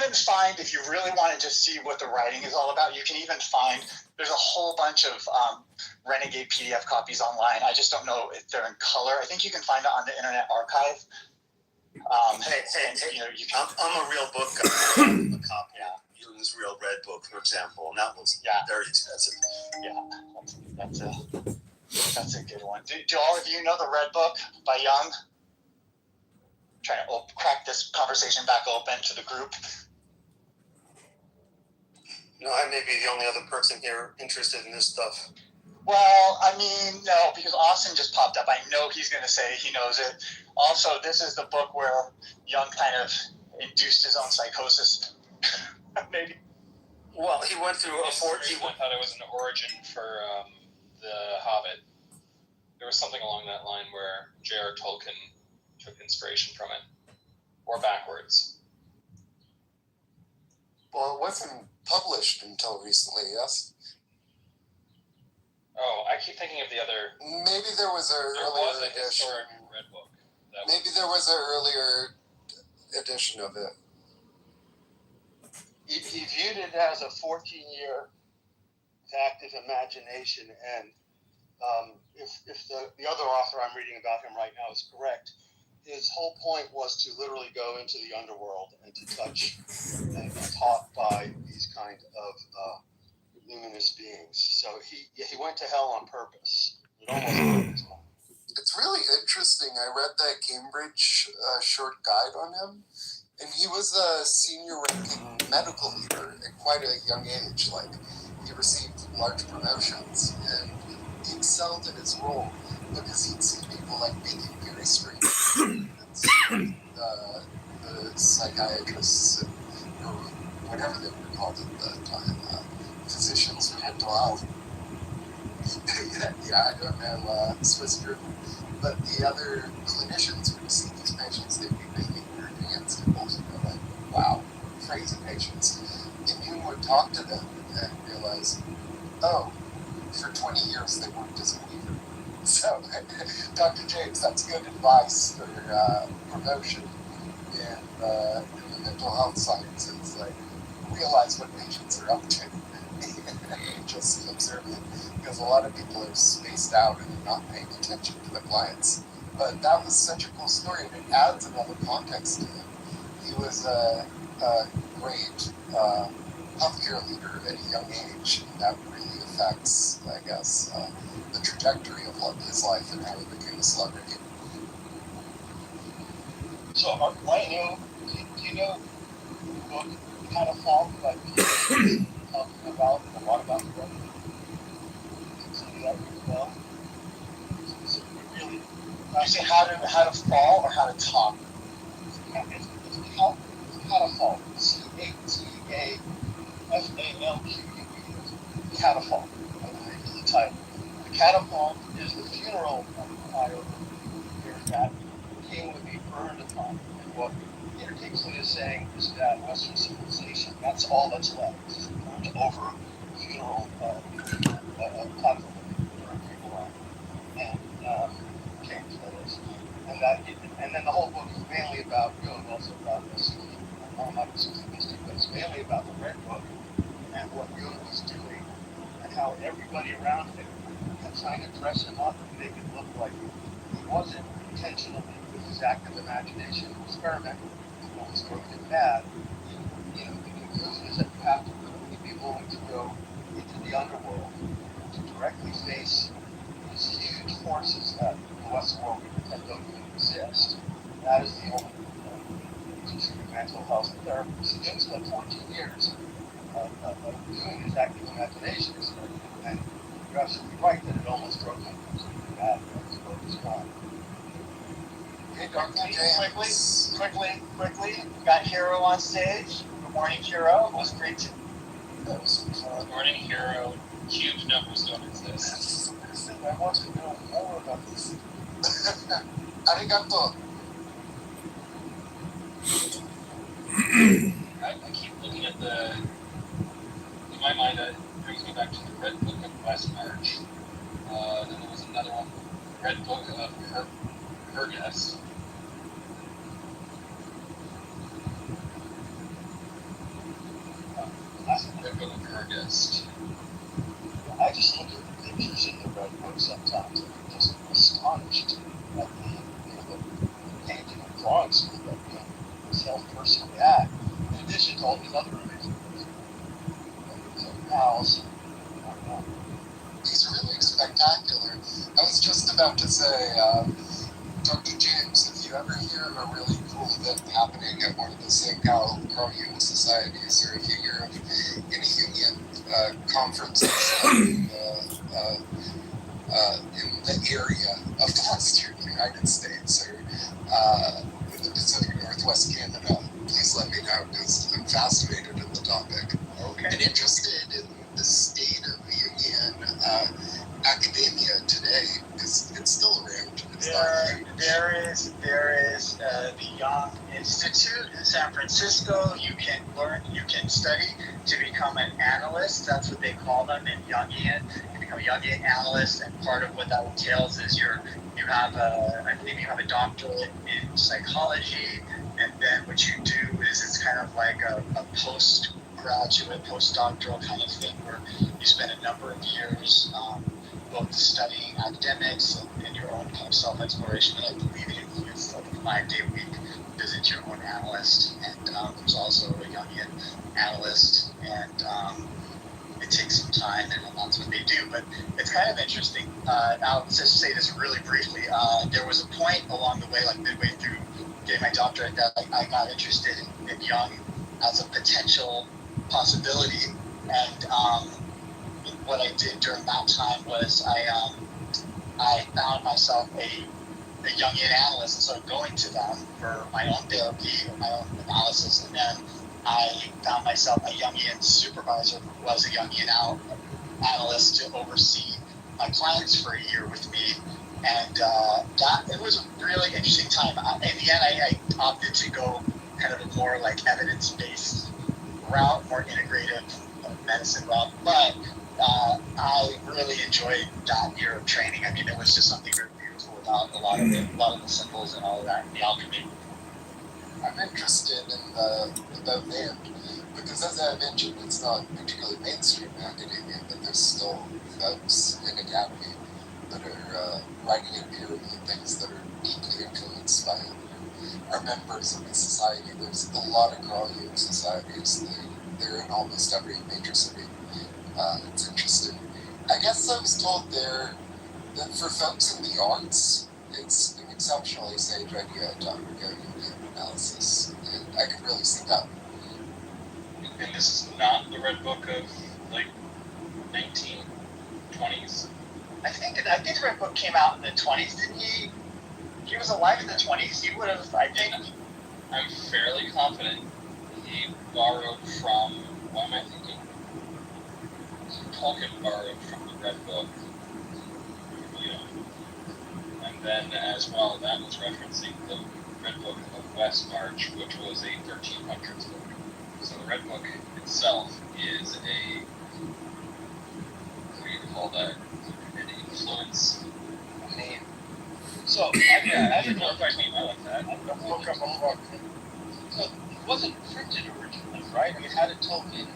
even find, if you really want to just see what the writing is all about, you can even find, there's a whole bunch of Renegade PDF copies online. I just don't know if they're in color. I think you can find it on the Internet Archive. Hey, I'm a real book guy. A copy. Yeah. Use real red book, for example, and that was very expensive. Yeah, that's a good one. Do all of you know the Red Book by Young? Trying to crack this conversation back open to the group. No, I may be the only other person here interested in this stuff. Well, I mean, no, because Austin just popped up. I know he's going to say he knows it. Also, this is the book where Young kind of induced his own psychosis. Maybe. Well, he went through a 14. I thought it was an origin for The Hobbit. There was something along that line where J.R. Tolkien took inspiration from it, or backwards. Well, it wasn't published until recently, yes? Oh, I keep thinking of the other... Maybe there was an earlier edition. Historic Red Book. Maybe there was an earlier edition of it. He viewed it as a 14-year active imagination, and if the other author I'm reading about him right now is correct, his whole point was to literally go into the underworld and to touch and be taught by these kind of luminous beings. So he went to hell on purpose. It almost broke his mind. It's really interesting. I read that Cambridge short guide on him, and he was a senior-ranking medical leader at quite a young age. Like, he received large promotions, and he excelled in his role because he'd see people like making very strange statements. The psychiatrists, or whatever they were called at the time, physicians for mental health. I don't know Swiss German, but the other clinicians would see these patients, they'd be making weird hand symbols, and they're like, wow, crazy patients. And you would talk to them and realize, oh, for 20 years they worked as a weaver. So, Dr. James, that's good advice for promotion in the mental health sciences. Like, realize what patients are up to. Just observe it, because a lot of people are spaced out and not paying attention to the clients. But that was such a cool story, and it adds another context to him. He was a great healthcare leader at a young age, and that really affects, I guess, the trajectory of his life and how he became a celebrity. So, do you know the book Kind of Fall that Peter talking about a lot about the book? Consider that really well. So really, I say how to fall or how to talk. It's how to fall. CATAFALQUE. Catafalque, I believe is the title. The catafalque is the funeral pyre that king would be burned upon. And what Peter Kingsley is saying is that Western civilization, that's all that's left. It's burned over funeral platform to burn people on. And kings, that is. And then the whole book is mainly about, also about this. I'm not mystic, but it's mainly about the Red Book and what Jung was doing and how everybody around him kept trying to dress him up and make it look like he wasn't intentionally, with his active imagination, experimental. He was broken bad. The conclusion is that you have to really be willing to go into the underworld to directly face these huge forces that in the Western world we pretend don't even exist. That is the only mental health therapy. So Jim spent 14 years of doing his active imagination experiment, and you're absolutely right that it almost broke him completely bad. It broke his mind. Okay, Dr. James, quickly, we got Hero on stage. Good morning, Hero. It was great to... Good morning, Hero. Huge numbers don't exist. I want to know more about this. Arigato. I keep looking at in my mind, that brings me back to the Red Book of West March. Then there was another one, Red Book of Hergus. Nico Kurgist. I just look at the pictures in the Red Book sometimes, and I'm just astonished at the painting and drawing skill that this health person had, in addition to all these other amazing things. So Al's, I don't know. He's really spectacular. I was just about to say, Dr. James, if you ever hear of a really cool event happening at one of the SoCal Carl Jung societies, or if you hear of any Jungian conferences in the area of the Western United States or in the Pacific Northwest Canada, please let me know, because I'm fascinated in the topic and interested in the state of Jungian academia today, because it's still around. There is the Young Institute in San Francisco. You can study to become an analyst. That's what they call them in Jungian. You become a Jungian analyst, and part of what that entails is I believe you have a doctorate in psychology, and then what you do is it's kind of like a postgraduate, postdoctoral kind of thing where you spend a number of years both studying academics and your own kind of self-exploration. And I believe it includes like a 5-day week visit your own analyst. And there's also a Jungian analyst, and it takes some time, and that's what they do. But it's kind of interesting. I'll just say this really briefly. There was a point along the way, like midway through getting my doctorate, that I got interested in Jung as a potential possibility. And what I did during that time was I found myself a Jungian analyst and started going to them for my own therapy or my own analysis. And then I found myself a Jungian supervisor who was a Jungian analyst to oversee my clients for a year with me. And it was a really interesting time. In the end, I opted to go kind of a more like evidence-based route, more integrative medicine route. But I really enjoyed that year of training. I mean, it was just something very beautiful about a lot of the symbols and all of that, the alchemy. I'm interested in the both end, because as I mentioned, it's not particularly mainstream academia, but there's still folks in academy that are writing and peer-reviewing things that are deeply influenced by it. Are members of the society. There's a lot of Carl Jung societies. They're in almost every major city. It's interesting. I guess I was told there that for folks in the arts, it's an exceptionally sage idea to undergo Jungian analysis, and I can really see that. And this is not the Red Book of like 1920s. I think the Red Book came out in the 20s. Didn't he? He was alive in the 20s. He would have. I think. I'm fairly confident he borrowed from. What am I thinking? Tolkien borrowed from the Red Book. And then, as well, that was referencing the Red Book of West March, which was a 1300s book. So the Red Book itself is a, what do you call that? An influence. I mean, so I didn't know if I mean I like that. look up all of our. So it wasn't printed originally, right? I mean, how did Tolkien?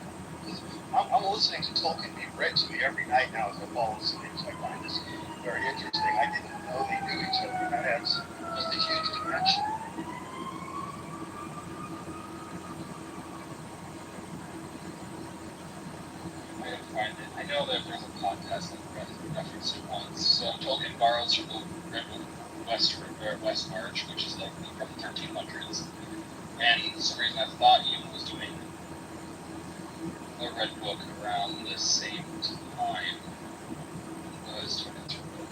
I'm listening to Tolkien being read to me every night now as I fall asleep. So I find this very interesting. I didn't know they knew each other. That adds just a huge dimension. I gotta find it. I know that there's a podcast that referenced it once. So Tolkien borrows from the Red Book of West March, which is like from the 1300s. And for some reason I thought Jung was doing the Red Book around the same time was turned into a book.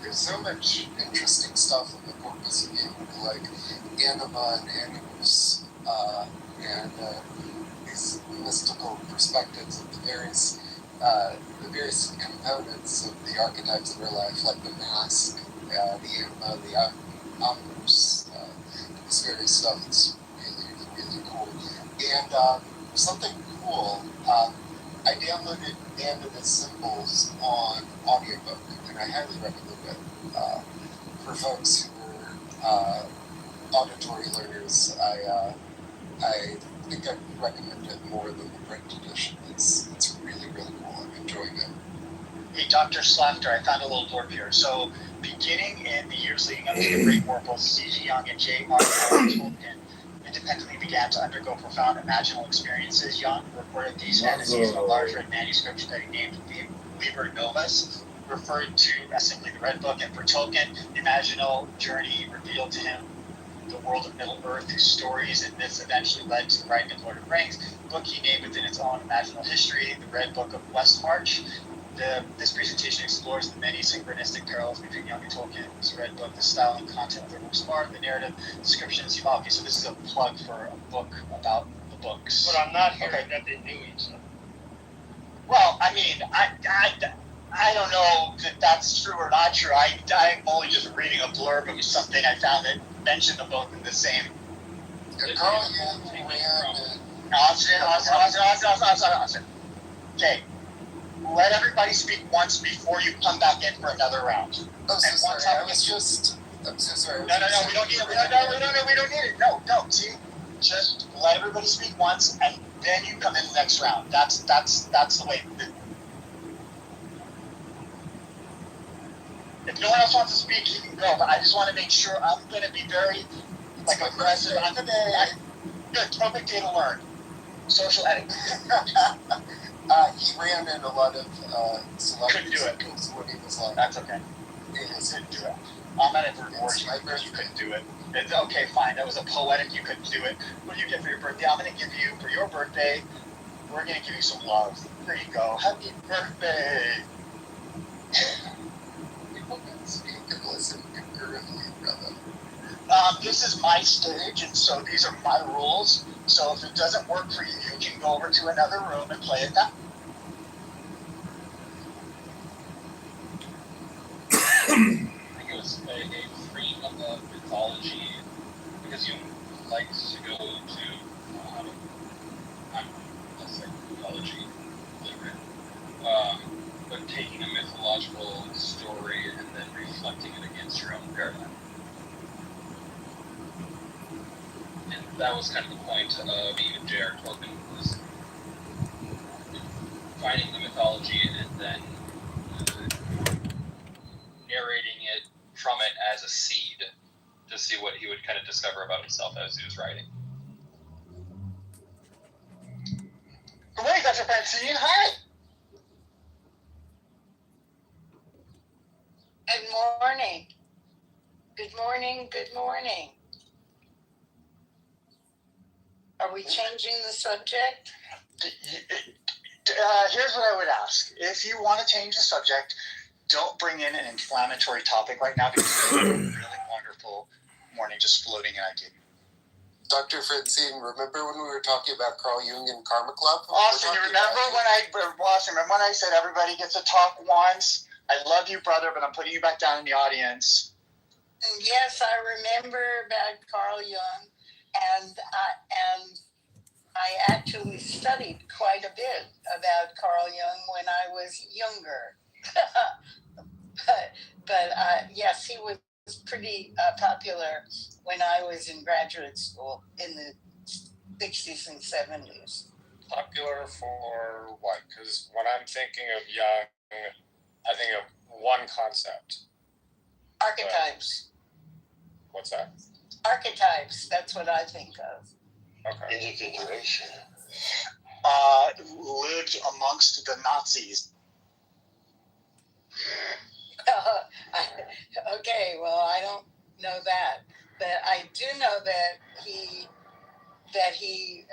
There's so much interesting stuff in the corpus of Jung, like anima and animus, and these mystical perspectives of the various components of the archetypes of her life, like the mask, the anima, the animus, this various stuff. It's really cool. And something cool, I downloaded Anima Symbols on audiobook, and I highly recommend it for folks who are auditory learners. I think I'd recommend it more than the print edition. It's really, really cool. I'm enjoying it. Hey, Dr. Slafter, I found a little blurb here. So, beginning in the years leading up to the Great War, both C.G. Young and J.R.R. Tolkien independently began to undergo profound imaginal experiences. Young recorded these fantasies in a large red manuscript that he named Liber Novus, referred to as simply the Red Book, and for Tolkien, the imaginal journey revealed to him the world of Middle Earth, whose stories and myths eventually led to the writing of Lord of the Rings, a book he named within its own imaginal history, the Red Book of Westmarch. This presentation explores the many synchronistic parallels between Young and Tolkien's Red Book, the style and content of the works of art, the narrative, descriptions. Okay, so this is a plug for a book about the books. But I'm not hearing that they knew each other. Well, I mean, I don't know that that's true or not true. I'm only just reading a blurb of something I found that mentioned them both in the same. Carl Jung ran Austin. Okay. Let everybody speak once before you come back in for another round. I'm so sorry. I'm so sorry. No, we don't need it. We don't need it. No. See, just let everybody speak once, and then you come in the next round. That's the way. If no one else wants to speak, you can go. But I just want to make sure I'm going to be very aggressive. Good. Perfect day to learn. Social etiquette. He ran in a lot of celebrity Couldn't do it. circles when he was like, That's okay. Couldn't do it. I'm not even reward you couldn't do it. It's okay, fine. That was a poetic. You couldn't do it. What do you get for your birthday? I'm going to give you, for your birthday, we're going to give you some love. There you go. Happy birthday. people can speak and listen concurrently, brother. This is my stage, and so these are my rules. So if it doesn't work for you, you can go over to another room and play it now. I think it was a freeing of the mythology, because you like to go to, let's say mythology, but taking a mythological story and then reflecting it against your own paradigm. And that was kind of the point of even J.R. Tolkien, was finding the mythology and then narrating it from it as a seed to see what he would kind of discover about himself as he was writing. Good morning, Dr. Francine. Hi. Good morning. Good morning. Good morning. Are we changing the subject? Here's what I would ask. If you want to change the subject, don't bring in an inflammatory topic right now, because it's a really wonderful morning just floating in idea. Dr. Francine, remember when we were talking about Carl Jung and Karma Club? Austin, you remember when I said everybody gets to talk once? I love you, brother, but I'm putting you back down in the audience. Yes, I remember about Carl Jung, and I actually studied quite a bit about Carl Jung when I was younger. but yes, he was pretty popular when I was in graduate school in the 60s and 70s. Popular for what? Because when I'm thinking of Jung, I think of one concept. Archetypes. What's that? Archetypes, that's what I think of. Okay. Individuation. Lived amongst the Nazis. Okay, well, I don't know that, but I do know that he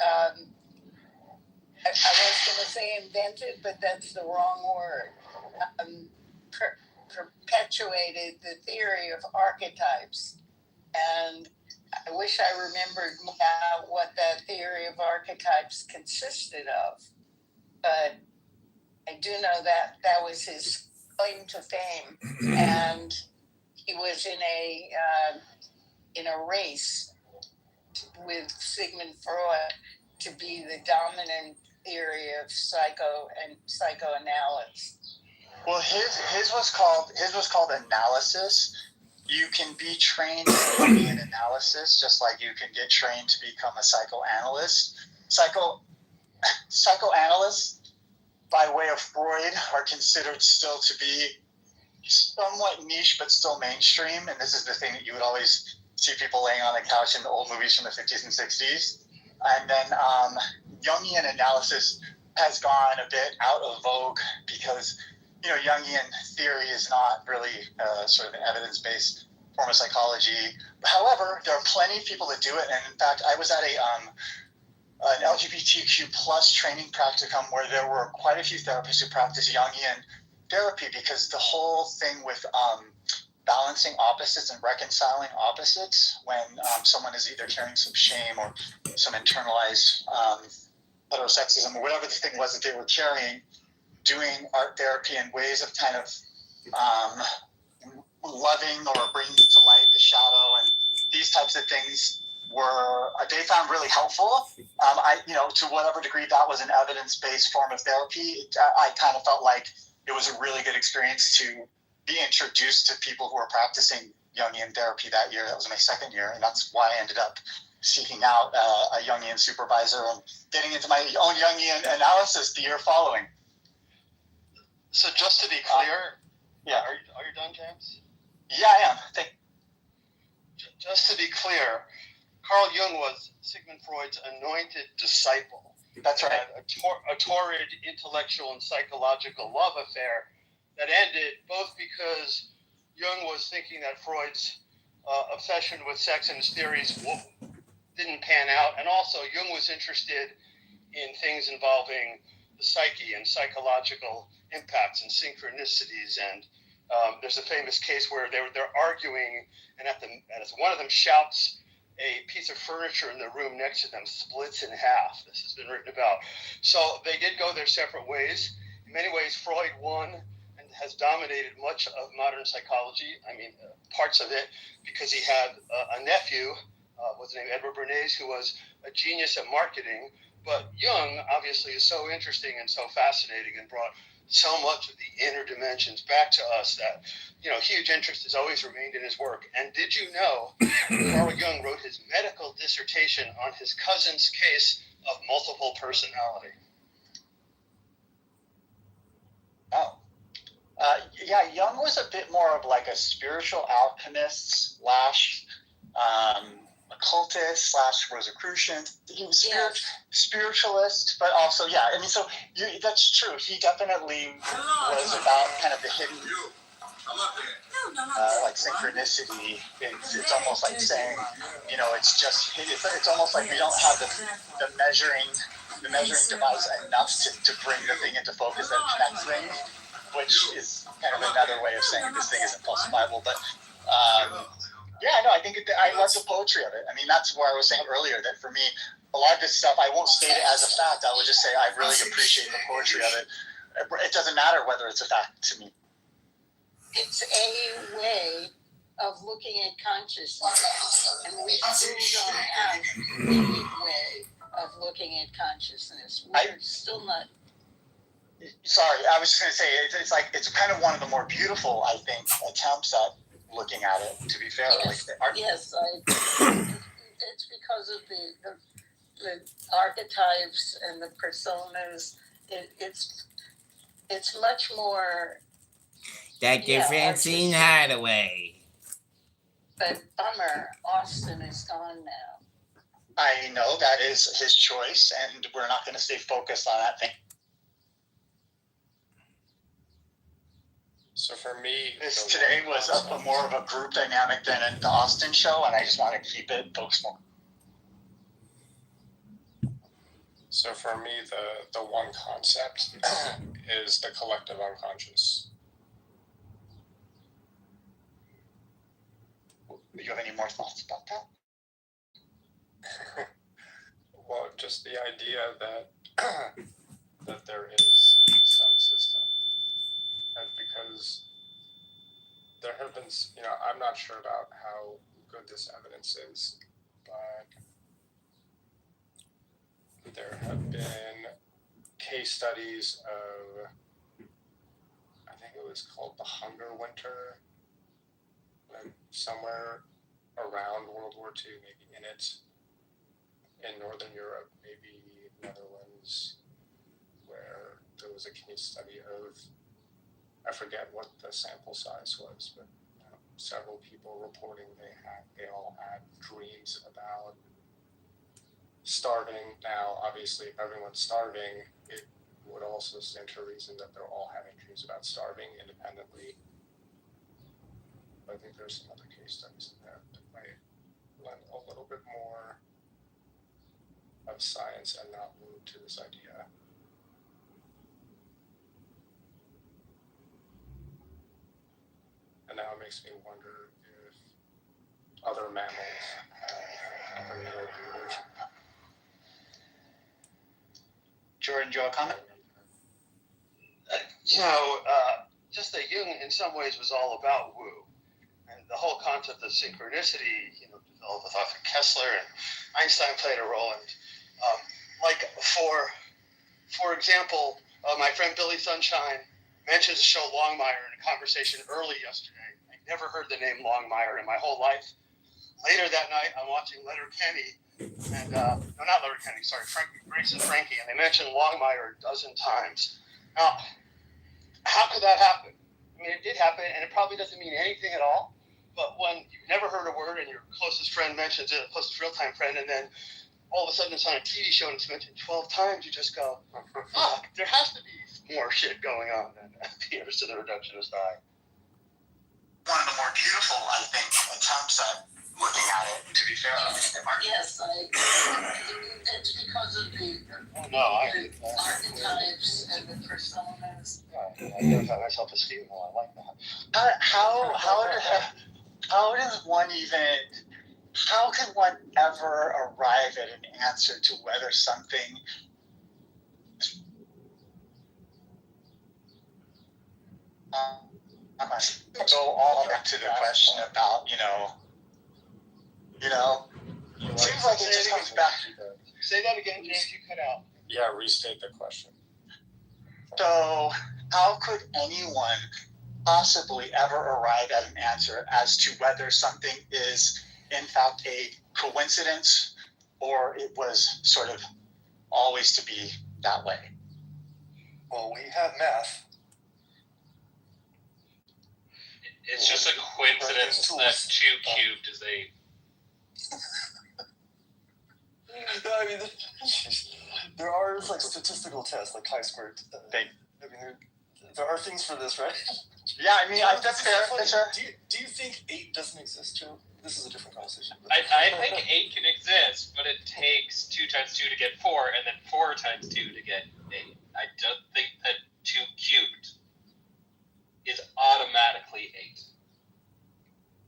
I was going to say invented, but that's the wrong word. Perpetuated the theory of archetypes, and I wish I remembered now what that theory of archetypes consisted of, but I do know that that was his claim to fame, and he was in a race with Sigmund Freud to be the dominant theory of psychoanalysis. Well, his was called analysis. You can be trained to be an analysis, just like you can get trained to become a psychoanalyst. Psychoanalysts, by way of Freud, are considered still to be somewhat niche but still mainstream. And this is the thing that you would always see people laying on the couch in the old movies from the 50s and 60s. And then Jungian analysis has gone a bit out of vogue because, Jungian theory is not really sort of an evidence-based form of psychology. However, there are plenty of people that do it. And in fact, I was at an LGBTQ plus training practicum where there were quite a few therapists who practice Jungian therapy, because the whole thing with balancing opposites and reconciling opposites when someone is either carrying some shame or some internalized heterosexism or whatever the thing was that they were carrying, doing art therapy in ways of kind of loving or bringing to light the shadow and these types of things they found really helpful. To whatever degree that was an evidence-based form of therapy, I kind of felt like it was a really good experience to be introduced to people who were practicing Jungian therapy that year. That was my second year, and that's why I ended up seeking out a Jungian supervisor and getting into my own Jungian analysis the year following. So just to be clear, yeah. Are you done, James? Yeah, I am. Just to be clear, Carl Jung was Sigmund Freud's anointed disciple. That's right. A torrid intellectual and psychological love affair that ended both because Jung was thinking that Freud's obsession with sex and his theories didn't pan out, and also Jung was interested in things involving the psyche and psychological impacts and synchronicities. And there's a famous case where they're arguing, and as one of them shouts, a piece of furniture in the room next to them splits in half. This has been written about. So they did go their separate ways. In many ways, Freud won and has dominated much of modern psychology. I mean, parts of it, because he had a nephew, what's his name, Edward Bernays, who was a genius at marketing. But Jung, obviously, is so interesting and so fascinating and brought so much of the inner dimensions back to us that, huge interest has always remained in his work. And did you know Carl Jung wrote his medical dissertation on his cousin's case of multiple personality? Oh. Yeah, Jung was a bit more of like a spiritual alchemist / occultist / Rosicrucian. He was spiritualist, but also, that's true. He definitely was about kind of the hidden, like synchronicity. It's almost like saying, it's almost like we don't have the measuring device enough to bring the thing into focus that connects things, which is kind of another way of saying this thing isn't falsifiable. But I think I love the poetry of it. I mean, that's where I was saying earlier that for me, a lot of this stuff, I won't state it as a fact. I would just say I really appreciate the poetry of it. It doesn't matter whether it's a fact to me. It's a way of looking at consciousness, and we still don't have a unique way of looking at consciousness. We're still not. Sorry, I was just going to say it's kind of one of the more beautiful, I think, attempts at looking at it. To be fair, yes, it's because of the archetypes and the personas. It's much more. Dr. Francine Hardaway. But bummer, Austin is gone now. I know that is his choice, and we're not going to stay focused on that thing. So for me, today was a more of a group dynamic than the Austin show, and I just want to keep it focused more. So for me, the one concept is the collective unconscious. Do you have any more thoughts about that? Well, just the idea that there is some system, and because there have been, I'm not sure about how good this evidence is, but there have been case studies of, I think it was called the Hunger Winter, somewhere around World War II, maybe in in Northern Europe, maybe Netherlands, where there was a case study of, I forget what the sample size was, but several people reporting they all had dreams about starving. Now, obviously, if everyone's starving, it would also stand to reason that they're all having dreams about starving independently. I think there's some other case studies in there that might lend a little bit more of science and not move to this idea. And now it makes me wonder if other mammals have communal behavior. Jordan, do you have a comment? Just that Jung in some ways was all about woo. And the whole concept of synchronicity, developed with Arthur Kessler, and Einstein played a role. And for example, my friend Billy Sunshine mentioned the show Longmire in a conversation early yesterday. I never heard the name Longmire in my whole life. Later that night, I'm watching Letterkenny, and no, not Letterkenny, sorry, Grace and Frankie, and they mentioned Longmire a dozen times. Now, how could that happen? I mean, it did happen, and it probably doesn't mean anything at all. But when you've never heard a word and your closest friend mentions it, closest real-time friend, and then all of a sudden it's on a TV show and it's mentioned 12 times, you just go, oh, there has to be more shit going on than appears to the reductionist eye. One of the more beautiful, I think, attempts at looking at it, to be fair. Yes, I agree. It's because of the archetypes and the personas. I identify myself as female. I like that. How does one even? How can one ever arrive at an answer to whether something? Go all back to the question about it seems like it just comes back. Say that again, James. You cut out. Yeah, restate the question. So, how could anyone possibly ever arrive at an answer as to whether something is, in fact, a coincidence or it was sort of always to be that way? Well, we have math. It's just a coincidence that 2 cubed is 8. No, I mean, there are statistical tests like chi-squared. There are things for this, right? Yeah, I mean, that's fair. That's fair. Do you think 8 doesn't exist, Joe? This is a different conversation. I think 8 can exist, but it takes 2 times 2 to get 4, and then 4 times 2 to get 8. I don't think that 2 cubed is automatically 8.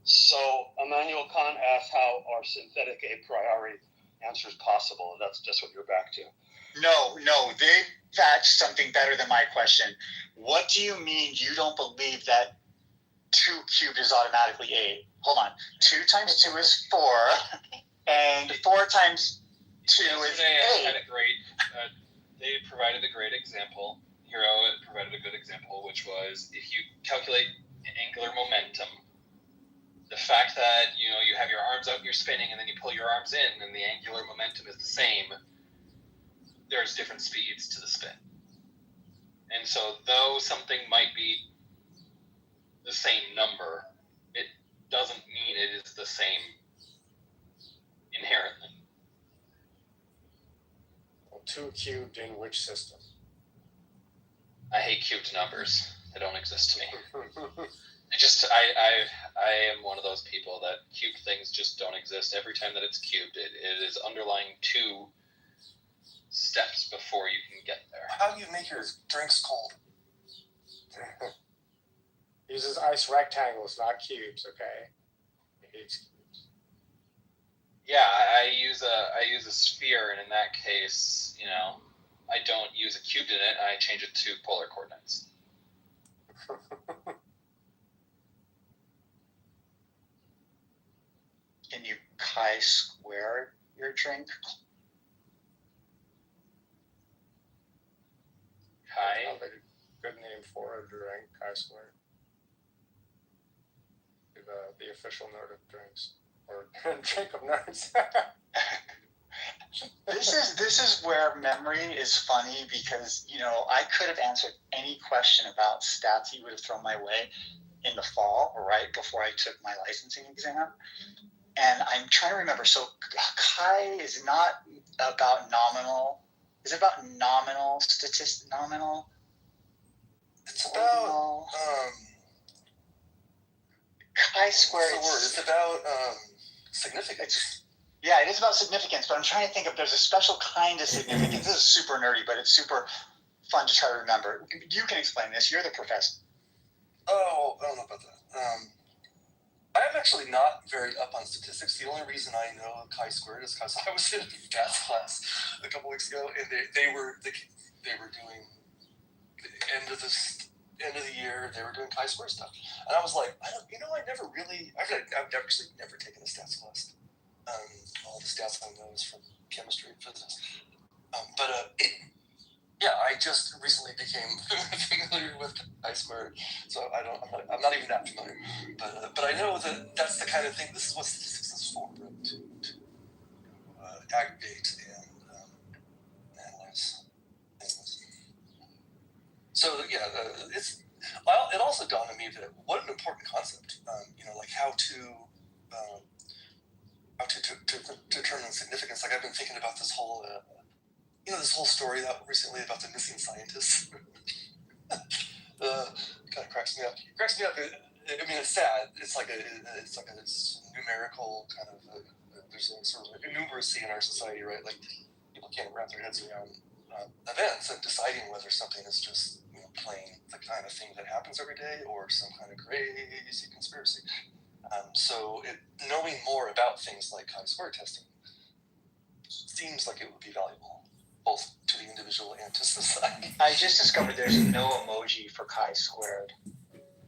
So Immanuel Kant asked how are synthetic a priori answers possible. That's just what you're back to. No, they fetched something better than my question. What do you mean you don't believe that 2 cubed is automatically 8? Hold on. 2 times 2 is 4, and 4 times 2 is 8. Had a great, they provided a great example. Hero provided a good example, which was if you calculate angular momentum, the fact that you have your arms out and you're spinning, and then you pull your arms in, and the angular momentum is the same. There's different speeds to the spin, and so though something might be the same number, it doesn't mean it is the same inherently. Well, 2 cubed in which system? I hate cubed numbers. They don't exist to me. I am one of those people that cubed things just don't exist. Every time that it's cubed, it is underlying 2 steps before you can get there. How do you make your drinks cold? Uses ice rectangles, not cubes, okay? It hates cubes. Yeah, I use a sphere, and in that case, I don't use a cubed in it. I change it to polar coordinates. Can you chi-square your drink? Chi? Sounds like a good name for a drink, chi-squared. The official note of drinks. Or drink of nerds. This is where memory is funny because I could have answered any question about stats he would have thrown my way in the fall, right before I took my licensing exam. And I'm trying to remember. So Chi is not about nominal. Is it about nominal statistic? Nominal. It's about Ordinal? Chi-squared. What's the word? It's about significance. Yeah, it is about significance, but I'm trying to think if there's a special kind of significance. This is super nerdy, but it's super fun to try to remember. You can explain this. You're the professor. Oh, I don't know about that. I'm actually not very up on statistics. The only reason I know chi-squared is because I was in a math class a couple weeks ago, and they were doing the end of the year. They were doing chi-square stuff, and I was like, I've actually never taken a stats class. All the stats I know is from chemistry and physics. Yeah, I just recently became familiar with chi-squared, so I'm not even that familiar. But I know that that's the kind of thing. This is what statistics is for, right? To aggregate and analyze things. So yeah, it also dawned on me that what an important concept. Like how to determine significance. Like I've been thinking about this whole story that recently about the missing scientists. Kind of cracks me up. I mean, it's sad. It's like a numerical kind of. There's a sort of numeracy in our society, right? Like people can't wrap their heads around events and deciding whether something is just plain the kind of thing that happens every day or some kind of crazy conspiracy. So knowing more about things like chi-square testing seems like it would be valuable, both to the individual and to society. I just discovered there's no emoji for chi-squared,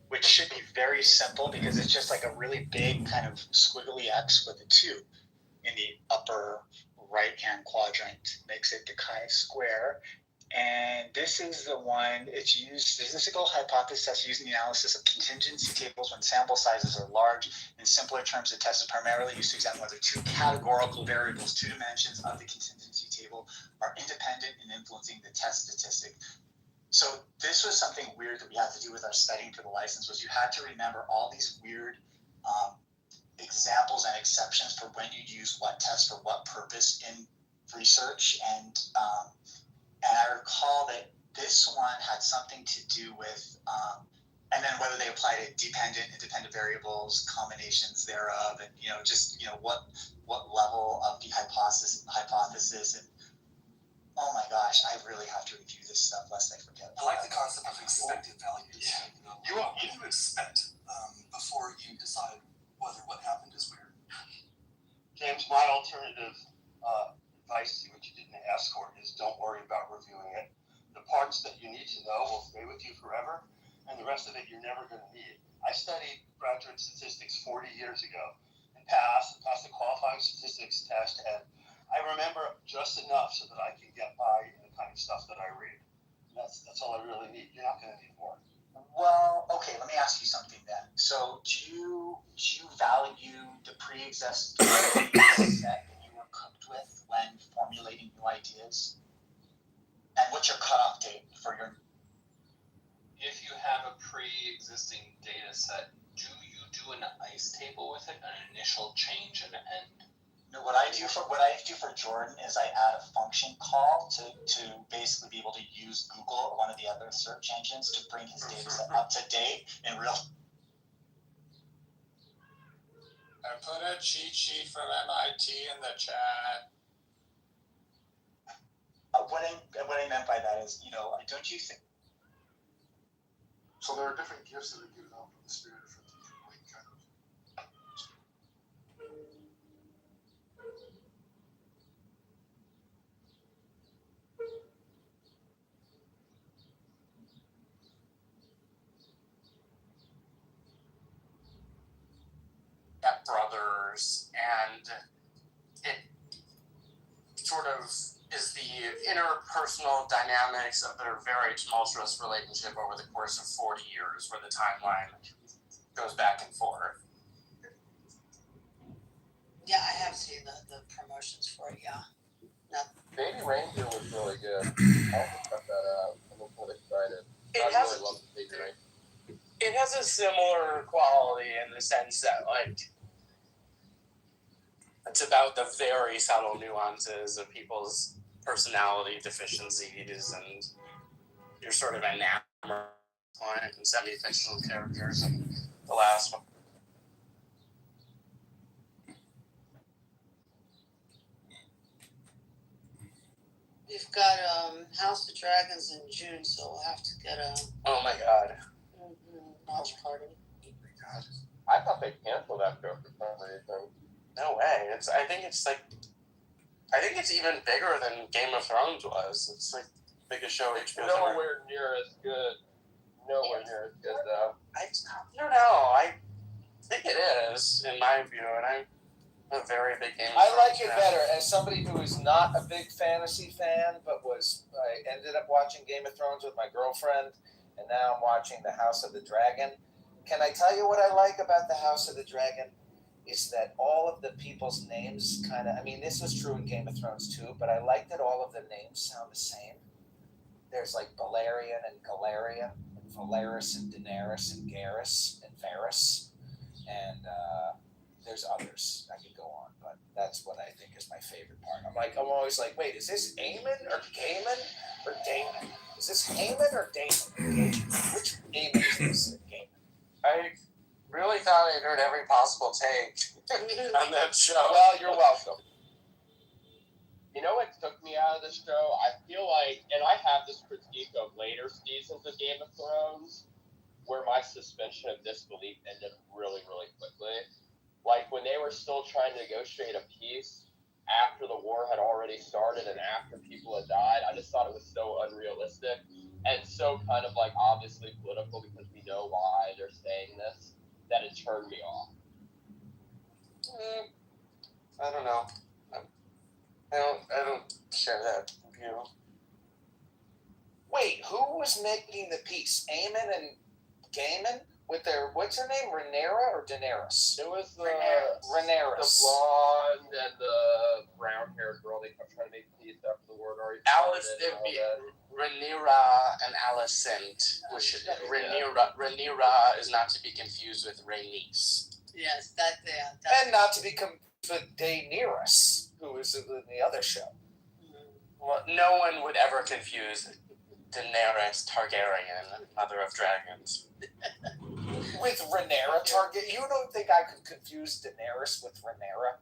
which should be very simple because it's just like a really big kind of squiggly X with a 2 in the upper right-hand quadrant. Makes it the chi-square. And this is the one, it's used, statistical hypothesis test using the analysis of contingency tables when sample sizes are large. In simpler terms, the test is primarily used to examine whether 2 categorical variables, 2 dimensions of the contingency table, are independent in influencing the test statistic. So this was something weird that we had to do with our studying for the license, was you had to remember all these weird examples and exceptions for when you'd use what test for what purpose in research. And I recall that this one had something to do with, and then whether they applied it dependent, independent variables, combinations thereof, and what level of the hypothesis. And oh my gosh, I really have to review this stuff lest I forget. I like the concept of expected values. Yeah. What do you expect before you decide whether what happened is weird? James, my alternative advice to what you did in the escort is don't worry about reviewing it. The parts that you need to know will stay with you forever, and the rest of it you're never going to need. I studied graduate statistics 40 years ago and passed the qualifying statistics test, and I remember just enough so that I can get by in the kind of stuff that I read. That's all I really need. You're not going to need more. Well, okay, let me ask you something then. So do you value the pre-existing set that you were cooked with when formulating new ideas? And what's your cutoff date for your... If you have a pre-existing data set, do you do an ICE table with it, an initial change and end? No, what I do for Jordan is I add a function call to basically be able to use Google or one of the other search engines to bring his data set up to date in real. I put a cheat sheet from MIT in the chat. What I meant by that is, don't you think? So there are different gifts that are given out in the spirit of kind of. Brothers, and it sort of is the interpersonal dynamics of their very tumultuous relationship over the course of 40 years, where the timeline goes back and forth. Yeah, I have seen the promotions for it, yeah. Ranger was really good. I'll have to check that out. I'm really excited. I really love the Page Ranger. It has a similar quality in the sense that, like, it's about the very subtle nuances of people's personality deficiencies, and you're sort of enamored in semi-fictional characters in the last one. We've got House of Dragons in June, so we'll have to get a Oh my god. watch party. Oh my god. I thought they canceled that show for some reason. No way. I think it's even bigger than Game of Thrones was. It's like the biggest show HBO's ever. Nowhere near as good. Nowhere near as good, though. I don't know. I think it is, in my view, and I'm a very big Game of I Thrones like it fan. better as somebody who is not a big fantasy fan, but I ended up watching Game of Thrones with my girlfriend, and now I'm watching The House of the Dragon. Can I tell you what I like about The House of the Dragon? Is that all of the people's names kind of, I mean, this was true in Game of Thrones too, but I like that all of the names sound the same. There's like Balerion and Galerion, and Valeris and Daenerys and Garrus and Varys, and there's others. I could go on, but that's what I think is my favorite part. I'm always like, wait, is this Aemon or Gaiman or Daemon? Is this Aemon or Daemon? Which Aemon is this? Gaiman. I really thought I heard every possible take on that show. Well, you're welcome. You know what took me out of the show? I feel like, and I have this critique of later seasons of Game of Thrones, where my suspension of disbelief ended really, really quickly. Like when they were still trying to negotiate a peace after the war had already started and after people had died, I just thought it was so unrealistic and so kind of like obviously political because we know why they're saying this, that it turned me off. I don't know. I don't share that view. Wait, who was making the peace? Aemon and Gaiman? With their, what's her name? Rhaenyra or Daenerys? It was the Rhaenyra. the blonde and the brown-haired girl. They kept trying to make peace after the war had already Alice, started it would be and all Rhaenyra and Alicent, which Rhaenyra is not to be confused with Rhaenys. Yes, that's And not to be confused with Daenerys, who was in the other show. Well, no one would ever confuse Daenerys Targaryen, Mother of Dragons. With Rhaenyra Targaryen? You don't think I could confuse Daenerys with Rhaenyra?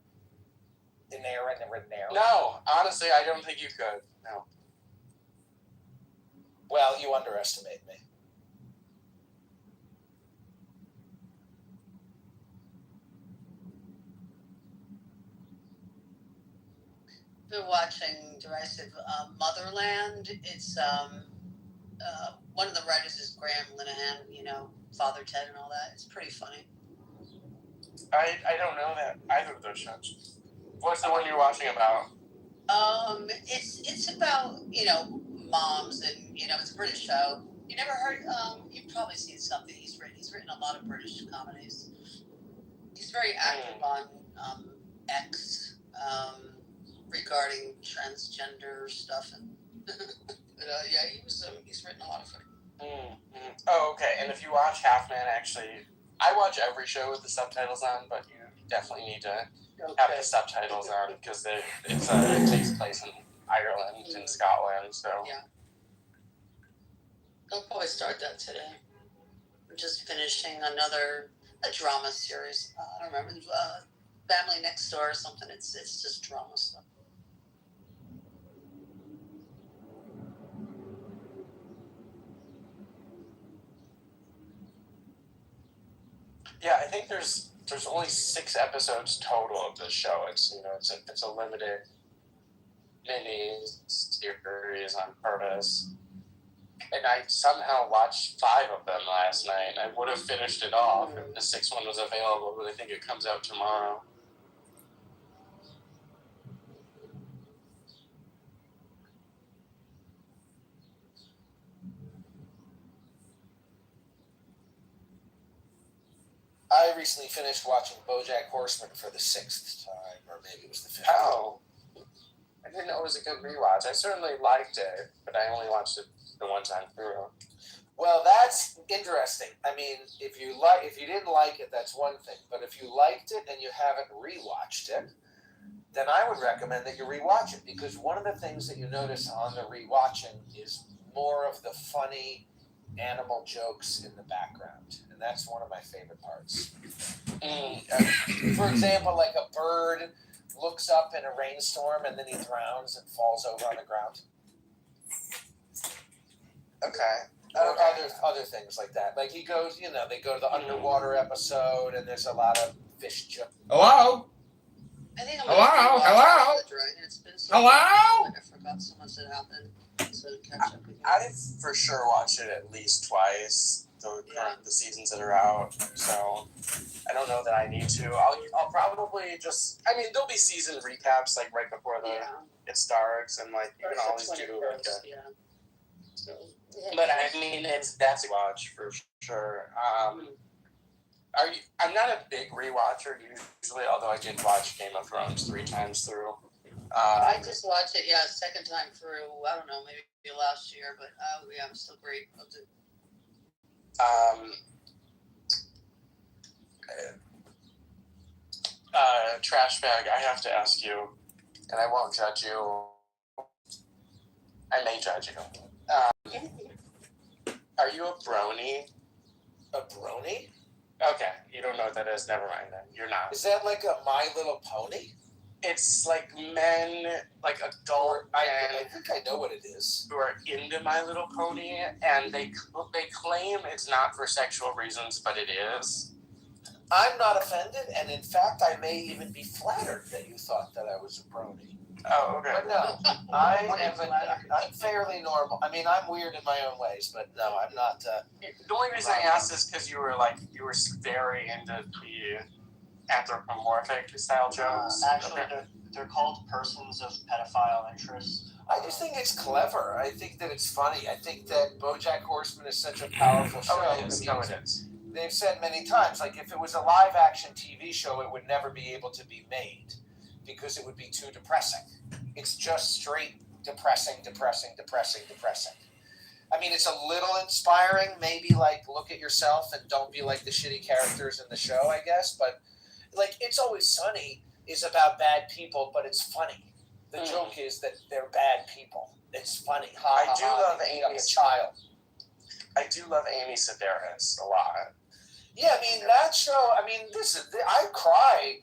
Daenerys and Rhaenyra? No, honestly, I don't think you could. No. Well, you underestimate me. been watching Derisive Motherland. It's one of the writers is Graham Linehan, you know, Father Ted and all that. It's pretty funny. I don't know that either of those shows. What's the one you're watching about? It's about, you know, moms, and you know, it's a British show. You never heard? You've probably seen something he's written. He's written a lot of British comedies. He's very active on X regarding transgender stuff, and yeah, he's written a lot of it. Oh, okay. And if you watch Half Man, actually, I watch every show with the subtitles on, but you definitely need to have the subtitles on because it takes place in Ireland and Scotland. So yeah, I'll probably start that today. I'm just finishing a drama series. I don't remember, Family Next Door or something. It's just drama stuff. yeah, I think there's only 6 episodes total of this show. It's it's a limited mini series on purpose. And I somehow watched 5 of them last night. I would have finished it off if the 6th one was available, but I think it comes out tomorrow. I recently finished watching BoJack Horseman for the 6th time, or maybe it was the 5th. Oh, I didn't know it was a good rewatch. I certainly liked it, but I only watched it the one time through. Well, that's interesting. I mean, if you didn't like it, that's one thing. But if you liked it and you haven't rewatched it, then I would recommend that you rewatch it, because one of the things that you notice on the rewatching is more of the funny animal jokes in the background, and that's one of my favorite parts. For example, like a bird looks up in a rainstorm and then he drowns and falls over on the ground. Okay. Or other things like that. Like he goes, they go to the underwater episode, and there's a lot of fish jokes. Hello? I think I'm Hello? gonna Hello? college, right? It's been so Hello? long, I forgot so much that happened. So catch up again. I've for sure watched it at least twice. The seasons that are out, so I don't know that I need to. I'll probably just. I mean, there'll be season recaps like right before it starts, and like you can always do like a. So, But I mean, that's a watch for sure. I'm not a big rewatcher usually, although I did watch Game of Thrones 3 times through. I just watched it, second time through. I don't know, maybe last year, but I'm still great. Loved it. Trash bag, I have to ask you, and I won't judge you. I may judge you. Are you a brony? A brony? Okay, you don't know what that is. Never mind then. You're not. Is that like a My Little Pony? It's like men, like adult men. I think I know what it is. Who are into My Little Pony, and they claim it's not for sexual reasons, but it is. I'm not offended, and in fact, I may even be flattered that you thought that I was a brony. Oh, okay. But no, I'm fairly normal. I mean, I'm weird in my own ways, but no, I'm not. The only reason I asked is because you were very into the anthropomorphic style jokes. Actually, they're called persons of pedophile interest. I just think it's clever. I think that it's funny. I think that BoJack Horseman is such a powerful show. Oh, it is. No, it is. They've said many times, like if it was a live action TV show, it would never be able to be made because it would be too depressing. It's just straight depressing. I mean, it's a little inspiring. Maybe like look at yourself and don't be like the shitty characters in the show, I guess. But like It's Always Sunny is about bad people, but it's funny. The joke is that they're bad people. It's funny. I do love Amy. A child. I do love Amy Sedaris a lot. Yeah, I mean that show. I mean, I cry.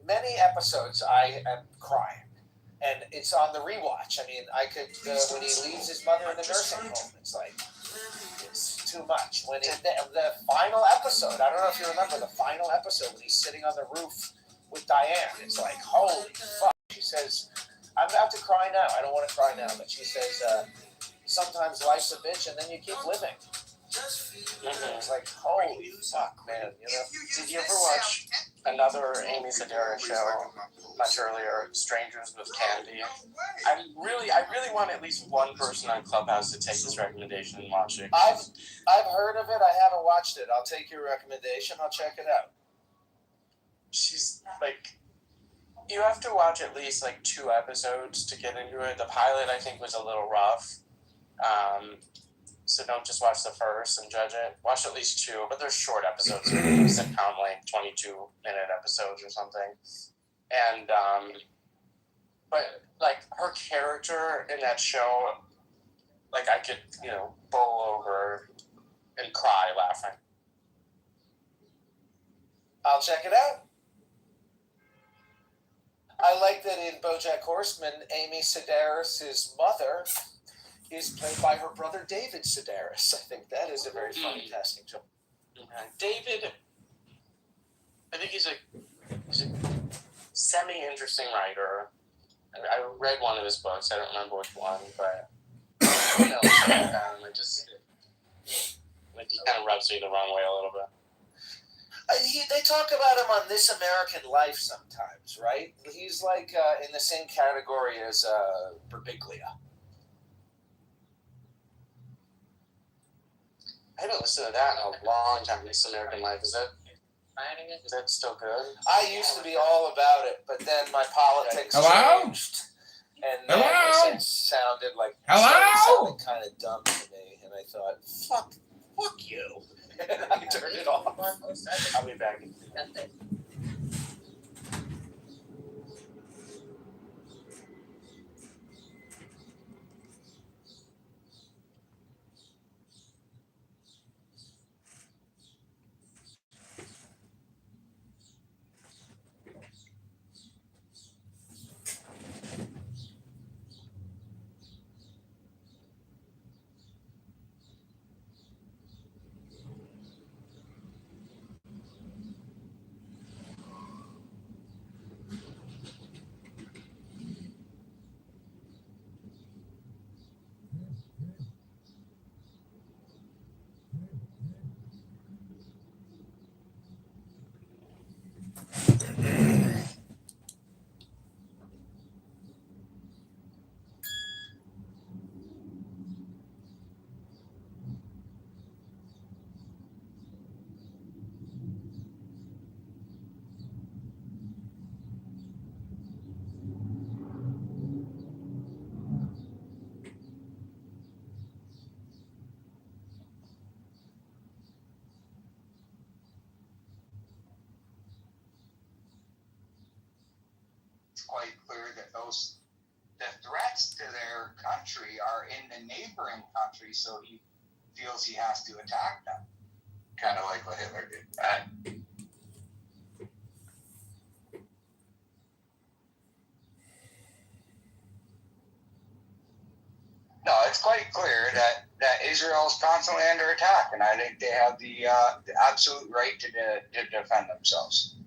Many episodes, I am crying, and it's on the rewatch. I mean, I could when he leaves his mother in the nursing home. It's like it's too much. When the final episode, I don't know if you remember the final episode when he's sitting on the roof with Diane. It's like holy fuck. She says, "I'm about to cry now. I don't want to cry now," but she says, "Sometimes life's a bitch, and then you keep living." It's like, holy fuck, man. Did you ever watch another Amy Sedaris show much earlier, Strangers with Candy? I really want at least one person on Clubhouse to take this recommendation and watch it. I've heard of it. I haven't watched it. I'll take your recommendation. I'll check it out. She's like, you have to watch at least like 2 episodes to get into it. The pilot, I think, was a little rough. So don't just watch the first and judge it. Watch at least 2, but they're short episodes. Sitcom like 22-minute episodes or something. And but like her character in that show, like I could bowl over and cry laughing. I'll check it out. I like that in BoJack Horseman, Amy Sedaris' mother is played by her brother David Sedaris. I think that is a very funny casting job. David, I think he's a semi-interesting writer. I read one of his books. I don't remember which one, but he kind of rubs me the wrong way a little bit. They talk about him on This American Life sometimes, right? He's like in the same category as Birbiglia. I haven't listened to that in a long time. This American Life, is that still good? I used to be all about it, but then my politics Hello? changed. And Hello? it sounded like Hello? sounded kind of dumb to me, and I thought, fuck you. And I turned it off. I'll be back. It's quite clear that the threats to their country are in the neighboring country, so he feels he has to attack them. Kind of like what Hitler did. No, it's quite clear that Israel is constantly under attack, and I think they have the absolute right to defend themselves.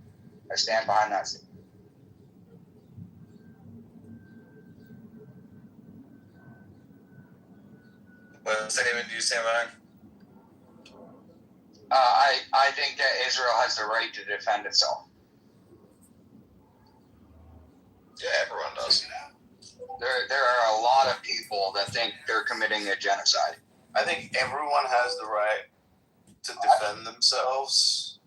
I stand behind that statement. What statement do you stand behind? I think that Israel has the right to defend itself. Yeah, everyone does. There are a lot of people that think they're committing a genocide. I think everyone has the right to defend themselves.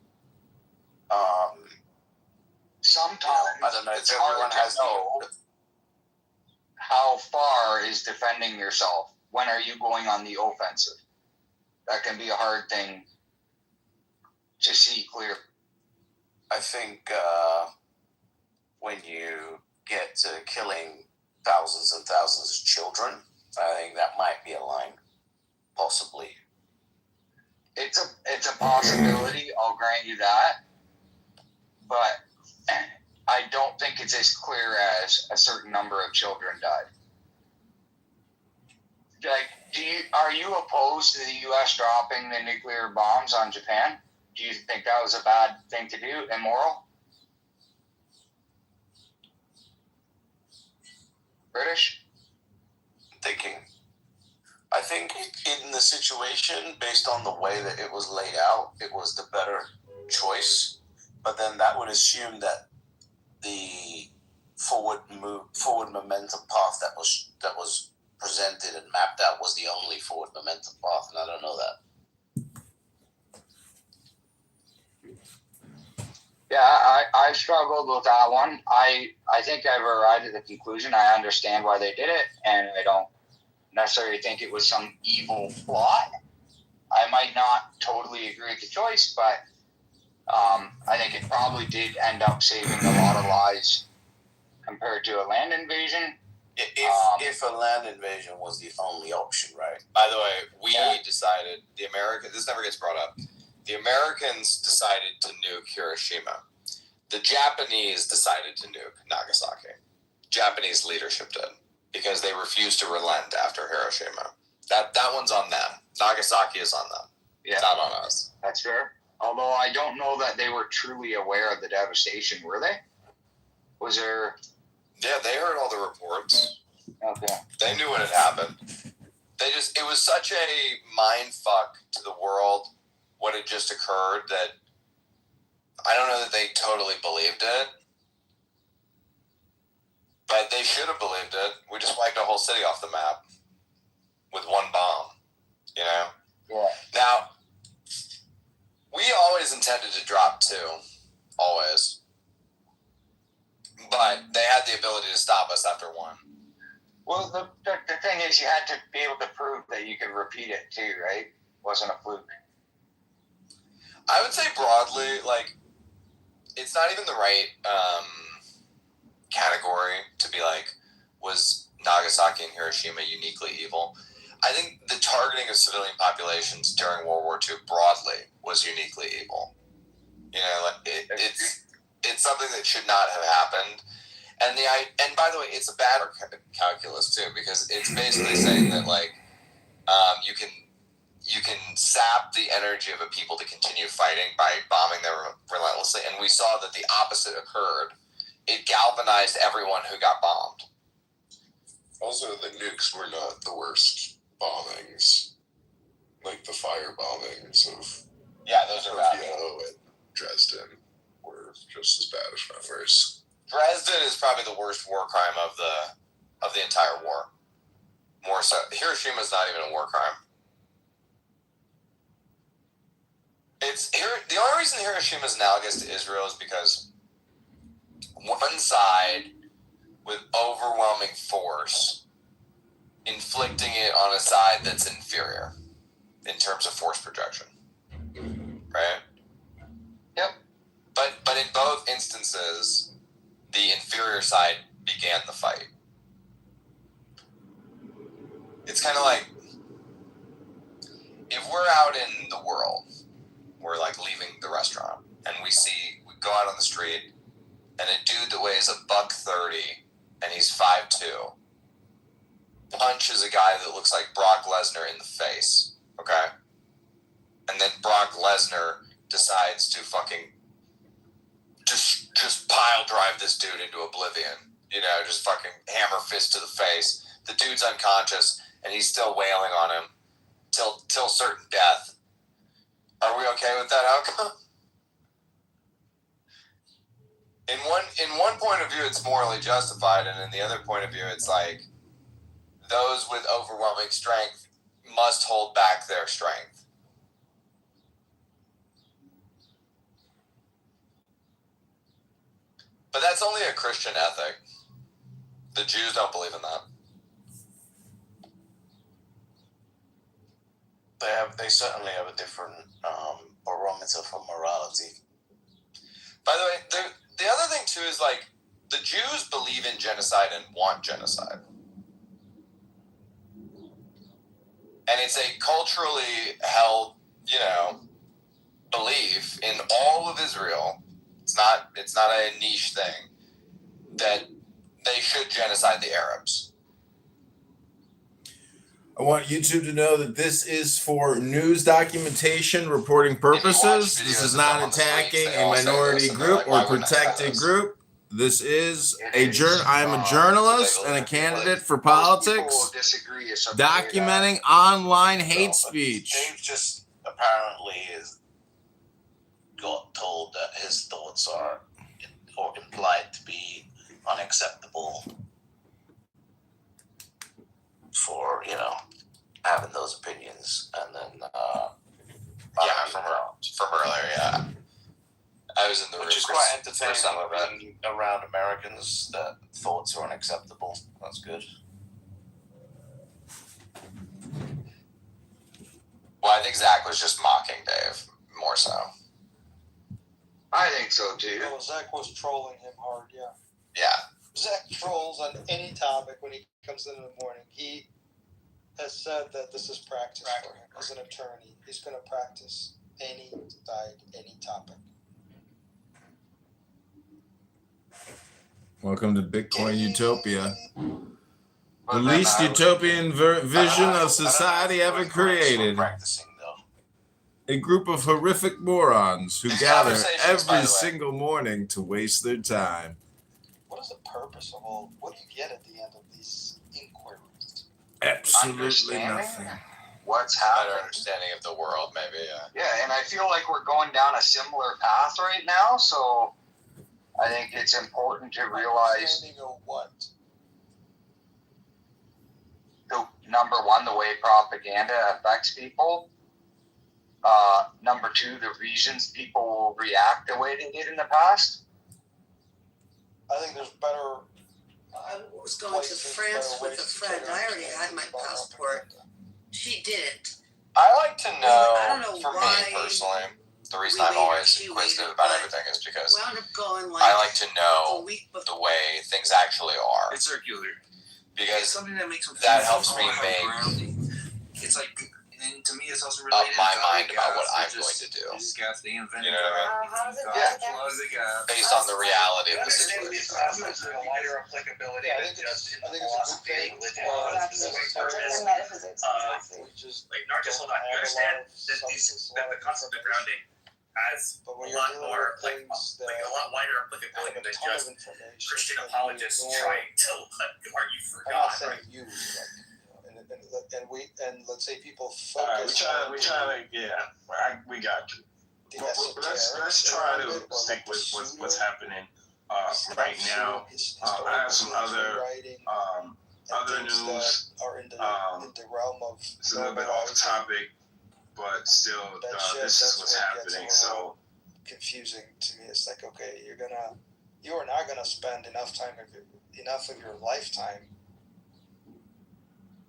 Sometimes I don't know if it's everyone hard to has know how far is defending yourself. When are you going on the offensive? That can be a hard thing to see clear. I think when you get to killing thousands and thousands of children, I think that might be a line, possibly. It's a possibility. I'll grant you that, but I don't think it's as clear as a certain number of children died. Like, are you opposed to the U.S. dropping the nuclear bombs on Japan? Do you think that was a bad thing to do, immoral? British? Thinking. I think in the situation, based on the way that it was laid out, it was the better choice. But then that would assume that the forward momentum path that was presented and mapped out was the only forward momentum path, and I don't know that. Yeah, I struggled with that one. I think I've arrived at the conclusion. I understand why they did it, and I don't necessarily think it was some evil plot. I might not totally agree with the choice, but I think it probably did end up saving a lot of lives compared to a land invasion. If a land invasion was the only option, right? By the way, we decided, this never gets brought up, the Americans decided to nuke Hiroshima. The Japanese decided to nuke Nagasaki. Japanese leadership did, because they refused to relent after Hiroshima. That one's on them. Nagasaki is on them. Yeah. Not on us. That's fair. Although I don't know that they were truly aware of the devastation, were they? Was there... Yeah, they heard all the reports. Okay. They knew what had happened. It was such a mind fuck to the world what had just occurred that I don't know that they totally believed it. But they should have believed it. We just wiped a whole city off the map with one bomb, you know? Yeah. Now, we always intended to drop two. Always. But they had the ability to stop us after one. Well, the thing is, you had to be able to prove that you could repeat it too, right? Wasn't a fluke. I would say broadly, like, it's not even the right category to be like, was Nagasaki and Hiroshima uniquely evil? I think the targeting of civilian populations during World War II broadly was uniquely evil. You know, like it's something that should not have happened. And by the way, it's a bad calculus too, because it's basically saying that like you can sap the energy of a people to continue fighting by bombing them relentlessly. And we saw that the opposite occurred. It galvanized everyone who got bombed. Also, the nukes were not the worst bombings. Like the fire bombings of those are bad. and Dresden were just as bad, if not worse. Dresden is probably the worst war crime of the entire war. More so, Hiroshima is not even a war crime. The only reason Hiroshima is analogous to Israel is because one side with overwhelming force inflicting it on a side that's inferior in terms of force projection. Right? Yep. But in both instances, the inferior side began the fight. It's kind of like, if we're out in the world, we're like leaving the restaurant, and we go out on the street, and a dude that weighs $130 and he's 5'2" punches a guy that looks like Brock Lesnar in the face, okay? And then Brock Lesnar decides to fucking just pile drive this dude into oblivion, you know, just fucking hammer fist to the face. The dude's unconscious, and he's still wailing on him till certain death. Are we okay with that outcome? In one point of view, it's morally justified, and in the other point of view, it's like those with overwhelming strength must hold back their strength. But that's only a Christian ethic. The Jews don't believe in that. They certainly have a different barometer for morality. By the way, the other thing too is like the Jews believe in genocide and want genocide. And it's a culturally held, you know, belief in all of Israel. It's not a niche thing that they should genocide the Arabs. I want YouTube to know that this is for news documentation reporting purposes. This is not attacking a minority group or protected group. This is I am a journalist and a candidate for politics documenting online hate speech. Dave just apparently got told that his thoughts are or implied to be unacceptable for, you know, having those opinions. And then from earlier, yeah. I was in the room. Which is quite entertaining being around Americans that thoughts are unacceptable. That's good. Well, I think Zach was just mocking Dave, more so. I think so too. Well, Zach was trolling him hard, yeah. Yeah. Zach trolls on any topic when he comes in the morning. He has said that this is practice for him as an attorney. He's going to practice any side, any topic. Welcome to Bitcoin Utopia. The least utopian vision of society ever created. A group of horrific morons who gather every single morning to waste their time. What is the purpose of all? What do you get at the end of these inquiries? Absolutely nothing. What's happening? Better understanding of the world, maybe. Yeah, and I feel like we're going down a similar path right now, so I think it's important to realize what? Number one, the way propaganda affects people. Number two, the reasons people will react the way they did in the past. I think there's better I was going to France with a friend. I already had my passport. She didn't. I like to know, I don't know for why me personally, the reason we I'm waited, always she inquisitive waited, about but everything is because wound up going like I like to a know week the way things actually are. It's circular. Because It's something that makes me that feel helps me how make grounding. It's like, and to me, it's also up related my to mind about gas. what I'm It's going to do. Just gas, they invented You know what I mean? how does it gas, work? plug the gas. Based on the reality of the Understand situation. these concepts have a wider applicability than just in philosophy, religion, specific purpose. Like Narcus, hold on. You understand that the concept of grounding has a lot more, like a lot wider applicability than just Christian apologists trying to argue for I'm not God. saying you, and let's say people focus. We try to, we got you. Let's try to stick with what's happening right now. I have some other news. Are in the realm of. It's a little bit off topic, but still, this is what's happening. So confusing to me. It's like, okay, you are not gonna spend enough of your lifetime.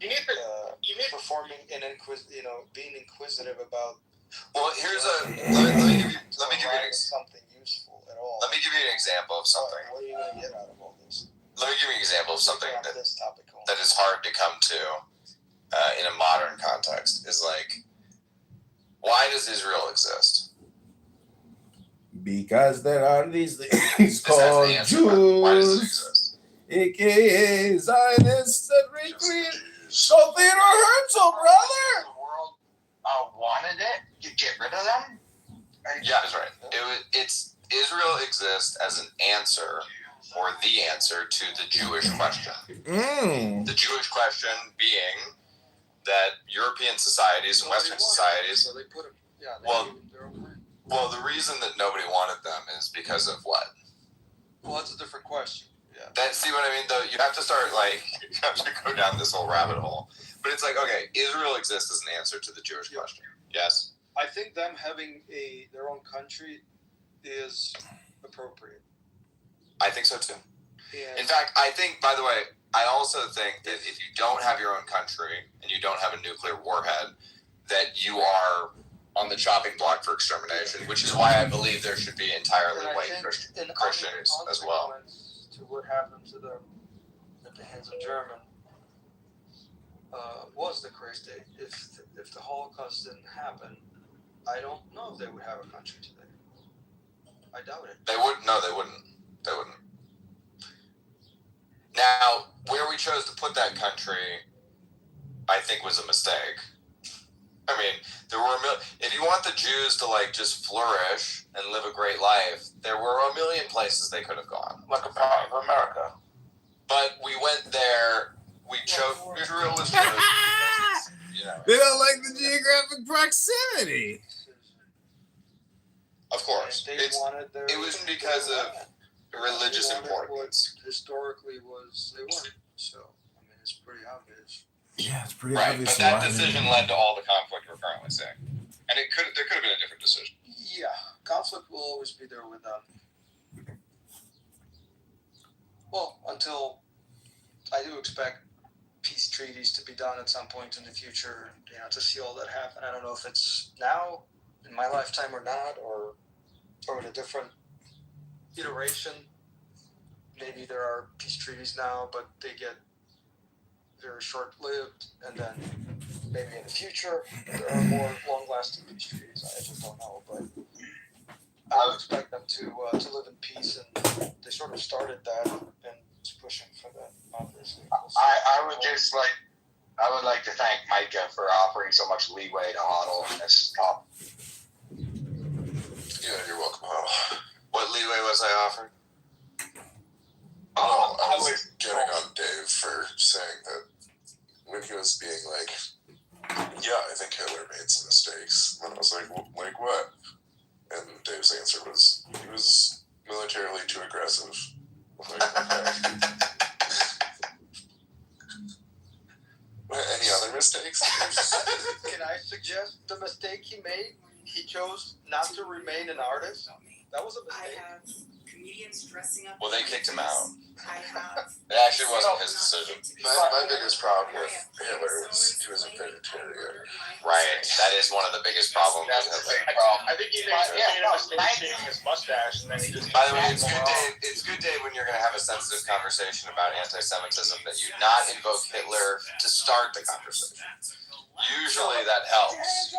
You need performing and being inquisitive about. Well, here's let me give you something useful at all. Let me give you an example of something. What are you gonna get out of all this? Let me give you an example of something that topical. that is hard to come to in a modern context. Is like, why does Israel exist? Because there are these things called Jews. Why does it exist? AKA Zionists that recreate. So Theodore Herzl, brother. The world wanted it to get rid of them. Yeah, that's right. It's Israel exists as an answer or the answer to the Jewish question. The Jewish question being that European societies and Western societies. Well, the reason that nobody wanted them is because of what? Well, that's a different question. Yeah. See what I mean? Though you have to start you have to go down this whole rabbit hole. But it's like, okay, Israel exists as an answer to the Jewish question. Yes. I think them having their own country is appropriate. I think so too. In fact, I think, by the way, I also think that if you don't have your own country and you don't have a nuclear warhead, that you are on the chopping block for extermination, which is why I believe there should be entirely white Christians as well. To what happened to them at the hands of German was the crazy day. If the Holocaust didn't happen, I don't know if they would have a country today. I doubt it. They wouldn't. No, they wouldn't. They wouldn't. Now, where we chose to put that country, I think, was a mistake. I mean, there were if you want the Jews to just flourish and live a great life, there were a million places they could have gone. Like a part of America. But we went there. We chose Israel was chosen. They don't like the geographic proximity. Of course, it wasn't because of religious importance. Historically, they weren't. So I mean, it's pretty obvious. Yeah, it's pretty right, obvious. But that decision led to all the conflict we're currently seeing, and there could have been a different decision. Yeah, conflict will always be there with them. Well, until I do expect peace treaties to be done at some point in the future, to see all that happen. I don't know if it's now in my lifetime or not, or in a different iteration. Maybe there are peace treaties now, but they get very short-lived, and then maybe in the future there are more long-lasting peace treaties. I just don't know, but I would expect them to live in peace, and they sort of started that and is pushing for that. Obviously, I would like to thank Micah for offering so much leeway to Huddle in this topic. Yeah, you're welcome, Huddle. What leeway was I offered? Oh, I was getting on Dave for saying that when he was being like, yeah, I think Hitler made some mistakes. And I was like, like what? And Dave's answer was, he was militarily too aggressive. I'm like, okay. Any other mistakes? Can I suggest the mistake he made? He chose not to remain an artist. That was a mistake. comedians dressing up. Well, they kicked him out. I have. It actually wasn't his decision. My biggest problem with Hitler is he was a vegetarian. Right. That is one of the biggest problems with Hitler. I think he made a mistake shaving his mustache, and then he just. By the way, it's good, Dave. It's good, Dave, when you're going to have a sensitive conversation about anti-Semitism that you not invoke Hitler to start the conversation. Usually that helps.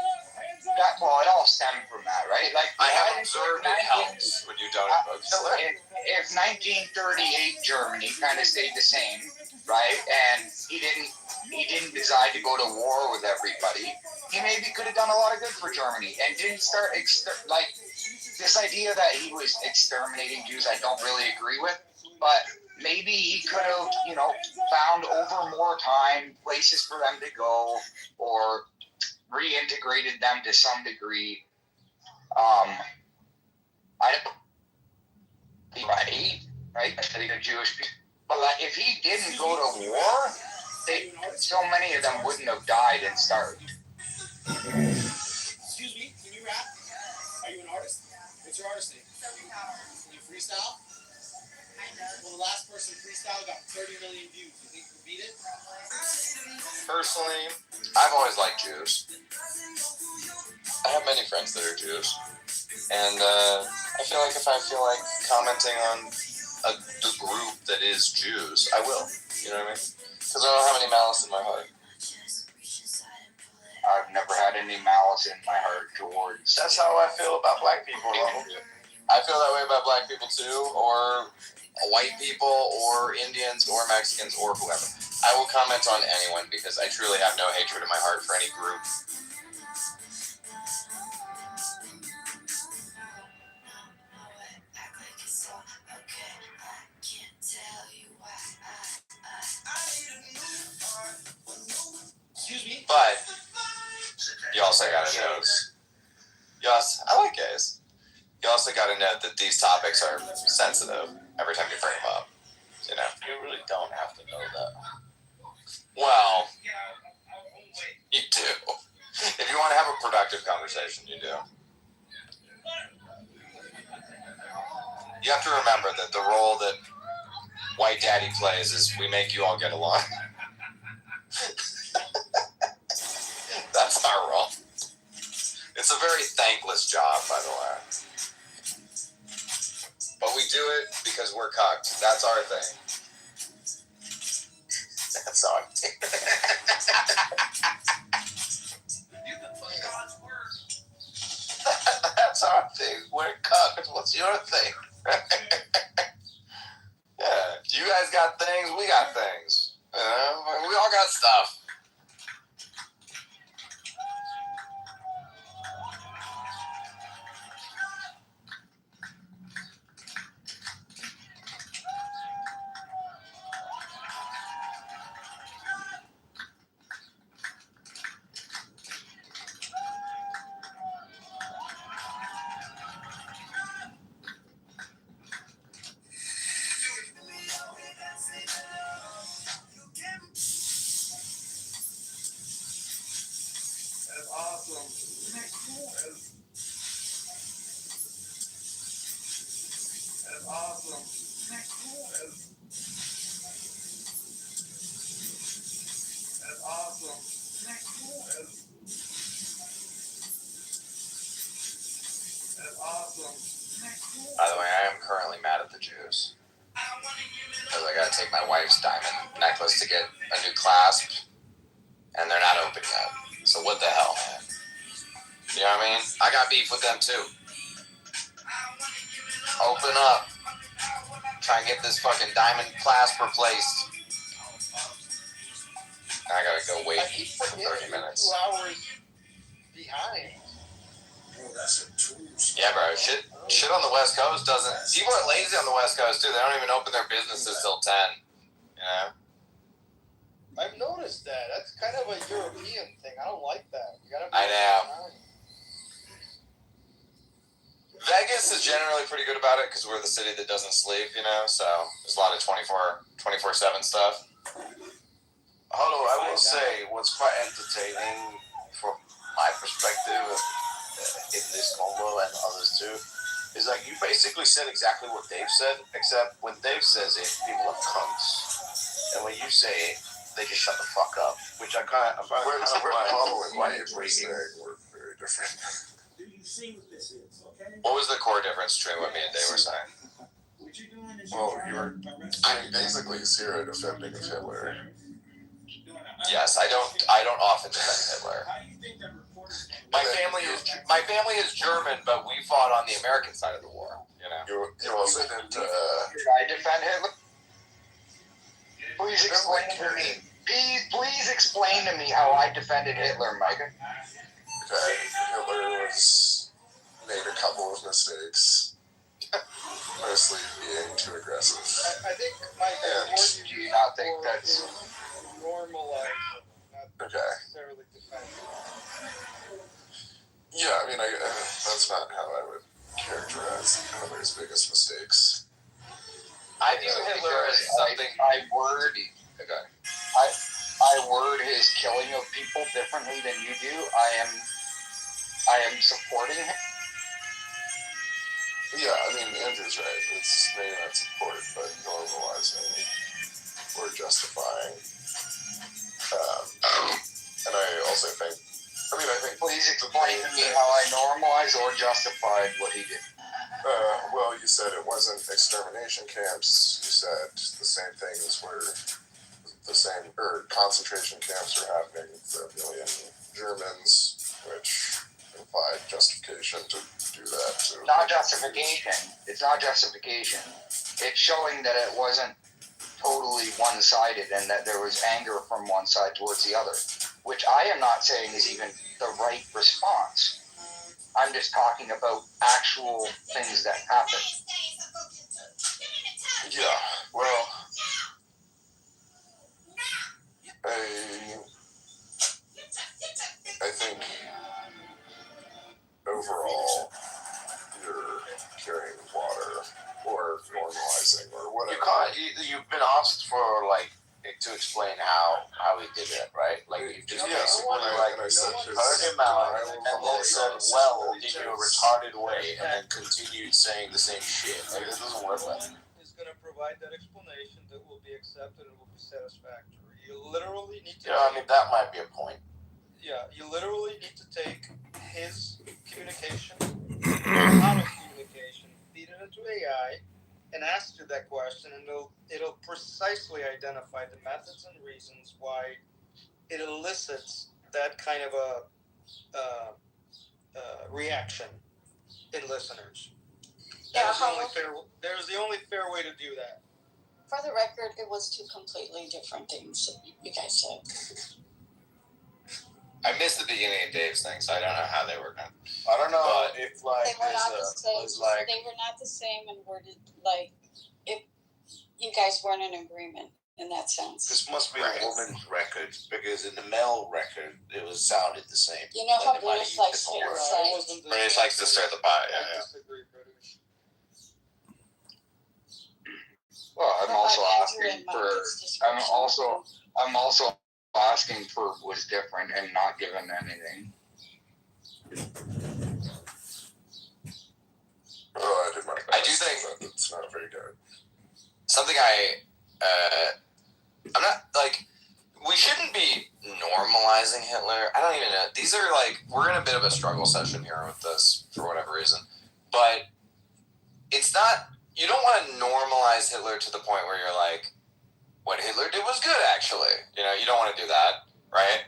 Well, it all stemmed from that, right? Like I have observed it helps when you don't invoke Hitler. If 1938 Germany kind of stayed the same, right, and he didn't decide to go to war with everybody, he maybe could have done a lot of good for Germany and didn't start like this idea that he was exterminating Jews. I don't really agree with, but maybe he could have, found over more time places for them to go or reintegrated them to some degree. I don't right? The Jewish people. But if he didn't go to war, so many of them wouldn't have died and starved. Excuse me, can you rap? Are you an artist? What's your artist name? Can you freestyle? Well, the last person freestyle got 30 million views. You think you can beat it? Personally, I've always liked Jews. I have many friends that are Jews. And I feel like if I feel like commenting on the group that is Jews, I will. You know what I mean? Because I don't have any malice in my heart. I've never had any malice in my heart towards. That's how I feel about black people. I feel that way about black people too, or white people, or Indians, or Mexicans, or whoever. I will comment on anyone because I truly have no hatred in my heart for any group. But you also gotta note, I like gays. You also gotta note that these topics are sensitive every time you bring them up. You really don't have to know that. Well, you do. If you want to have a productive conversation, you do. You have to remember that the role that White Daddy plays is we make you all get along. That's our role. It's a very thankless job, by the way. But we do it because we're cucked. That's our thing. That's our thing. That's our thing. We're cucked. What's your thing? Yeah. You guys got things. We got things. We all got stuff. That's awesome. Isn't that cool? That's awesome. Isn't that cool? That's awesome. Isn't that cool? That's awesome. Isn't that cool? By the way, I am currently mad at the Jews. Because I gotta take my wife's diamond necklace to get a new clasp, and they're not open yet. So what the hell, man? You know what I mean? I got beef with them too. Open up. Try and get this fucking diamond clasp replaced. I gotta go wait for 30 minutes. 2 hours behind. Yeah, bro. Shit on the West Coast doesn't. People are lazy on the West Coast too. They don't even open their businesses till 10. You know. I've noticed that. That's kind of a European thing. I don't like that. You gotta be I know. Vegas is generally pretty good about it because we're the city that doesn't sleep, so there's a lot of 24/7 stuff. Although I will say what's quite entertaining from my perspective in this combo and others too is like you basically said exactly what Dave said, except when Dave says it, people are cunts, and when you say it, they just shut the fuck up. Which I kind of We're following why what you're we're breaking. saying. We're very different. Do you see what this is, okay? What was the core difference between what me and Dave were saying? What you're doing is Well, you were basically zero defending of Hitler. Yes, I don't often defend Hitler. My family is German, but we fought on the American side of the war. You know. You also didn't. Did I defend Hitler? Please explain to me. Please explain to me how I defended Hitler, Micah. Okay, Hitler made a couple of mistakes, mostly being too aggressive. I think, Mike, Do you not think that's normalize, not okay? Necessarily defend. Yeah, I mean, that's not how I would characterize Hitler's biggest mistakes. I view Hitler as something. I word his killing of people differently than you do. I am supporting him. Yeah, I mean, Andrew's right. It's maybe not support, but normalizing or justifying. And I also think, Please explain to me how I normalized or justified what he did. Well, you said it wasn't extermination camps. You said the same things were concentration camps were happening for 1 million Germans, which implied justification to do that too. Not justification. It's not justification. It's showing that it wasn't totally one-sided and that there was anger from one side towards the other, which I am not saying is even the right response. I'm just talking about actual things that happened. Yeah, well, I think overall you're carrying water or normalizing or whatever. You've been asked for to explain how he did it, right? Like you just basically heard him out and then said, "Well, in your retarded way," and then continued saying the same shit. Like this doesn't work well. Is going to provide that explanation that will be accepted and will be satisfactory. You literally need to. Yeah, I mean that might be a point. Yeah, you literally need to take his communication, out of communication, feed it into AI, and ask you that question, and it'll precisely identify the methods and reasons why it elicits that kind of a reaction in listeners. Yeah, there's the only fair way to do that. For the record, it was two completely different things that you guys said. I missed the beginning of Dave's thing, so I don't know how they were going. I don't know if they were not the same. They were not the same and worded if you guys weren't in agreement in that sense. This must be a woman's record because in the male record it was sounded the same. You know how British likes to say. British likes to stir the pot. Yeah. Well, I'm also asking for was different and not given anything. Oh, I did my best. I do think it's not very good. Something I'm not we shouldn't be normalizing Hitler. I don't even know. These are we're in a bit of a struggle session here with this for whatever reason, but it's not. You don't want to normalize Hitler to the point where you're like, what Hitler did was good, actually. You know, you don't want to do that, right?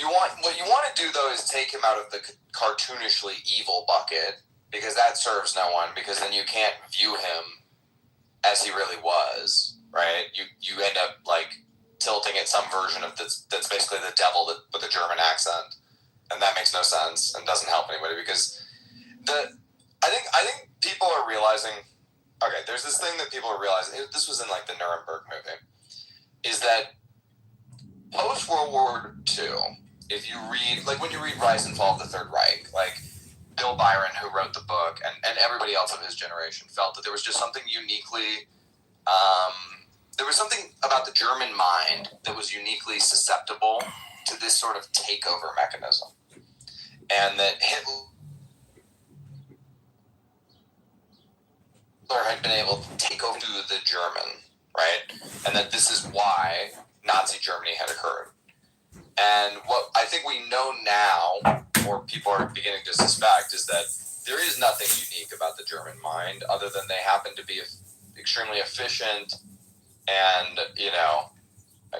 What you want to do, though, is take him out of the cartoonishly evil bucket, because that serves no one, because then you can't view him as he really was, right? You end up, tilting at some version of this that's basically the devil with a German accent, and that makes no sense and doesn't help anybody, because I think people are realizing. Okay, there's this thing that people are realizing. This was in the Nuremberg movie, is that post World War II, if you read when you read Rise and Fall of the Third Reich, Bill Byron, who wrote the book, and everybody else of his generation felt that there was just something uniquely. There was something about the German mind that was uniquely susceptible to this sort of takeover mechanism, and that Hitler Hitler had been able to take over the German, right? And that this is why Nazi Germany had occurred. And what I think we know now, or people are beginning to suspect, is that there is nothing unique about the German mind other than they happen to be extremely efficient and,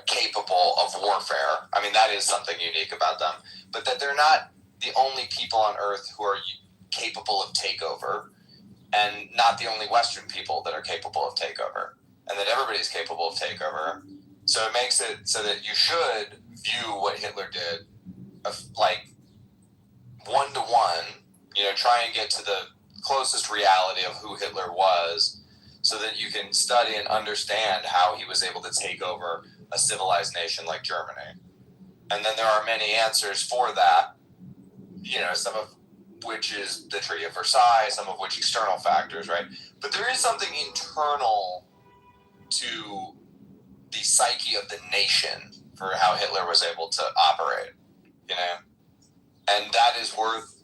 capable of warfare. I mean, that is something unique about them. But that they're not the only people on Earth who are capable of takeover, and not the only Western people that are capable of takeover, and that everybody's capable of takeover. So it makes it so that you should view what Hitler did, like, 1-to-1, try and get to the closest reality of who Hitler was, so that you can study and understand how he was able to take over a civilized nation like Germany. And then there are many answers for that, some of which is the Treaty of Versailles, some of which external factors, right? But there is something internal to the psyche of the nation for how Hitler was able to operate, and that is worth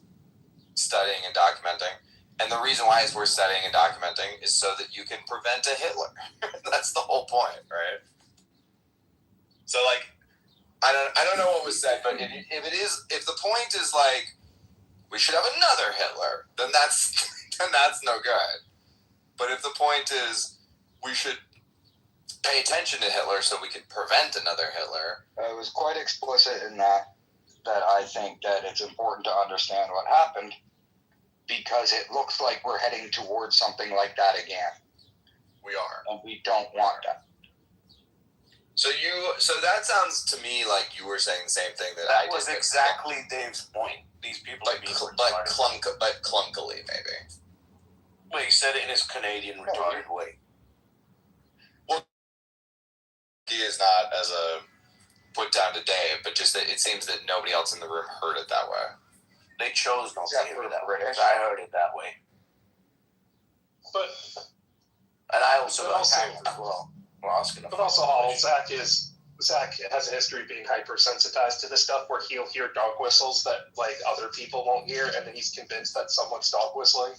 studying and documenting. And the reason why it's worth studying and documenting is so that you can prevent a Hitler. That's the whole point, right? So, like, I don't know what was said, but if the point is like we should have another Hitler, then that's no good. But if the point is we should pay attention to Hitler so we can prevent another Hitler, it was quite explicit in that I think that it's important to understand what happened, because it looks like we're heading towards something like that again. We are. And we don't want that. So that sounds to me like you were saying the same thing that I did. That was exactly Dave's point. These people are being retarded. But clunkily, maybe. Well, he said it in his Canadian retarded way. Well, he is not as a put down to Dave, but just that it seems that nobody else in the room heard it that way. They chose not to hear it that way. I heard it that way. And I also got attacked as well. But also, Zach has a history of being hypersensitized to this stuff, where he'll hear dog whistles that like other people won't hear, and then he's convinced that someone's dog whistling,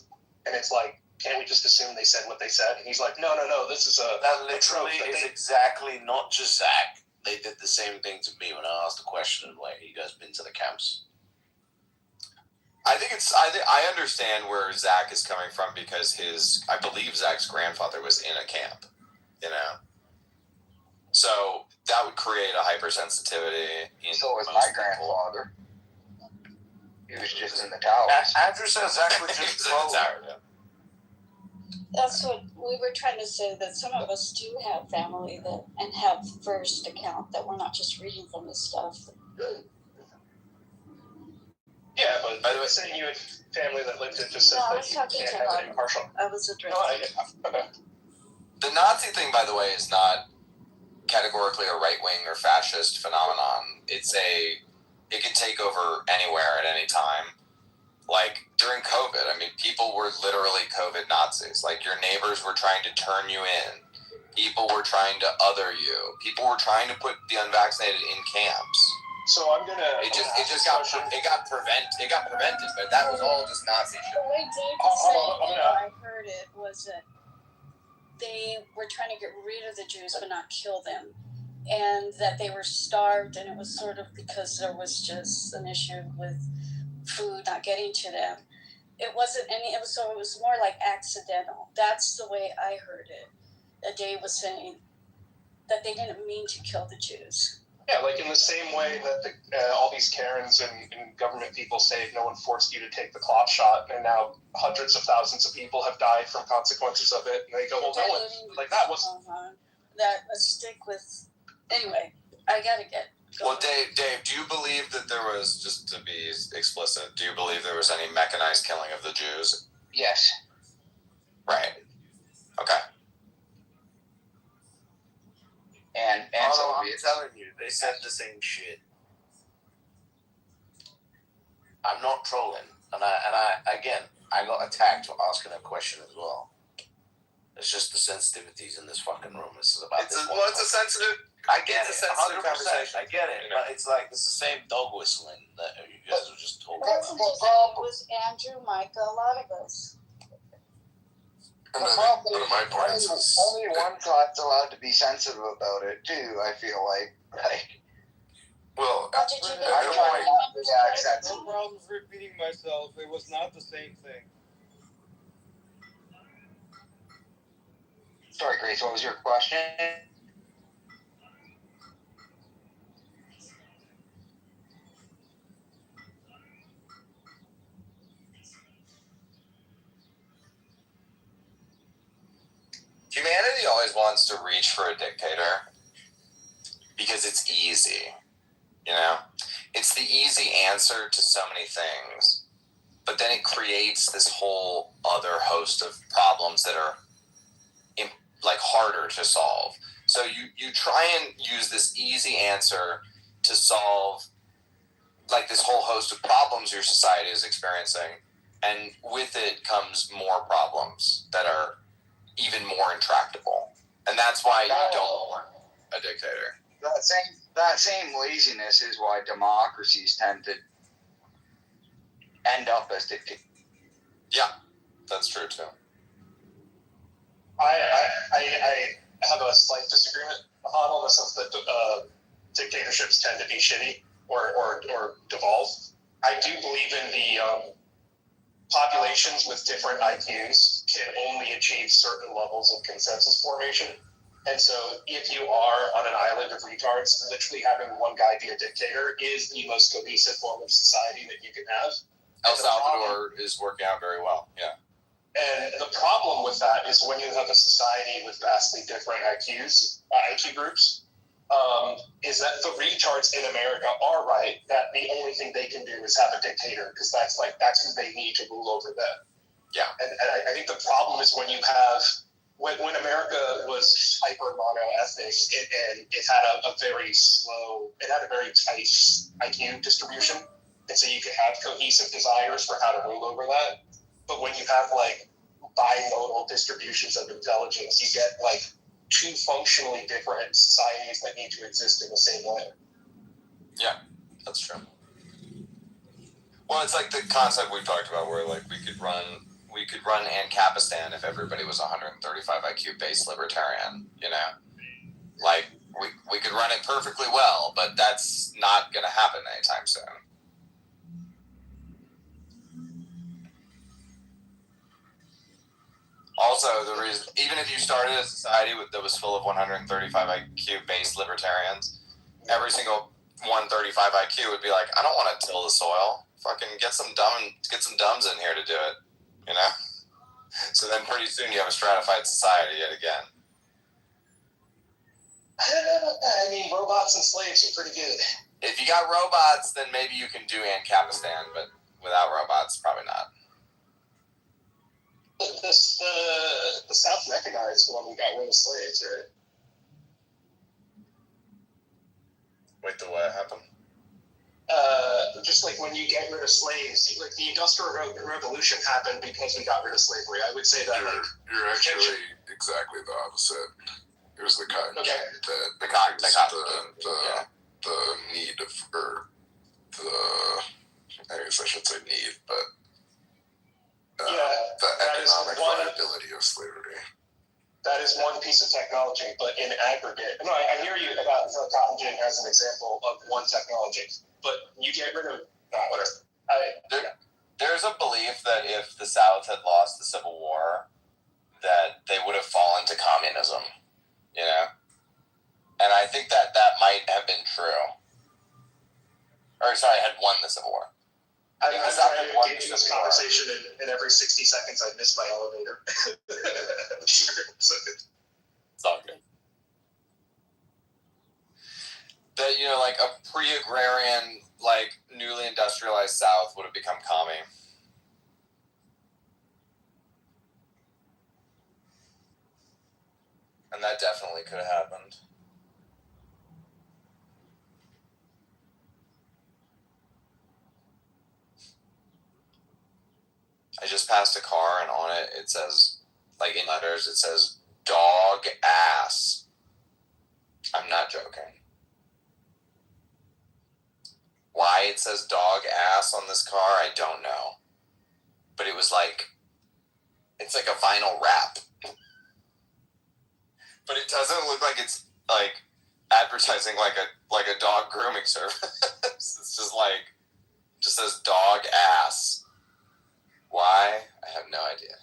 and it's like, can't we just assume they said what they said? And he's like, no, this is that literally is exactly not just Zach. They did the same thing to me when I asked the question, like, you guys been to the camps? I understand where Zach is coming from, because I believe Zach's grandfather was in a camp, So that would create a hypersensitivity. So was my grandfather. He was just in the tower. Andrew says Zach was just in the tower. Yeah. That's what we were trying to say, that some of us do have family and have first account, that we're not just reading from this stuff. Yeah, but by the way, saying you had family that lived it just says that you can't have any partial. I was addressing. Okay. The Nazi thing, by the way, is not categorically a right-wing or fascist phenomenon. It can take over anywhere at any time. Like, during COVID, I mean, people were literally COVID Nazis. Like, your neighbors were trying to turn you in. People were trying to other you. People were trying to put the unvaccinated in camps. So I'm gonna. It got prevented, but that was all just Nazi shit. The way Dave was saying it, I heard it, was that they were trying to get rid of the Jews but not kill them, and that they were starved, and it was sort of because there was just an issue with food not getting to them. It wasn't any. It was more like accidental. That's the way I heard it. That Dave was saying that they didn't mean to kill the Jews. Yeah, like in the same way that all these Karens and government people say no one forced you to take the cloth shot, and now hundreds of thousands of people have died from consequences of it, and they go, well, no one, like that was... Let's stick with... Anyway, I gotta get going. Well, Dave, do you believe that there was, just to be explicit, do you believe there was any mechanized killing of the Jews? Yes. Right. Okay. And so I'm telling you, they said the same shit. I'm not trolling, and I got attacked for asking a question as well. It's just the sensitivities in this fucking room. This is about it's a sensitive. I get it. It's a sensitive 100%. conversation. I get it, but it's like it's the same dog whistling that you guys were just talking It wasn't just me, it was Andrew, Micah, a lot of us. And then one of my points is only one side's allowed to be sensitive about it too. I feel like. Well, What did you do? I don't like. No problems repeating myself. It was not the same thing. Sorry, Grace. What was your question? Humanity always wants to reach for a dictator because it's easy, you know? It's the easy answer to so many things, but then it creates this whole other host of problems that are like harder to solve. So you try and use this easy answer to solve like this whole host of problems your society is experiencing, and with it comes more problems that are even more intractable. And that's why you don't want a dictator. That same laziness is why democracies tend to end up as dictators. Yeah, that's true too. I have a slight disagreement on in the sense that dictatorships tend to be shitty or devolve. I do believe in the populations with different IQs can only achieve certain levels of consensus formation. And so if you are on an island of retards, literally having one guy be a dictator is the most cohesive form of society that you can have. El Salvador is working out very well, yeah. And the problem with that is when you have a society with vastly different IQ groups, is that the retards in America are right that the only thing they can do is have a dictator because that's who they need to rule over them. Yeah. And I think the problem is when you have when America was hyper monoethnic, it had a very tight IQ distribution, and so you could have cohesive desires for how to rule over that. But when you have like bimodal distributions of intelligence, you get like two functionally different societies that need to exist in the same way. Yeah, that's true. Well, it's like the concept we've talked about where like we could run Ancapistan if everybody was 135 IQ base libertarian, you know? Like we could run it perfectly well, but that's not going to happen anytime soon. Also, the reason, even if you started a society that was full of 135 IQ base libertarians, every single 135 IQ would be like, I don't want to till the soil. Fucking get some dumbs in here to do it, you know? So then pretty soon you have a stratified society yet again. I mean, robots and slaves are pretty good. If you got robots, then maybe you can do Ancapistan, but without robots, probably not. The South mechanized one who got rid of slaves, right? Wait, till what happened? Just like when you get rid of slaves, like the Industrial Revolution happened because we got rid of slavery. I would say that you're actually exactly the opposite. It was the cotton okay. the need of, or I guess I should say need, but the economic viability of slavery. That is one piece of technology, but in aggregate, no, I hear you about the cotton gin as an example of one technology, but you get rid of whatever. There's a belief that if the South had lost the Civil War, that they would have fallen to communism, you know? And I think that might have been true. Or, sorry, had won the Civil War. I'm trying to engage in this conversation, and every 60 seconds I miss my elevator. It's all good. That, you know, like a pre-agrarian, like newly industrialized South would have become commie. And that definitely could have happened. I just passed a car, and on it, it says, like in letters, it says, dog ass. I'm not joking. Why it says dog ass on this car, I don't know. But it was like It's like a vinyl wrap. But it doesn't look like it's like advertising like a dog grooming service. It's just says dog ass. Why? I have no idea.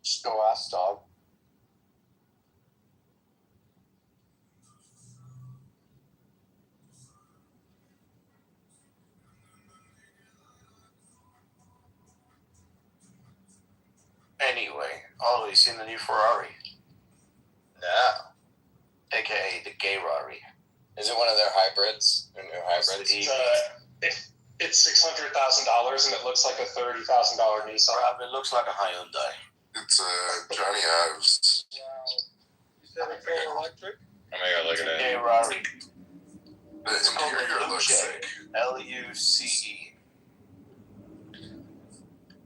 Just go ask dog. Anyway, oh, you seen the new Ferrari? No. AKA the gay Rari. Is it one of their hybrids? Their new hybrids? It's $600,000 and it looks like a $30,000 Nissan. It looks like a Hyundai. It's Johnny Ives. You said it's all electric? Oh my god, look at it. Gay Rari. The interior looks sick. LUCE.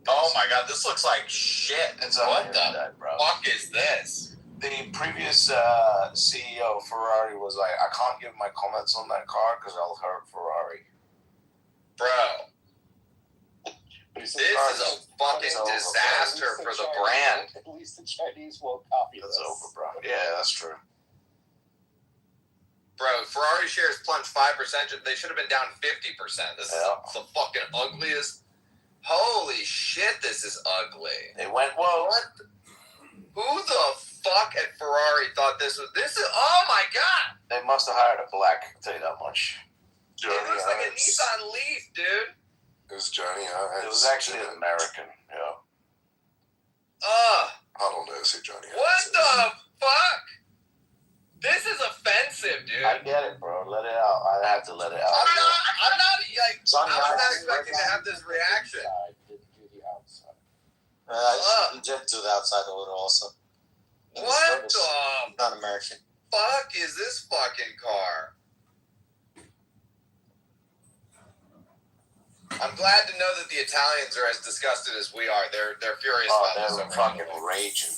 Oh my god, this looks like shit. It's a what the Hyundai, bro. fuck is this? The previous CEO of Ferrari was like, I can't give my comments on that car because I'll hurt Ferrari. Bro. This is a fucking disaster for the brand. At least the Chinese won't copy this. That's over, bro. Yeah, that's true. Bro, Ferrari shares plunged 5%. They should have been down 50%. This is the fucking ugliest. Holy shit, this is ugly. They went, whoa. What? Who the fuck at Ferrari thought this was... This is... Oh my god! They must have hired a black, I'll tell you that much. It looks like a Nissan Leaf, dude. It was Johnny Ives. It was actually an American, yeah. I don't know, say Johnny Ives. What the fuck? This is offensive, dude. I get it, bro. Let it out. I have to let it out. I'm not like... Johnny I was not Ives expecting to have this reaction. Didn't do the outside. He did do the outside a little also. What the Not American. fuck is this fucking car? I'm glad to know that the Italians are as disgusted as we are. They're furious about this. They're fucking raging.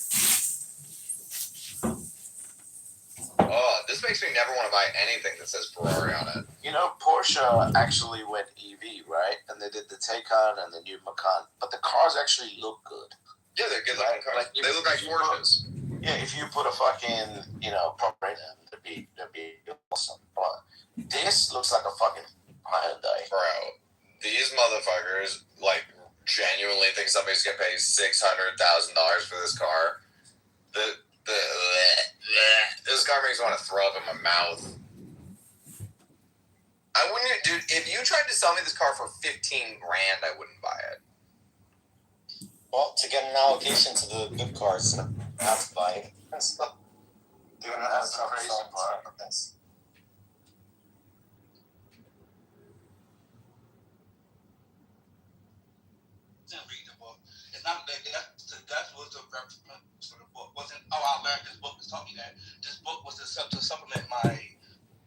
Oh, this makes me never want to buy anything that says Ferrari on it. You know, Porsche actually went EV, right? And they did the Taycan and the new Macan. But the cars actually look good. Yeah, they're good looking cars. Like, they look like Porsches. Yeah, if you put a fucking, proper in them, that'd be awesome. But this looks like a fucking Hyundai. Bro, these motherfuckers, genuinely think somebody's gonna pay $600,000 for this car. This car makes me want to throw up in my mouth. I wouldn't, dude. If you tried to sell me this car for $15,000, I wouldn't buy it. Well, to get an allocation to the good cars, I have to buy it. That's the crazy part. Read the book. It's not that was the reference for the book. Wasn't I learned this book has taught me that. This book was to supplement my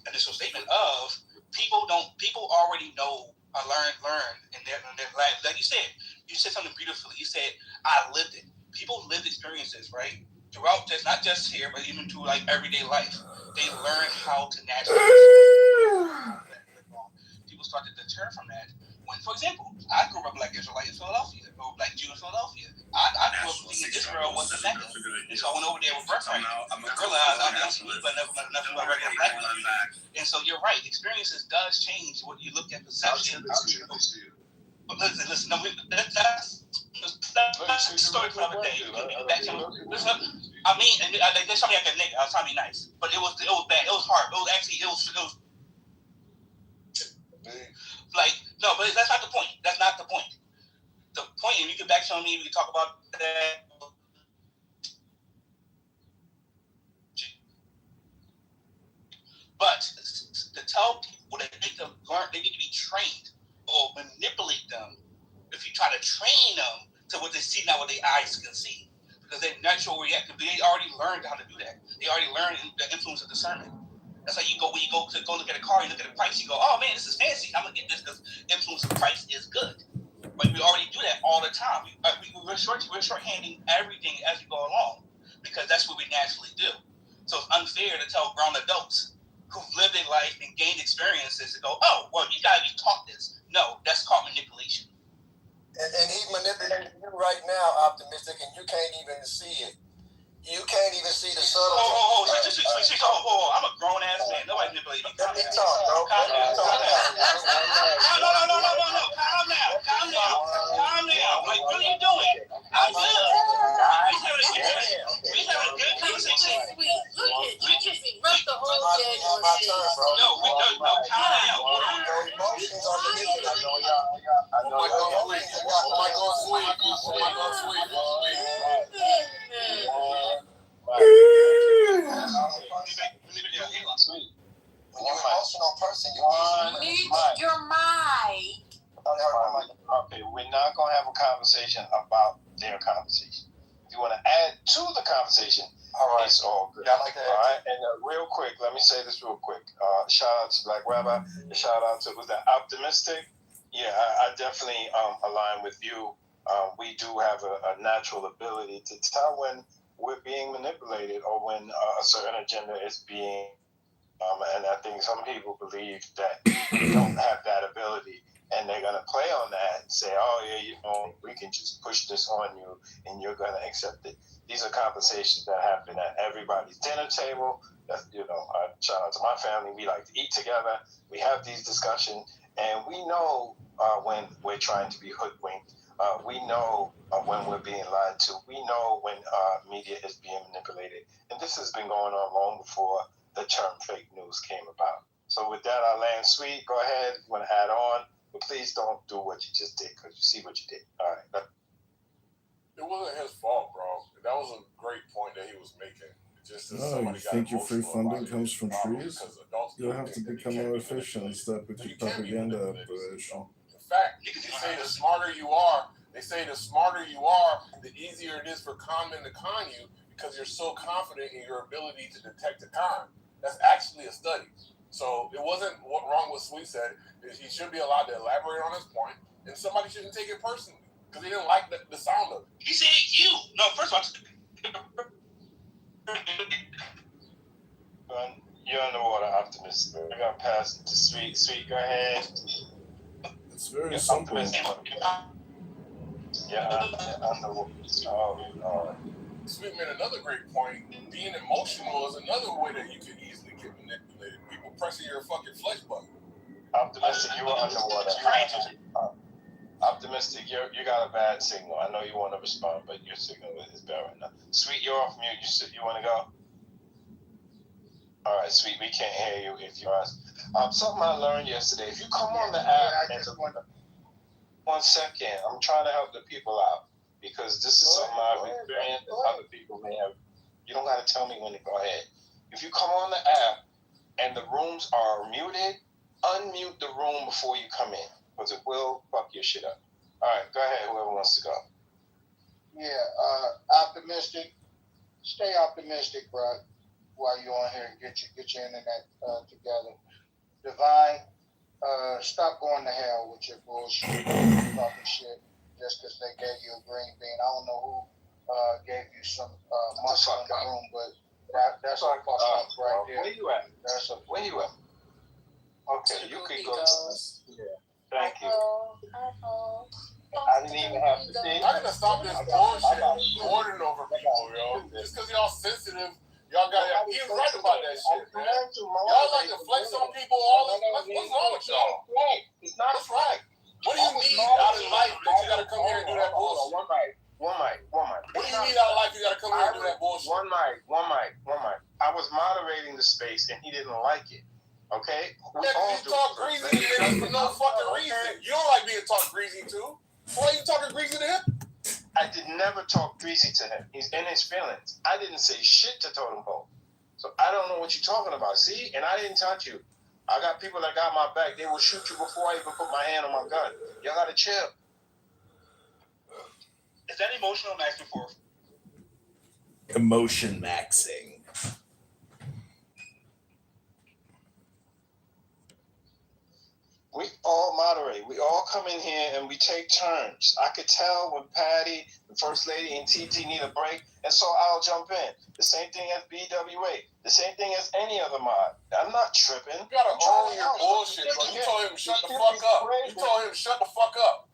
initial statement of people already know or learn in their life. Like you said something beautifully. You said I lived it. People lived experiences, right? Throughout just not just here, but even through everyday life. They learn how to naturally people start to deter from that. When, for example, I grew up Black Israelite in Philadelphia, or Black Jew in Philadelphia. I grew up thinking Israel was the Mecca. And so I went over there with birthright. I realized I didn't speak but nothing but regular Black people. And so you're right, experiences does change what you look at perception. But listen, that's a story for another day. Listen, I mean, they told me I got nigga. I was trying to be nice. But it was bad. It was hard. It was no, but that's not the point. That's not the point. The point, and you can back on me, we can talk about that. But to tell people that they need to be trained or manipulate them, if you try to train them to what they see, not what their eyes can see. Because they're natural reactive. They already learned how to do that. They already learned the influence of discernment. That's like when you go look at a car, you look at the price, you go, oh man, this is fancy. I'm gonna get this because influence of price is good. But we already do that all the time. We're shorthanding everything as we go along because that's what we naturally do. So it's unfair to tell grown adults who've lived their life and gained experiences to go, oh, well, you gotta be taught this. No, that's called manipulation. And he manipulating you right now, Optimistic, and you can't even see it. You can't even see the subtlety. I'm a grown ass man. Nobody manipulating me. Let me talk, bro. Let me talk. No. Calm down. Like, what are you doing? I'm good. We having a good conversation. Look at me. Rub the whole day on shit. No, calm down. Emotions are manipulated. When you're an emotional person, your mic. Okay, we're not gonna have a conversation about their conversation. If you want to add to the conversation, all right, it's all good. Yeah, I like that. All right, and real quick, let me say this real quick. Shout out to Black Rabbi. Shout out to, was that Optimistic? Yeah, I definitely align with you. We do have a natural ability to tell when we're being manipulated or when a certain agenda is being. And I think some people believe that they don't have that ability, and they're gonna play on that and say, "Oh yeah, we can just push this on you, and you're gonna accept it." These are conversations that happen at everybody's dinner table. That's, shout out to my family. We like to eat together. We have these discussions, and we know when we're trying to be hoodwinked. We know when we're being lied to. We know when media is being manipulated, and this has been going on long before the term fake news came about. So with that, I land. Sweet, go ahead. If you want to add on, but please don't do what you just did, because you see what you did. All right. It wasn't his fault, bro. That was a great point that he was making. Just as You think your free funding comes from trees? You'll have to become more efficient and stop with your propaganda operation. In fact, they say the smarter you are, the easier it is for con men to con you, because you're so confident in your ability to detect a con. That's actually a study. So it wasn't wrong what Sweet said. He should be allowed to elaborate on his point, and somebody shouldn't take it personally because they didn't like the sound of it. He said you. No, first of all, you're underwater, Optimist. We're gonna pass it to Sweet. Sweet, go ahead. It's very simple. Underwater. Oh, Sweet made another great point. Being emotional is another way that you can easily get manipulated. People pressing your fucking flesh button. Optimistic, you were underwater. Optimistic, you got a bad signal. I know you want to respond, but your signal is bad right now. Sweet, you're off mute. You want to go? All right, Sweet, we can't hear you if you ask. Something I learned yesterday. If you come on the app, one second, I'm trying to help the people out. Because this is something I've experienced that other people may have. You don't got to tell me when to go ahead. If you come on the app and the rooms are muted, unmute the room before you come in, because it will fuck your shit up. All right, go ahead, whoever wants to go. Yeah, Optimistic. Stay optimistic, bro, while you're on here and get your internet together. Divine, stop going to hell with your bullshit, talking shit. Just because they gave you a green bean. I don't know who gave you some muscle in the room, but that's a fuck up right there. Where you at? Where you at? Okay, you could go. Yeah, thank you. I didn't even have to see. I gotta stop this bullshit ordering over people, yo. Just because y'all sensitive, y'all got. He's right about that shit, man. Y'all like to flex on people all this. What's wrong with y'all? It's not right. What do you need out of life that you gotta come here and do that bullshit? One mic. What do you need out of life you gotta come here and do that bullshit? One mic. I was moderating the space and he didn't like it. Okay? Yeah, because you talk greasy to niggas for no fucking reason. You don't like being talked greasy to. Why are you talking greasy to him? I did never talk greasy to him. He's in his feelings. I didn't say shit to Totem Pole. So I don't know what you're talking about. See? And I didn't touch you. I got people that got my back. They will shoot you before I even put my hand on my gun. Y'all gotta chill. Is that emotional maxing for? Emotion maxing. We all moderate. we all come in here and we take turns. I could tell when Patty, the First Lady, and TT need a break, and so I'll jump in. The same thing as BWA. The same thing as any other mod. I'm not tripping. You gotta own your bullshit, bro. You told him shut the fuck up. You told him shut the fuck up.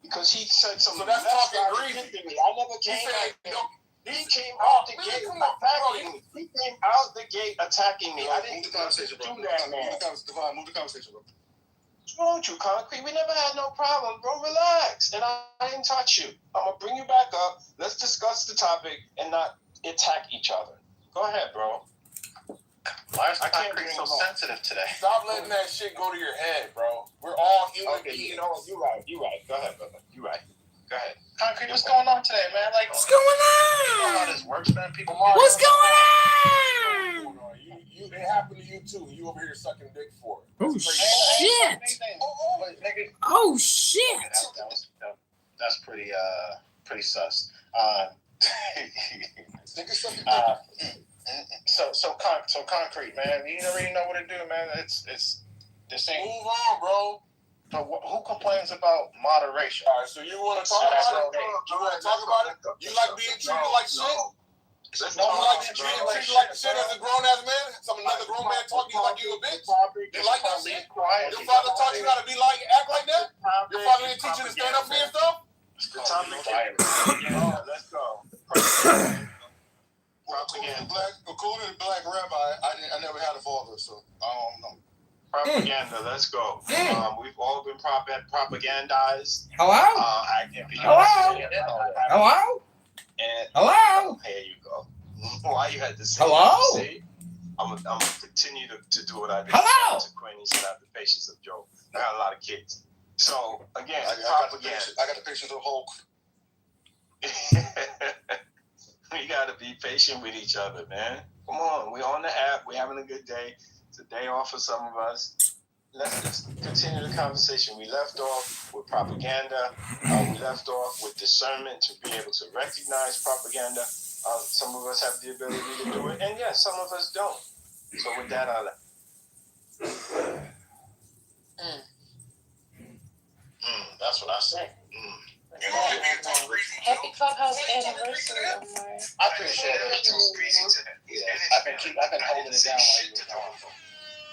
Because he said something. So that's talking greasy. I never came He came out the gate attacking me. He came out the gate attacking me. I didn't do that, man. Move the conversation, bro. What's wrong with you, Concrete? We never had no problem, bro. Relax. And I didn't touch you. I'm going to bring you back up. Let's discuss the topic and not attack each other. Go ahead, bro. Why is Concrete so sensitive today? Stop letting that shit go to your head, bro. We're all human beings. You know what? You're right. Go ahead, brother. You're right. Go ahead. Concrete, what's going on today, man? Like, what's going on? You know how this works, man. People. What's going on? It happened to you too. You over here sucking dick for it. Oh shit! Oh shit! That's pretty sus. So concrete, man. You already know what to do, man. It's this ain't. Move on, bro. So who complains about moderation? All right, so you want to talk about it? You want to talk about it? You like being treated like shit? You like being treated like shit as a grown ass man? Another grown man talking to you like you a bitch? You like that shit? Your father taught you how to be like, act like that? Your father didn't teach you to stand up for yourself? The topic. Let's go. According to Black Rabbi, I never had a father, so I don't know. Propaganda, let's go. We've all been propagandized. Hello? Hello? Hello? And hello? Here you go. Why you had to say hello? I'm gonna continue to do what I did. Hello? To Quinn, he said I have the patience of Job. I got a lot of kids. So again, propaganda. I got the patience of Hulk. We gotta be patient with each other, man. Come on, we're on the app. We're having a good day. It's a day off for some of us. Let's just continue the conversation. We left off with propaganda. We left off with discernment to be able to recognize propaganda. Some of us have the ability to do it, and yes, some of us don't. So with that, I'll that's what I say. Happy Clubhouse anniversary, Omar. I appreciate it. I've been holding it down while you were talking.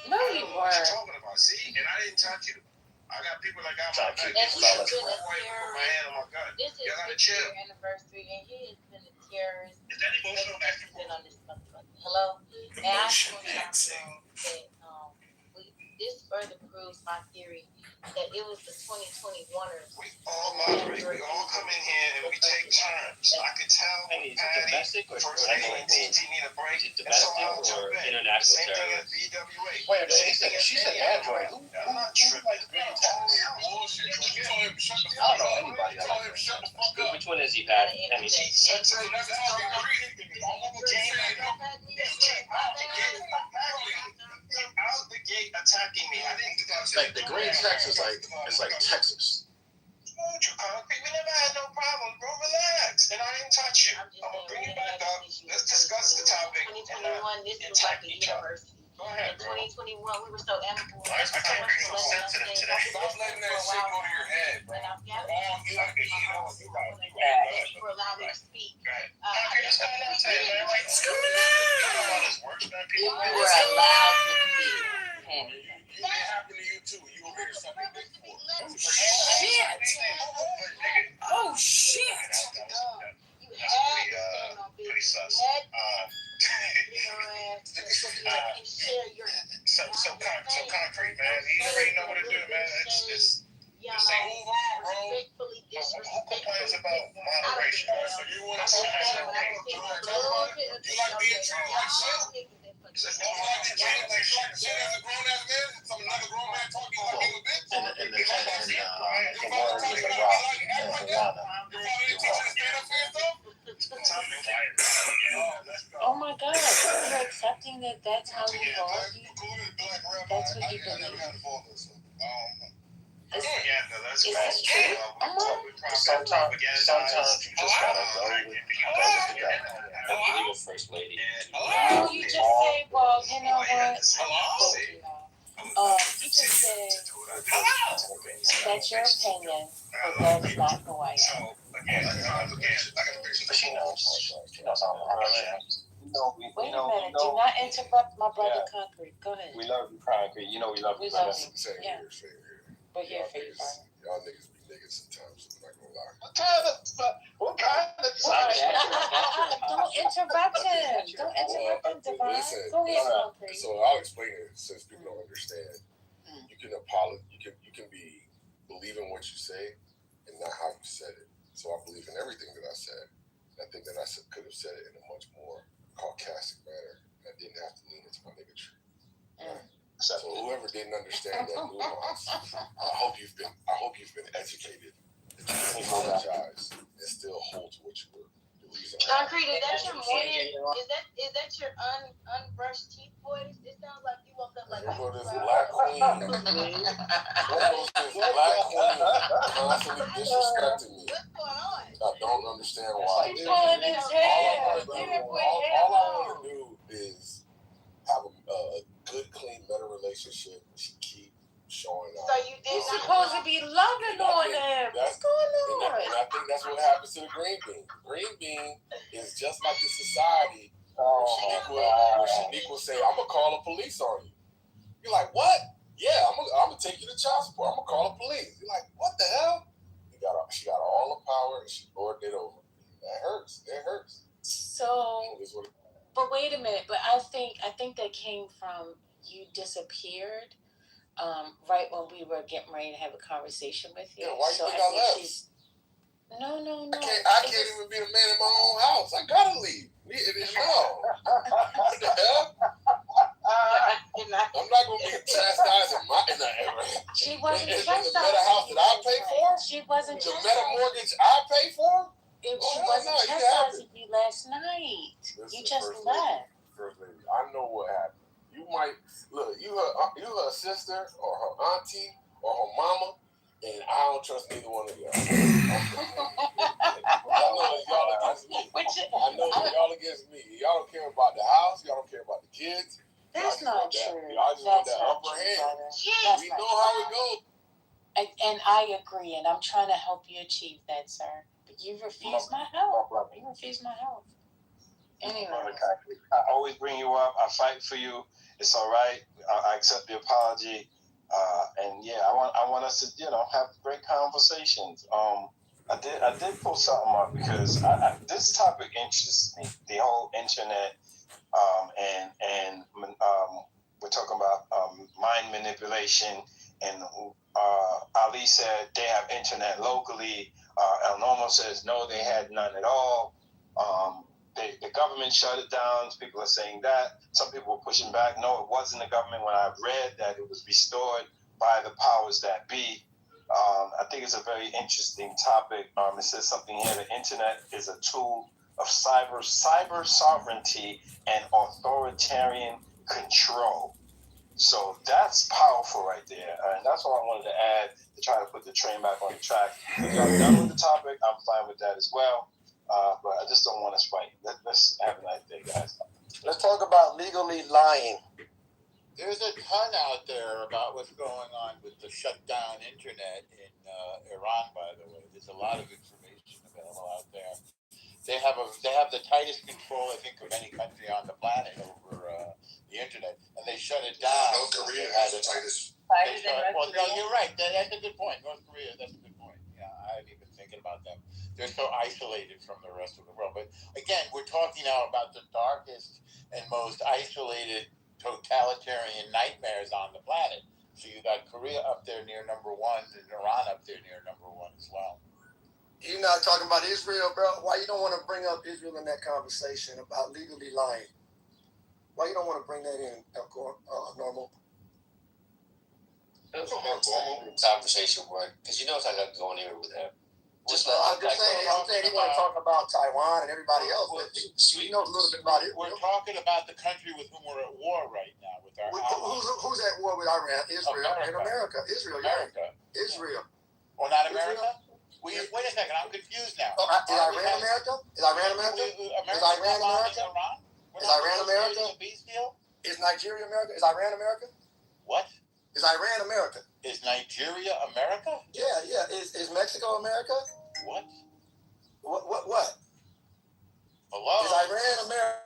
No, you weren't. Talking about, see, and I didn't touch you. I got people that got my back. This has been a chill. anniversary, and he has been a terrorist. Is that emotional been on this motherfucker. Hello? And I just want to know that this further proves my theory that it was the 2021ers. We all moderate. We all come in here and we take turns. I could tell when Patty, First Lady, and TT need a break. And so I'll jump in. International Same thing as BWA. Wait a minute, she said Android. I'm not tripping. Bullshit. You told him shut the fuck up. I don't know anybody. You told him shut the fuck up. Which one is he, Pat? I mean, Out the gate attacking me. I didn't do that. Like the green text is like it's like Texas. We never had no problem, bro. Relax. And I didn't touch you. I'm gonna bring you back up. Let's discuss the topic. 2021, this was like the university. Go ahead, bro. 2021, we were so amicable. I can't be so sensitive today. Stop letting that shit go to your head, bro. For allowing me to speak. What's going on today, man? What's going on? You were allowed to speak, Penny. It happened to you too. You over here sucking dick for. Oh shit! Oh shit! Pretty sus. So concrete, man. You already know what to do, man. It's this ain't move on, bro. Who complains about moderation? So you want to talk about it? You like being treated like shit? You like being treated like shit? Shit as a grown ass man? Some another grown man talking like you a bitch? And the word is a rock and Havana. Oh my God, you're accepting that that's how you are? That's what you believe. Is this true? Sometimes you just gotta go with the gut. I believe a first lady. Oh, you just say, well, you know what? You just said, That's your opinion, but that's not who I am. But she knows. She knows all about it. Wait a minute. Do not interrupt my brother Concrete. Go ahead. We love you, Concrete. You know we love you. We love you. Same Yeah. here, same here. We're here for you, brother. Y'all niggas be niggas sometimes. I'm not gonna lie. What kind of Don't interrupt him. Don't interrupt him, Devon. Listen, Go ahead, Concrete. so I'll explain it since people don't understand. You can apologize. You can be believing what you say and not how you said it. So I believe in everything that I said. And I think that I could have said it in a much more sarcastic manner. I didn't have to lean into my bigotry. So whoever didn't understand that nuance, I hope you've been educated. That you can apologize and still hold to what you were believing. Concrete, is that your morning? Is that your unbrushed teeth voice? It sounds like you woke up like There goes this black queen. There goes this black queen constantly disrespecting me. What's going on? I don't understand why. He's pulling his hair. All I want to do is have a good, clean, better relationship. She keep showing up. So you did. You're supposed to be loving on him. What's going on? And I think that's what happens to the green bean. The green bean is just like the society where Shaniqua say, "I'm gonna call the police on you." You're like, "What?" "Yeah, I'm gonna take you to child support. I'm gonna call the police." You're like, "What the hell?" She got all the power and she lorded it over. That hurts. It hurts. So, but wait a minute. But I think that came from you disappeared right when we were getting ready to have a conversation with you. Yeah, why so you think I left? No. I can't even be the man in my own house. I gotta leave. No. What the hell? I'm not gonna be chastised in the She wasn't in chastised. the meta house that I pay for? She wasn't the chastised. meta mortgage I pay for? She wasn't chastising you last night. Listen, You just First left. Lady, I know what happened. You might look. You her sister or her auntie or her mama, and I don't trust neither one of y'all. I know y'all against me. I know y'all against me. Y'all don't care about the house. Y'all don't care about the kids. That's not true. Y'all just want that upper hand. We know how it goes. And I agree, and I'm trying to help you achieve that, sir. But you refuse my help. You refuse my help. Anyway. I always bring you up. I fight for you. It's all right. I accept the apology. And yeah, I want us to have great conversations. I did pull something up because this topic interests me. The whole internet, and we're talking about mind manipulation. And Ali said they have internet locally. El Normo says no, they had none at all. The government shut it down. People are saying that. Some people were pushing back. No, it wasn't the government. When I read that it was restored by the powers that be. I think it's a very interesting topic. It says something here. The internet is a tool of cyber sovereignty and authoritarian control. So that's powerful right there. And that's what I wanted to add to try to put the train back on the track. If I'm done with the topic, I'm fine with that as well. But I just don't want us fighting. Let's have a nice day, guys. Let's talk about legally lying. There's a ton out there about what's going on with the shut down internet in Iran, by the way. There's a lot of information available out there. They have the tightest control, I think, of any country on the planet over the internet, and they shut it down. North Korea has the tightest. Well, no, you're right. That's a good point. North Korea, that's a good point. Yeah, I hadn't even thinking about them. They're so isolated from the rest of the world. But again, we're talking now about the darkest and most isolated totalitarian nightmares on the planet. So you got Korea up there near number one, and Iran up there near number one as well. You're not talking about Israel, bro. Why you don't want to bring up Israel in that conversation about legally lying? Why you don't want to bring that in, Normal? It was a normal conversation, because it's not going to go anywhere with him. I'm just saying you want to talk about Taiwan and everybody else. We know a little bit about it. We're talking about the country with whom we're at war right now. With our who's at war with Iran? Israel and America. Israel, America. Yeah. Israel. Or not America? Wait a second, I'm confused now. Is Iran America? Is Iran America? Is Iran America? Is Iran America? Is Nigeria America? Is Iran America? What? Is Iran America? Is Nigeria America? Yeah. Is Mexico America? What? What? Hello? Is Iran America?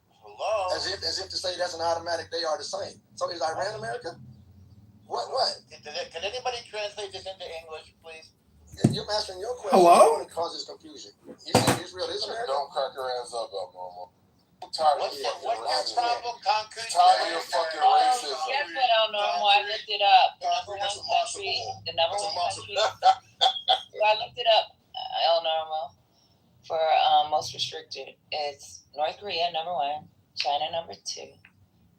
Hello? As if to say that's an automatic, they are the same. So is Iran America? What? Can anybody translate this into English, please? You're answering your question. Hello? It causes confusion. You said Israel is America? Don't crack your ass up, Normal. What's your problem, concrete? Tired of your fucking racism. Guess what, El Normal? I looked it up. The number one country. The number one country. So I looked it up, El Normal, for most restricted. It's North Korea, number 1. China, number 2.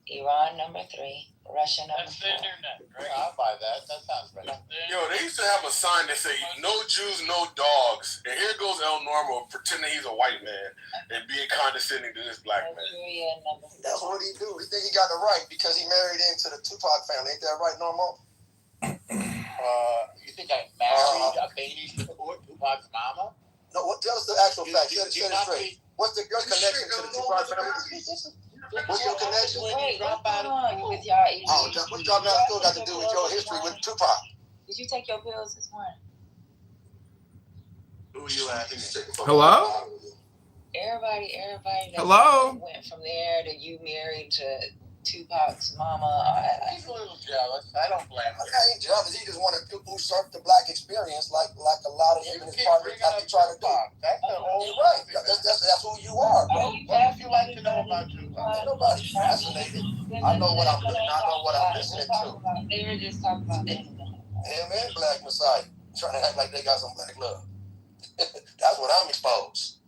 Iran, number 3. Russia, number 4. That's the internet, right? I'll buy that. That sounds better. Yo, they used to have a sign that say "No Jews, no dogs," and here goes El Normal pretending he's a white man and being condescending to this black man. Nigeria, number 4. That's what he do. He think he got the right because he married into the Tupac family. Ain't that right, Normal? You think I married a baby Tupac's mama? No. Tell us the actual facts. Set it straight. What's your connection to the Tupac family? What's your connection? Wait, what's going on with y'all? What y'all now still got to do with your history with Tupac? Did you take your pills this morning? Who you asking? Hello? Everybody that Hello? went from there to you married to Tupac's mama. He's a little jealous. I don't blame him. I ain't jealous. He just wanted to usurp the black experience like a lot of him and his partners have to try to do. That's the whole You're right. That's who you are, bro. What would you like to know about Tupac? Ain't nobody fascinated. I know what I'm listening to. They were just talking about the internet. Him and Black Messiah trying to act like they got some black love. That's what I'm exposed.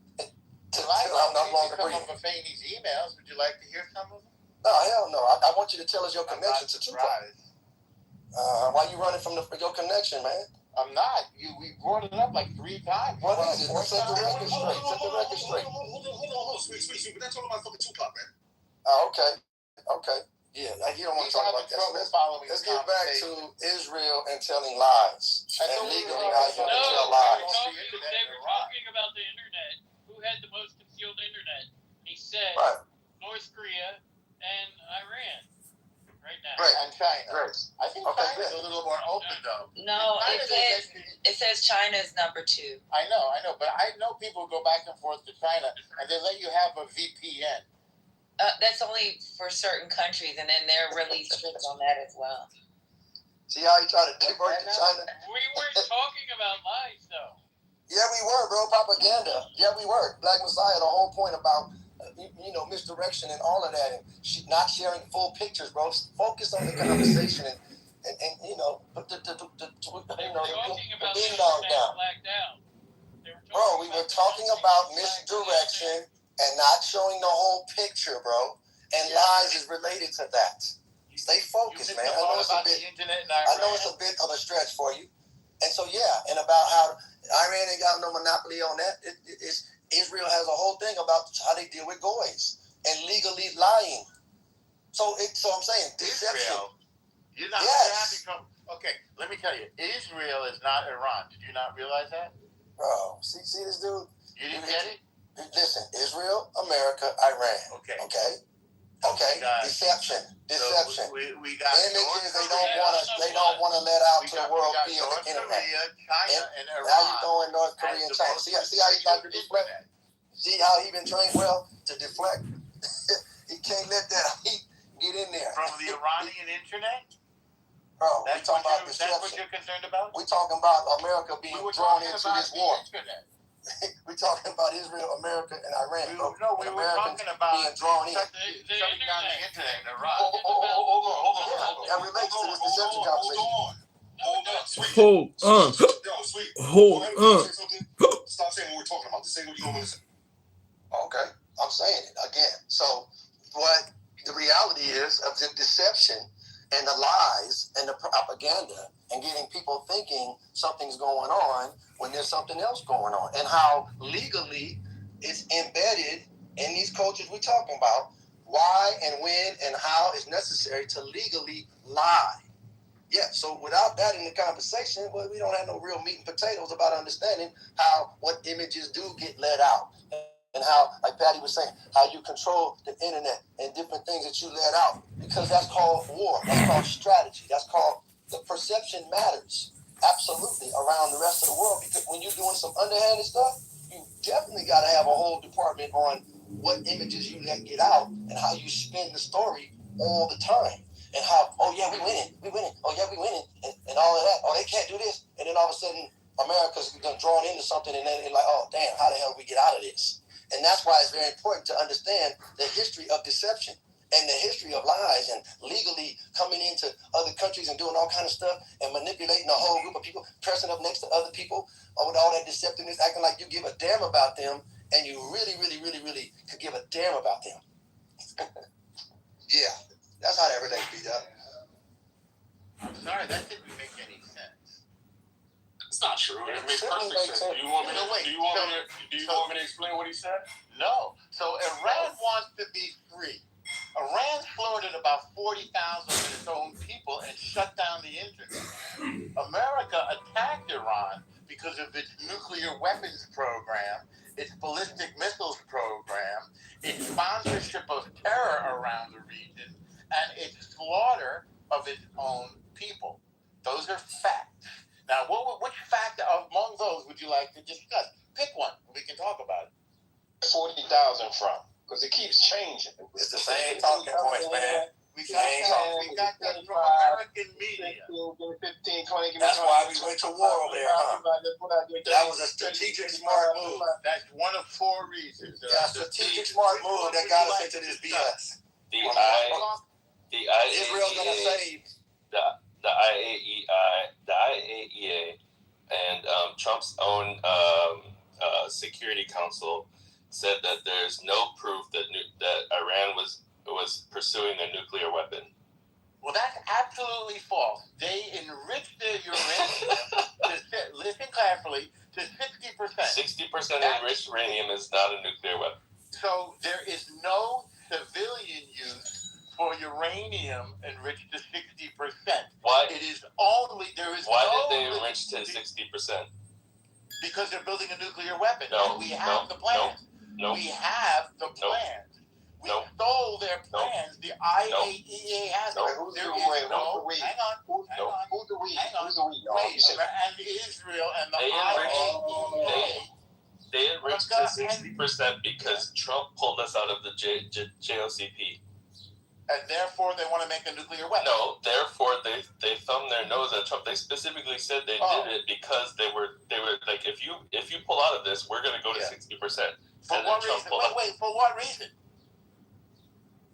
I'm no longer some breathing. of Afeni's emails. Would you like to hear some of them? No, hell no. I want you to tell us your connection to Tupac. Why you running from your connection, man? I'm not. We brought it up like 3 times. What is it? Set the record straight. Hold on, sweet. But that's all about fucking Tupac, man. Oh, okay. Yeah, you don't want to talk about that. Let's get back to Israel and telling lies. And legally how you can tell lies. They were talking about the internet. Who had the most concealed internet? He said North Korea and Iran right now. Right. And China. Great. I think China's a little more open, though. No, it says China is number 2. I know. But I know people go back and forth to China, and they let you have a VPN. That's only for certain countries, and then they're really strict on that as well. See how you try to divert to China? We weren't talking about lies, though. Yeah, we were, bro. Propaganda. Yeah, we were. Black Messiah, the whole point about, misdirection and all of that, and not sharing full pictures, bro. Focus on the conversation and put the ding dong down. Bro, we were talking about misdirection and not showing the whole picture, bro. And lies is related to that. Stay focused, man. I know it's a bit of a stretch for you. And so, and about how Iran ain't got no monopoly on that. Israel has a whole thing about how they deal with goys and legally lying. So I'm saying deception. Israel. You're not okay, let me tell you. Israel is not Iran. Did you not realize that? Bro, see this dude? You didn't get it? Listen, Israel, America, Iran. Okay. Deception. So we got images they don't want to let out to the world via the internet. China and Iran. Now you throwing North Korea and China. See how he like to deflect? See how he been trained well to deflect? He can't let that heat get in there. From the Iranian internet? Bro, we talking about deception. That's what you're concerned about? We talking about America being drawn into this war. Internet. We're talking about Israel, America, and Iran. We were talking about being drawn in. Shutting down the internet in Iran. Hold on. That relates to this deception conversation. Hold on. Stop saying what we're talking about. Just say what you want to say. Okay, I'm saying it again. So, what the reality is of the deception and the lies and the propaganda and getting people thinking something's going on when there's something else going on, and how legally it's embedded in these cultures we're talking about, why and when and how it's necessary to legally lie. Yeah, so without that in the conversation, well, we don't have no real meat and potatoes about understanding what images do get let out. and how, like Patty was saying, how you control the internet and different things that you let out, because that's called war. That's called strategy. That's called the perception matters absolutely around the rest of the world, because when you're doing some underhanded stuff, you definitely got to have a whole department on what images you let get out and how you spin the story all the time. And how, oh yeah, we winning, oh yeah, we winning, and all of that. Oh, they can't do this. And then all of a sudden, America's done drawn into something, and then they're like, oh damn, how the hell do we get out of this? And that's why it's very important to understand the history of deception and the history of lies and legally coming into other countries and doing all kind of stuff and manipulating a whole group of people, pressing up next to other people with all that deceptiveness, acting like you give a damn about them, and you really, really, really, really could give a damn about them. Yeah, that's how that relates, beat up. I'm sorry, that didn't make any sense. It's not true. It makes perfect sense. Do you want me to explain what he said? No. So Iran wants to be free. Iran slaughtered about 40,000 of its own people and shut down the internet. America attacked Iran because of its nuclear weapons program, its ballistic missiles program, its sponsorship of terror around the region, and its slaughter of its own people. Those are facts. Now, which fact among those would you like to discuss? Pick one. We can talk about it. 40,000 from? Because it keeps changing. It's the same talking points, man. We got that from American media. 15, 20, that's why we went to war there, huh? That was a strategic, smart move. That's one of 4 reasons. Yeah, strategic, smart move that got us into this BS. Israel's gonna save the IAEA and Trump's own Security Council said that there's no proof that Iran was pursuing a nuclear weapon. Well, that's absolutely false. They enriched their uranium, listen carefully, to 60%. 60% enriched uranium is not a nuclear weapon. So there is no civilian use for uranium enriched to 60%. Why? It is only, there is Why no... did they enrich to 60%? Because they're building a nuclear weapon. No, and we have the plans. No. We have the plans. We stole their plans. The IAEA has them. Who do we? Hang on. Wait, and Israel and the IAEA. They enriched to 60% because Trump pulled us out of the JOCP. And therefore, they want to make a nuclear weapon. No, therefore they thumbed their nose at Trump. They specifically said they did it because they were like, if you pull out of this, we're going to go to 60%. For what reason? Wait, for what reason?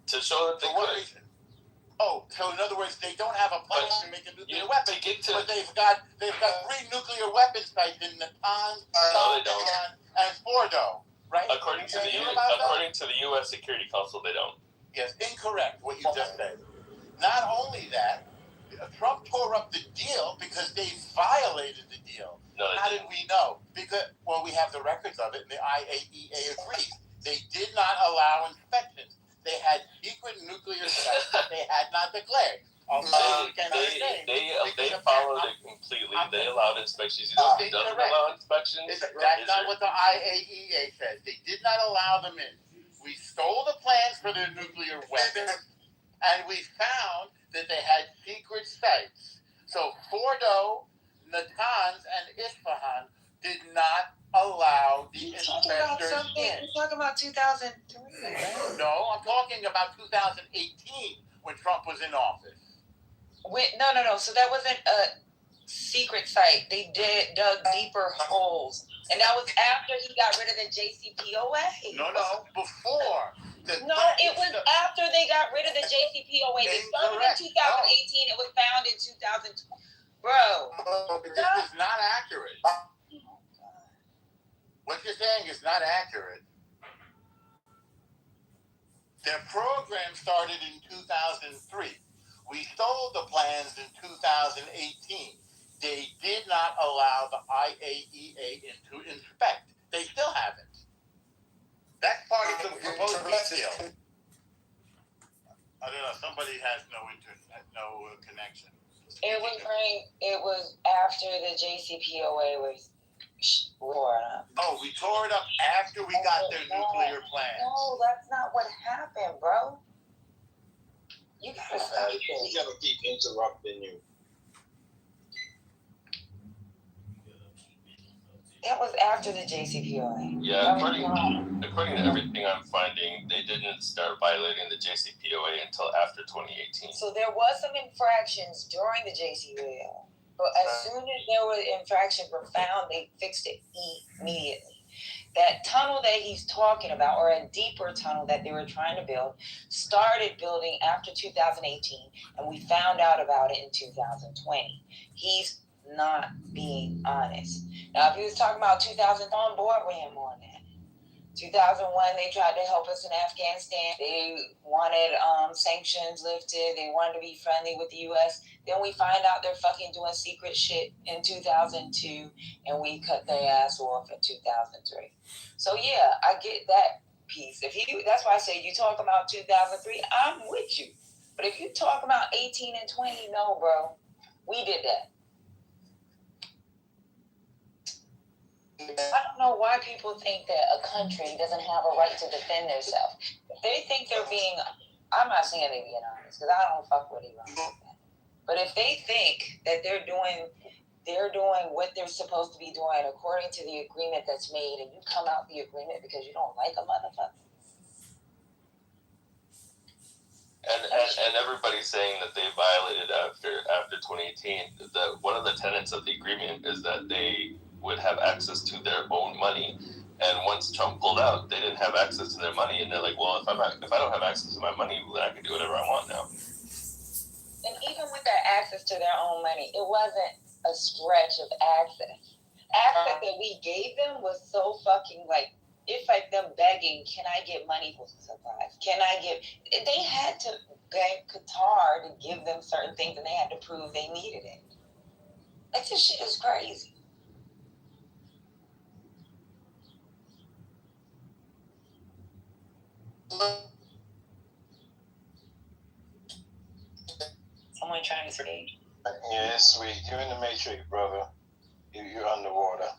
To show that they could. Reason? Oh, so in other words, they don't have a plan to make a nuclear weapon. But they've got 3 nuclear weapon sites in Natanz, and Fordo, right? According to the U.S. Security Council, they don't. Yes, incorrect. What you just said. Not only that, Trump tore up the deal because they violated the deal. No, how did we know? Because we have the records of it, and the IAEA agrees. They did not allow inspections. They had secret nuclear sites that they had not declared. They followed it completely. They allowed inspections. You know, they doesn't allow inspections. That's not what the IAEA says. They did not allow them in. We stole the plans for their nuclear weapons, and we found that they had secret sites. So Fordo, Natanz, and Isfahan did not allow the inspectors in. You're talking about 2003, right? No, I'm talking about 2018 when Trump was in office. No. So that wasn't a secret site. They dug deeper holes. And that was after he got rid of the JCPOA. No, before. It was after they got rid of the JCPOA. They started in 2018. It was found in 2020. Bro. This is not accurate. What you're saying is not accurate. Their program started in 2003. We stole the plans in 2018. They did not allow the IAEA in to inspect. They still haven't. That's part of the proposed deal. I don't know. Somebody has no connection. It was after the JCPOA was war. Oh, we tore it up after we got their nuclear plans. No, that's not what happened, bro. You gotta stop this. We gotta keep interrupting you. That was after the JCPOA. Yeah, according to everything I'm finding, they didn't start violating the JCPOA until after 2018. So there was some infractions during the JCPOA, but as soon as there were infractions were found, they fixed it immediately. That tunnel that he's talking about, or a deeper tunnel that they were trying to build, started building after 2018, and we found out about it in 2020. He's not being honest. Now, if he was talking about 2000, on board with him on that. 2001, they tried to help us in Afghanistan. They wanted sanctions lifted. They wanted to be friendly with the U.S. Then we find out they're fucking doing secret shit in 2002, and we cut their ass off in 2003. So yeah, I get that piece. That's why I say you talk about 2003, I'm with you. But if you talk about 18 and 20, no, bro, we did that. I don't know why people think that a country doesn't have a right to defend themselves. If they think they're being, I'm not saying they're being honest, because I don't fuck with Iran like that. But if they think that they're doing what they're supposed to be doing according to the agreement that's made, and you come out the agreement because you don't like a motherfucker. And everybody's saying that they violated after 2018. One of the tenets of the agreement is that they would have access to their own money, and once Trump pulled out, they didn't have access to their money, and they're like, well, if I don't have access to my money, then I can do whatever I want now. And even with that access to their own money, it wasn't a stretch of access. Access that we gave them was so fucking like, it's like them begging, can I get money for supplies? They had to beg Qatar to give them certain things, and they had to prove they needed it. Like, this shit is crazy. Someone trying to say. Yeah, it's sweet. You're in the Matrix, brother. You're underwater.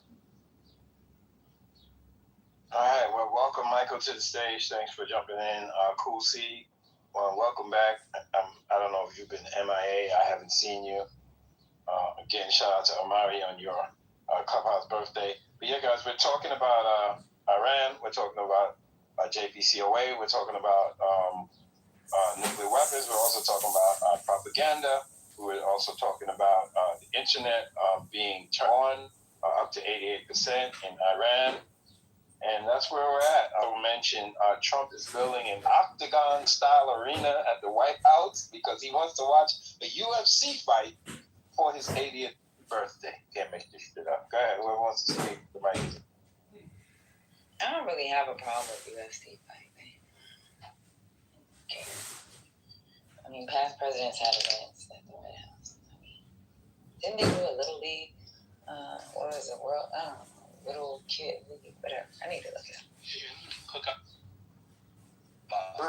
All right. Well, welcome, Michael, to the stage. Thanks for jumping in. Cool C. Well, welcome back. I don't know if you've been MIA. I haven't seen you. Again, shout out to Amari on your Clubhouse birthday. But yeah, guys, we're talking about Iran. We're talking about JPCOA. We're talking about nuclear weapons. We're also talking about propaganda. We're also talking about the internet being turned on up to 88% in Iran. And that's where we're at. I will mention Trump is building an octagon-style arena at the White House because he wants to watch a UFC fight for his 80th birthday. Can't make this shit up. Go ahead. Whoever wants to speak, the mic is. I don't really have a problem with UFC fighting. Okay. I mean, past presidents had events at the White House. Didn't they do a little league? What was it? World? I don't know. Little kid league, whatever. I need to look it up. Hook up.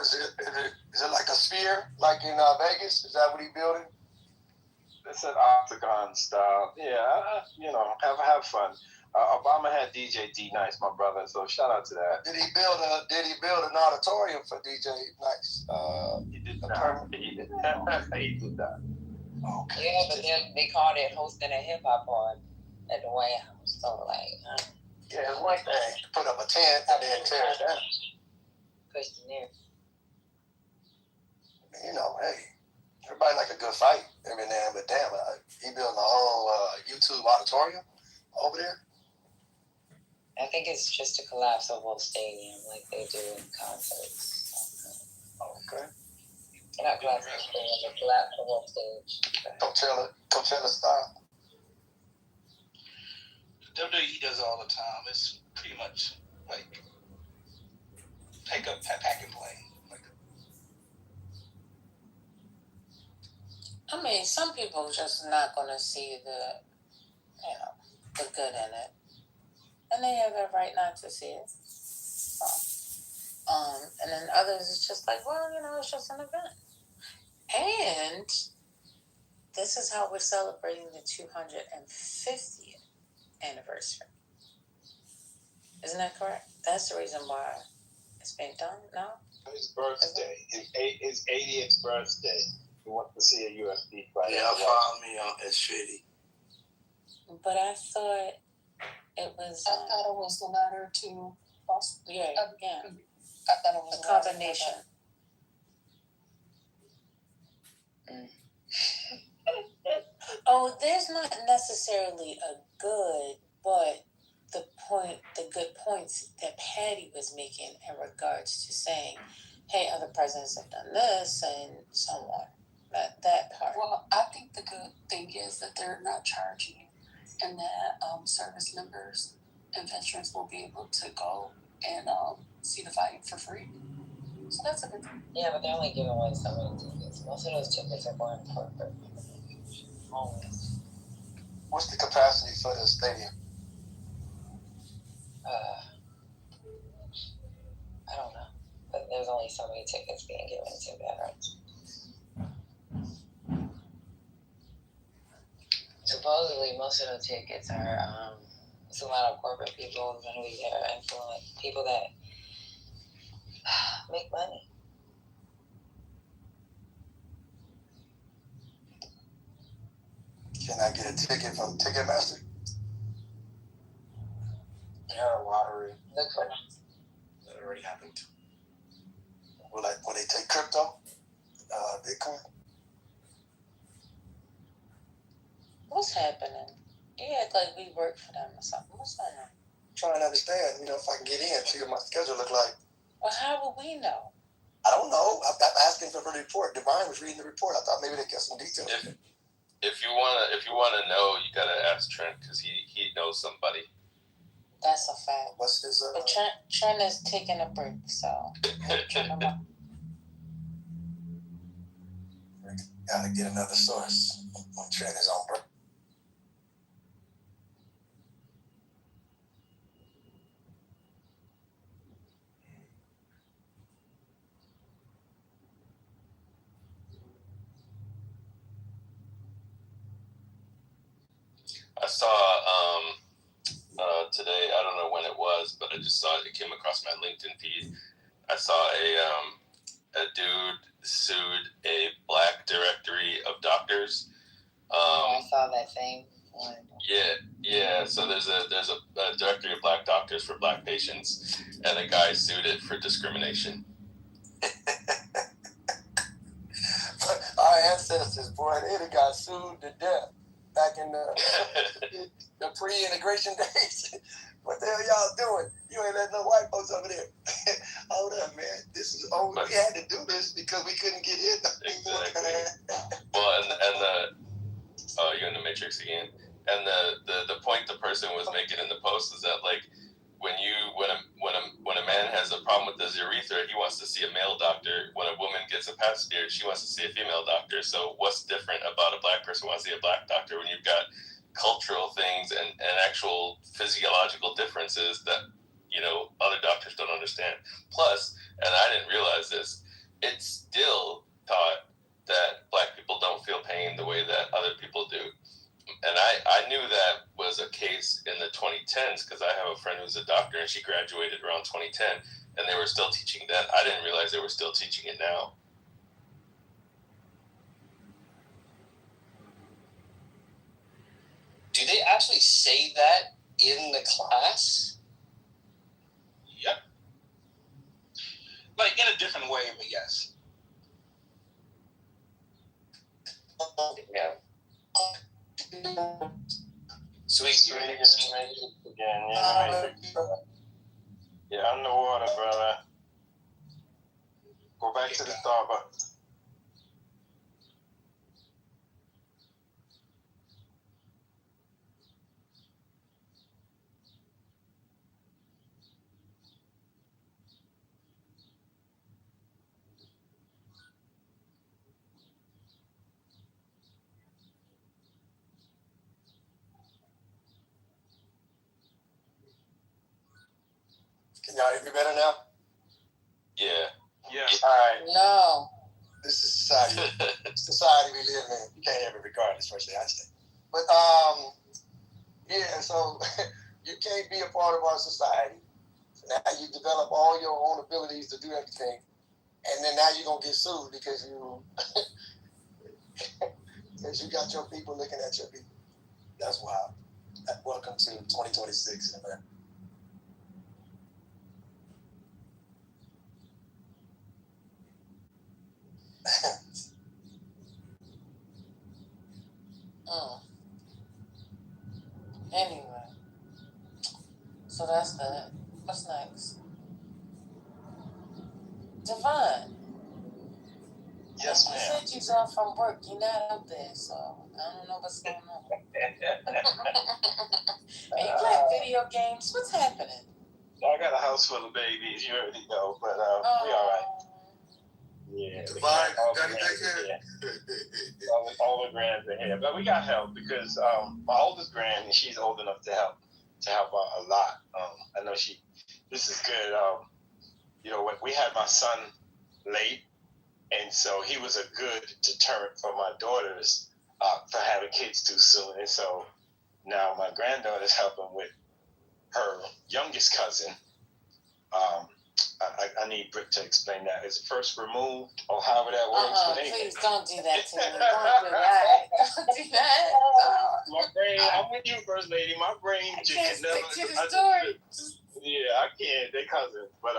Is it like a sphere, like in Vegas? Is that what he's building? It's an octagon style. Yeah, have fun. Obama had DJ D Nice, my brother. So shout out to that. Did he build an auditorium for DJ Nice? He did not. He did not. Okay. Yeah, but then they called it hosting a hip hop party at the White House. So yeah, it's one thing to put up a tent and then tear it down. Questionnaire. Hey, everybody like a good fight every now and then, but damn, he building a whole YouTube auditorium over there. I think it's just to collapse a whole stadium like they do in concerts. Okay. Not collapse the stadium, but collapse the whole stage. Coachella style. WWE does it all the time. It's pretty much like take up, pack and play. I mean, some people just not going to see the good in it. And they have a right not to see it. So, and then others, it's just like, well, it's just an event. And this is how we're celebrating the 250th anniversary. Isn't that correct? That's the reason why it's being done, no? His birthday, his 80th birthday. He wants to see a USB fighter. Yeah, follow me on Xfinity. But I thought it was. I thought it was the letter to Boston. Yeah. I thought it was a combination. Oh, there's not necessarily a good, but the good points that Patty was making in regards to saying, hey, other presidents have done this and so on. That part. Well, I think the good thing is that they're not charging you, and that service members and veterans will be able to go and see the fight for free. So that's a good thing. Yeah, but they're only giving away so many tickets. Most of those tickets are going for always. What's the capacity for the stadium? I don't know. But there's only so many tickets being given to veterans. Supposedly, most of the tickets are, it's a lot of corporate people going to be there, influence people that make money. Can I get a ticket from Ticketmaster? Yeah, lottery. Look for that. That already happened. Will they take crypto? Bitcoin? What's happening? You act like we work for them or something. What's going on? I'm trying to understand, if I can get in, see what my schedule look like. Well, how would we know? I don't know. I'm asking for the report. Divine was reading the report. I thought maybe they got some details. If you wanna know, you gotta ask Trent because he knows somebody. That's a fact. What's his? But Trent is taking a break, so. Gotta get another source when Trent is on break. I saw today. I don't know when it was, but I just saw it. It came across my LinkedIn feed. I saw a dude sued a black directory of doctors. I saw that same one. Yeah. So there's a directory of black doctors for black patients, and a guy sued it for discrimination. Our ancestors, boy, they got sued to death back in the pre-integration days. What the hell y'all doing? You ain't letting no white folks over there. Hold up, man. This is we had to do this because we couldn't get in. Exactly. Well, and you're in the Matrix again. And the point the person was making in the post is that like when a man has a problem with his urethra, he wants to see a male doctor. When a woman gets a pap smear, she wants to see a female doctor. So what's different about a black person who wants to see a black doctor when you've got cultural things and actual physiological differences that other doctors don't understand? Plus, and I didn't realize this, it's still taught that black people don't feel pain the way that other people do. And I knew that was a case in the 2010s because I have a friend who's a doctor and she graduated around 2010 and they were still teaching that. I didn't realize they were still teaching it now. Do they actually say that in the class? Yep. Like in a different way, but yes. Yeah. Sweet. Yeah, I'm the water, brother. Go back to the Starbucks. Can y'all hear me better now? Yeah. All right. No. This is society. Society we live in. You can't have it regardless, firstly, I say. But, yeah, so you can't be a part of our society Now you develop all your own abilities to do everything, and then now you're gonna get sued because you got your people looking at your people. That's wild. Welcome to 2026 in America. Anyway, so that's that. What's next? Devon. Yes, ma'am. You said you was off from work. You're not out there, so I don't know what's going on. Are you playing video games? What's happening? I got a house full of babies, you already know, but we all right. Yeah. All the grands are here, but we got help because my oldest grand, she's old enough to help out a lot. I know this is good. When we had my son late, and so he was a good deterrent for my daughters for having kids too soon, and so now my granddaughter's helping with her youngest cousin. I need Britt to explain that. Is it first removed or however that works? Please don't do that to me. Don't do that. Don't do that. My brain, I'm with you, First Lady. My brain I can't stick to the story. Yeah, I can't. They're cousins. But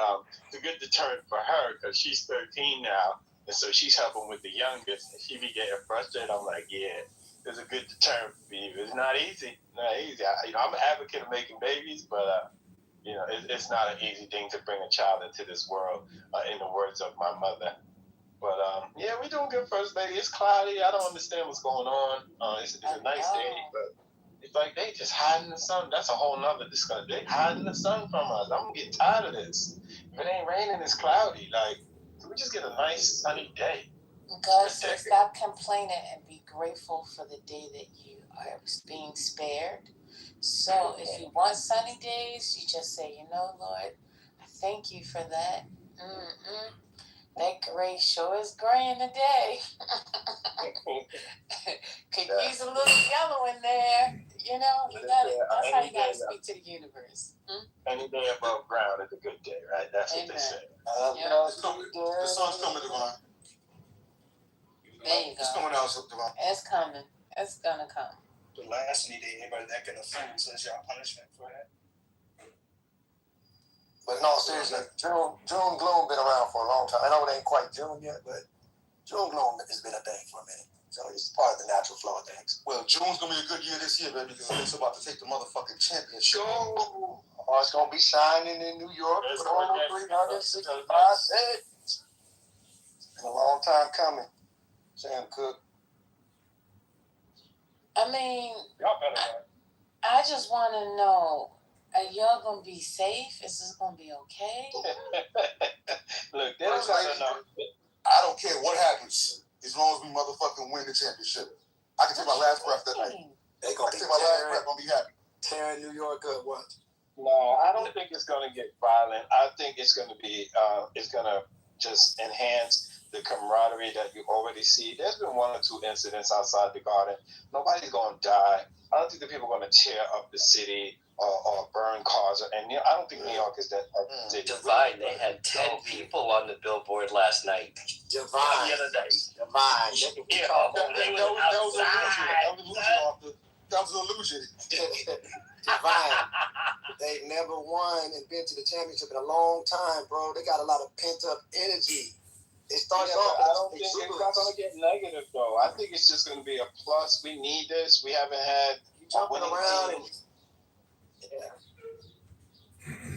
it's a good deterrent for her because she's 13 now. And so she's helping with the youngest. And she be getting frustrated. I'm like, yeah, it's a good deterrent for you. It's not easy. I'm an advocate of making babies, but it's not an easy thing to bring a child into this world, in the words of my mother. But yeah, we're doing good, First Lady. It's cloudy. I don't understand what's going on. It's a nice day, but it's like they just hiding the sun. That's a whole nother discussion. They hiding the sun from us. I'm getting tired of this. If it ain't raining, it's cloudy. Like, can we just get a nice sunny day? Guys, stop complaining and be grateful for the day that you are being spared. So if you want sunny days, you just say, Lord, I thank you for that. That gray sure is gray in the day. Could use a little yellow in there. That's how you gotta speak to the universe. Any day above ground is a good day, right? That's what they say. The sun's coming, Devon. There you go. It's coming out, Devon. It's coming. It's gonna come. The last sunny day, anybody that can afford says y'all punishment for that. But in all seriousness, June gloom been around for a long time. I know it ain't quite June yet, but June gloom has been a thing for a minute. So it's part of the natural flow of things. Well, June's gonna be a good year this year, baby, because it's about to take the motherfucking championship. Oh, it's gonna be shining in New York for over 365 days. It's been a long time coming, Sam Cooke. I mean, I just want to know, are y'all going to be safe? Is this going to be okay? Look, there's I don't care what happens, as long as we motherfucking win the championship. I can take my last breath that night. I can take my last breath, I'm going to be happy. Tearing New York up, what? No, I don't think it's going to get violent. I think it's going to be, it's going to just enhance the camaraderie that you already see. There's been 1 or 2 incidents outside the garden. Nobody's going to die. I don't think the people are going to tear up the city or burn cars. And I don't think New York is that. Divine, they had 10 people on the billboard last night. Divine. The other day. Divine. That was an illusion. Divine. They've never won and been to the championship in a long time, bro. They got a lot of pent-up energy. It starts off. I don't think it's not going to get negative, though. I think it's just going to be a plus. We need this. We haven't had jumping around.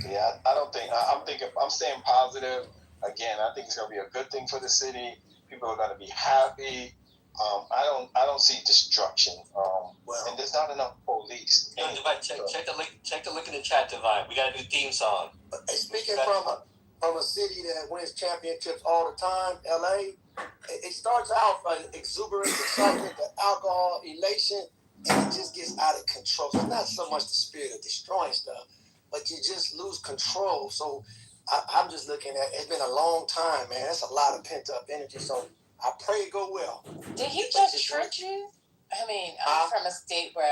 Yeah, I don't think. I'm staying positive. Again, I think it's going to be a good thing for the city. People are going to be happy. I don't see destruction. And there's not enough police. Yo, Divine, check the link in the chat, Divine. We got a new theme song. Speaking from a city that wins championships all the time, LA, it starts out exuberance, excitement, the alcohol, elation, and it just gets out of control. So it's not so much the spirit of destroying stuff, but you just lose control. So I'm just looking at, it's been a long time, man. That's a lot of pent-up energy. So I pray it go well. Did he just trick you? I mean, I'm from a state where,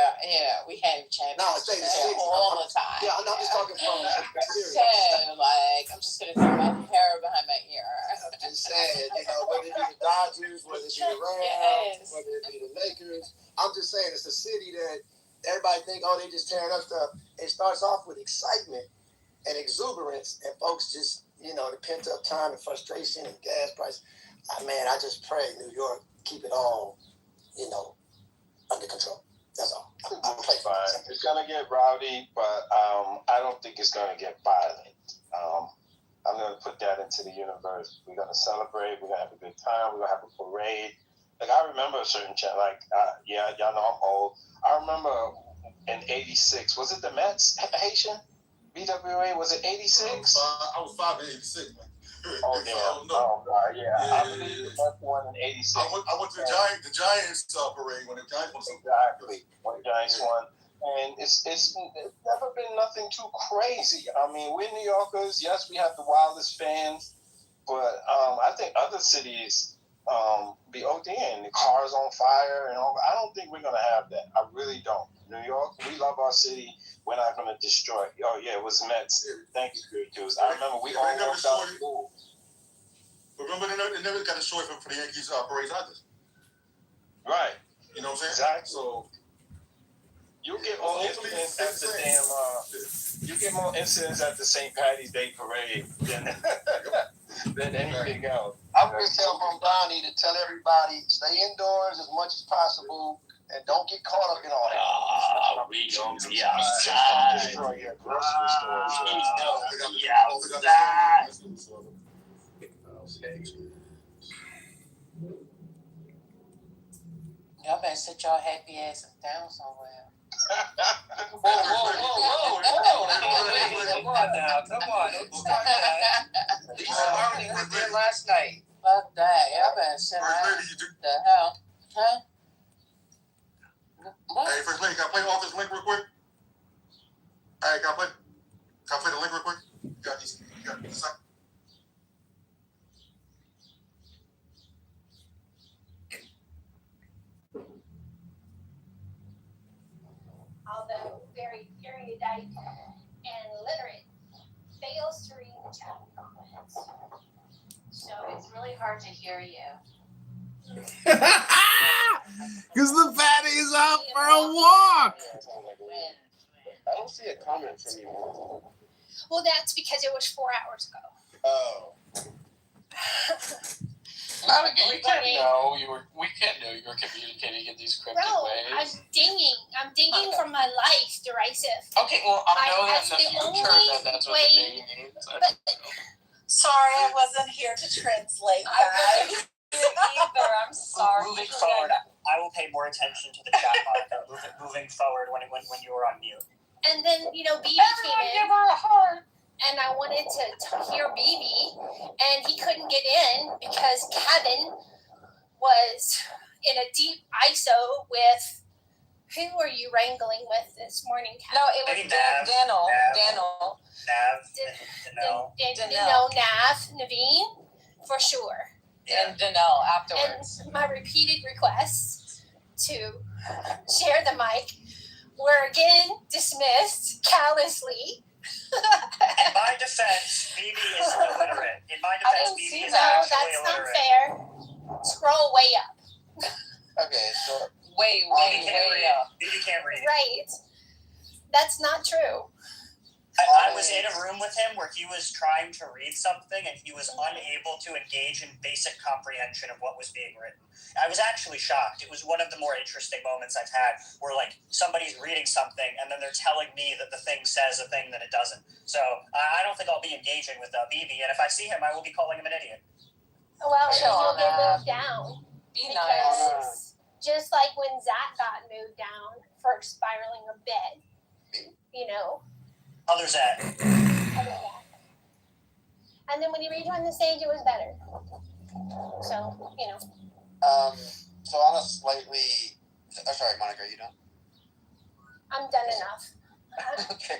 we have championships all the time. Yeah, I'm just talking from experience. So, just gonna throw my hair behind my ear. I'm just saying, whether it be the Dodgers, whether it be the Rams, whether it be the Lakers. I'm just saying it's a city that everybody think, they just tearing up stuff. It starts off with excitement and exuberance, and folks just, the pent up time and frustration and gas price. Man, I just pray New York keep it all, under control. That's all. I pray for it. It's gonna get rowdy, but I don't think it's gonna get violent. I'm gonna put that into the universe. We're gonna celebrate. We're gonna have a good time. We're gonna have a parade. Like I remember a certain chat. Y'all know I'm old. I remember in '86. Was it the Mets? Haitian BWA. Was it '86? I was 5 in '86, man. Oh damn! Oh God, yeah. I believe the Mets won in '86. I went to the Giants parade when the Giants won. Exactly. When the Giants won. And it's never been nothing too crazy. I mean, we're New Yorkers. Yes, we have the wildest fans, but I think other cities be ODing. The cars on fire and all. I don't think we're gonna have that. I really don't. New York, we love our city. We're not gonna destroy it. Oh yeah, it was Mets. Thank you, Syracuse. I remember we all walked out of school. But remember, they never got destroyed for the Yankees parades either. Right. You know what I'm saying? Exactly. So. You get more incidents at the you get more incidents at the St. Patty's Day parade than anything else. I would just tell from Donnie to tell everybody stay indoors as much as possible and don't get caught up in all that. We gonna be outside. Destroy your grocery store. We gonna be outside. Y'all better sit y'all happy asses down somewhere. Whoa. Come on now. Don't start that. Lisa Harley was there last night. Fuck that. Y'all better sit down. The hell? Huh? What? Hey, First Lady, can I play off this link real quick? Hey, can I play the link real quick? You got these seconds? Although very erudite and literate, fails to read the chat comments. So it's really hard to hear you. Because the fatty is out for a walk. I don't see a comment from you. Well, that's because it was 4 hours ago. Oh. We can't know you were communicating in these cryptic ways. I'm dinging from my life, derisive. Okay, well, I know that's that in the the future only that's what way- the dinging means. Sorry, I wasn't here to translate that. Either. I'm sorry. Moving forward, I will pay more attention to the chat monitor. Moving forward, when you were on mute. And then, BB came in. Give her a heart. And I wanted to hear BB, and he couldn't get in because Kevin was in a deep ISO with. Who were you wrangling with this morning, Kevin? No, it was Daniel. Naveen, for sure. And Danelle afterwards. And my repeated requests to share the mic were again dismissed callously. In my defense, BB is illiterate. BB is actually that's illiterate. not fair. Scroll way up. Okay, so Way up. BB can't read. Right. That's not true. I was in a room with him where he was trying to read something and he was unable to engage in basic comprehension of what was being written. I was actually shocked. It was one of the more interesting moments I've had where somebody's reading something and then they're telling me that the thing says a thing that it doesn't. So I don't think I'll be engaging with BB, and if I see him, I will be calling him an idiot. Well, he'll get moved down. Be nice. Just like when Zach got moved down for spiraling a bed. Other Zach. And then when he rejoined the stage, it was better. So, So on a slightly... sorry, Monica, are you done? I'm done enough. Okay.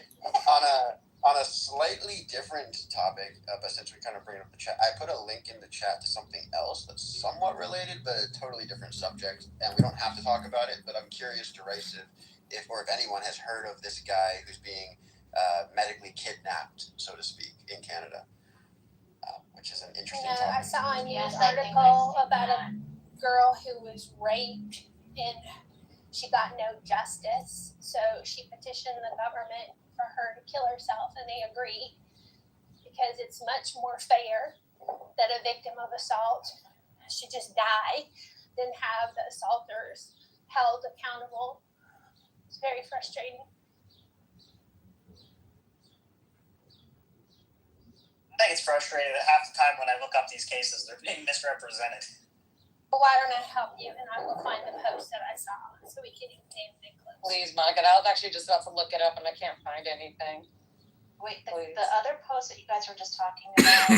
On a slightly different topic, but since we kind of bring up the chat, I put a link in the chat to something else that's somewhat related, but a totally different subject, and we don't have to talk about it, but I'm curious, derisive, if anyone has heard of this guy who's being medically kidnapped, so to speak, in Canada. interesting You know, I topic. saw a news Yes, I think article I've seen about that. a girl who was raped and she got no justice. So she petitioned the government for her to kill herself, and they agreed because it's much more fair that a victim of assault should just die than have the assaulters held accountable. It's very frustrating. I think it's frustrating that half the time when I look up these cases, they're being misrepresented. Well, why don't I help you and I will find the post that I saw so we can examine it close. Please, Monica. I was actually just about to look it up and I can't find anything. Wait, Please. the other post that you guys were just talking about,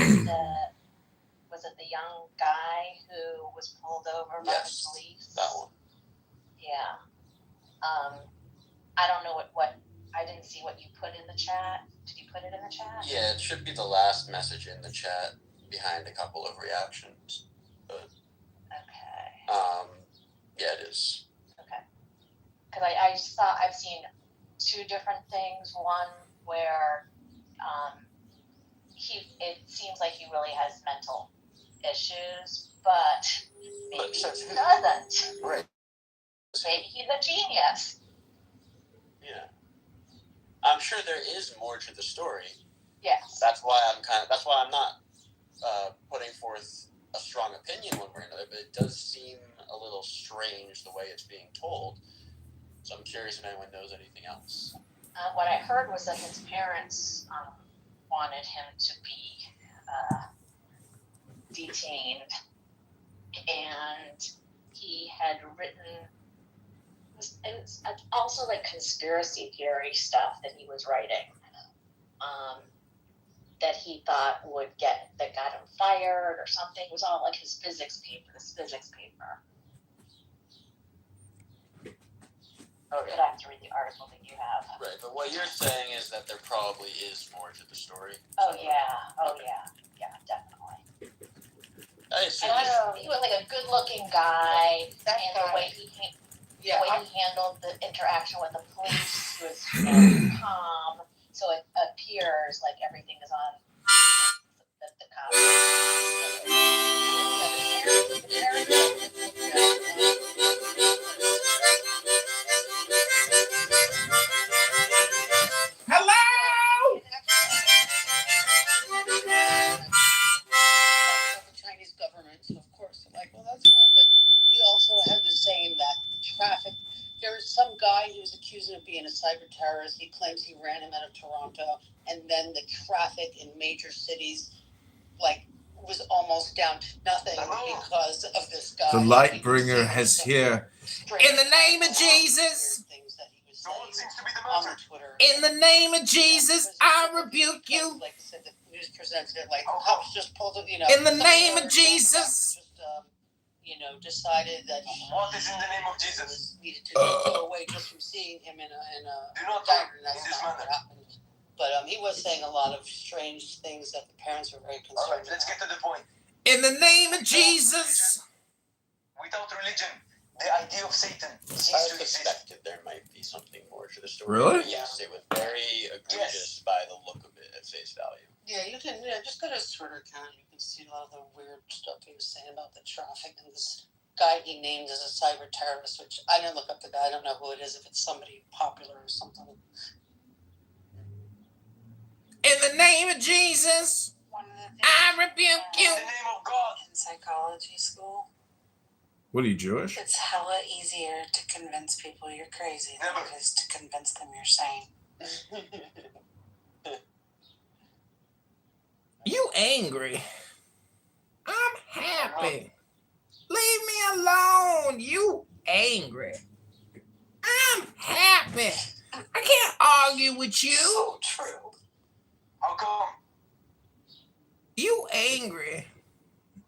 was it the young guy who was pulled over by the police? That one. Yeah. I don't know what I didn't see what you put in the chat. Did you put it in the chat? Yeah, it should be the last message in the chat behind a couple of reactions. But Okay. yeah, it is. Okay. Because I've seen two different things. One where it seems like he really has mental issues, but maybe he doesn't. Right. Maybe he's a genius. Yeah. I'm sure there is more to the story. Yes. That's why I'm not putting forth a strong opinion one way or another, but it does seem a little strange the way it's being told. So I'm curious if anyone knows anything else. What I heard was that his parents wanted him to be detained, and he had written. It was also like conspiracy theory stuff that he was writing. That he thought that got him fired or something. It was all like his physics paper. Or you'd have to read the article that you have. Right, but what you're saying is that there probably is more to the story. Oh yeah, definitely. He was like a good-looking guy, and the way he handled the interaction with the police was very calm. So it appears like everything is on the cops. Hello? The Chinese government, so of course they're like, well, that's right. But he also had been saying that the traffic. There was some guy who was accused of being a cyber terrorist. He claims he ran him out of Toronto, and then the traffic in major cities, was almost down to nothing because of this guy. The light bringer has here. In the name of Jesus. In the name of Jesus, I rebuke you. Like I said, the news presented it like cops just pulled it, In the name of Jesus. Decided that What is in the name of Jesus? Needed to go away just from seeing him in a Do not diner. talk That's in this not manner. what happened. But he was saying a lot of strange things that the parents were very concerned Alright, let's get to the point. In the name of Jesus. Without religion, the idea of Satan ceases I to exist. suspected there might be something more to the story. Really? But yes, it was very egregious by the look of it at face value. Yeah, you can just go to his Twitter account. You can see a lot of the weird stuff he was saying about the traffic and this guy he named as a cyber terrorist, which I didn't look up the guy. I don't know who it is, if it's somebody popular or something. In the name of Jesus, I rebuke you. In the name of God. In psychology school, What are you, Jewish? it's hella easier to convince people you're crazy than it is to convince them you're sane. You angry. I'm happy. Leave me alone. You angry. I'm happy. I can't argue with you. So true. How come? You angry.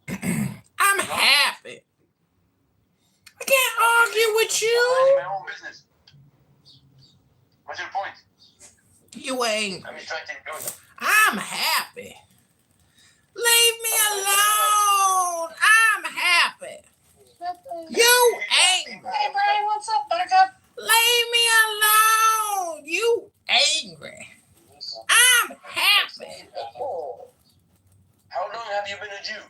I'm happy. I can't argue with I'm you. minding my own business. What's your point? You angry. I'm distracting. Go. I'm happy. Leave me alone. I'm happy. You angry. Hey, Brian, what's up, buttercup? Leave me alone. You angry. I'm happy. How long have you been a Jew?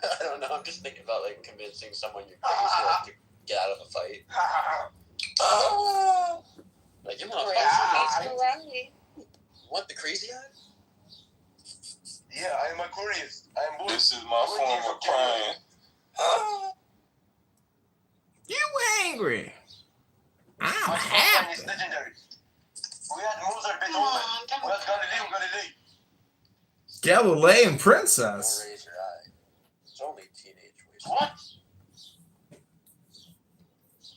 I don't know. I'm just thinking about like convincing someone you're crazy like, to get out of a fight. Like you want to fight? What, the crazy eye? Yeah, I am Aquarius. I am born. This is my form of crying. You angry? I'm My happy. is legendary. We had Mozart, Beethoven. We had Galileo. Galilean princess. Don't raise your eye. It's only teenage ways. What?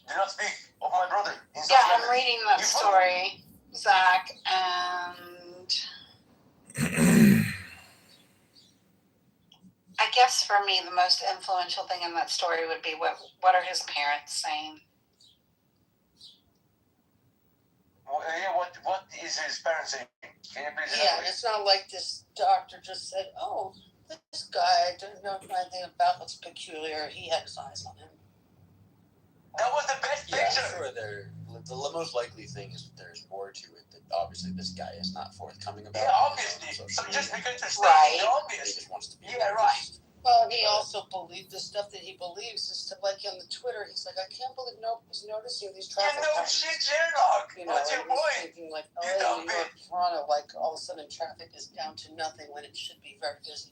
Do not speak of my brother. Yeah, I'm reading that story, Zach, and I guess for me the most influential thing in that story would be what are his parents saying? What is his parents saying? Can you please Yeah, and it's not like this doctor just said, "Oh, this guy I don't know anything about looks peculiar." He had his eyes on him. That was the best picture. I'm sure the most likely thing is that there's more to it that obviously this guy is not forthcoming about. Yeah, obviously. So just because it's right. Obvious. He just wants to be. Yeah, right. Well, he also believed the stuff that he believes is to, like on the Twitter, he's like, I can't believe nobody's noticing these traffic patterns. Shit, Sherlock. You know, what's your and point? he's thinking like, LA, New York, Toronto, like all of a sudden traffic is down to nothing when it should be very busy.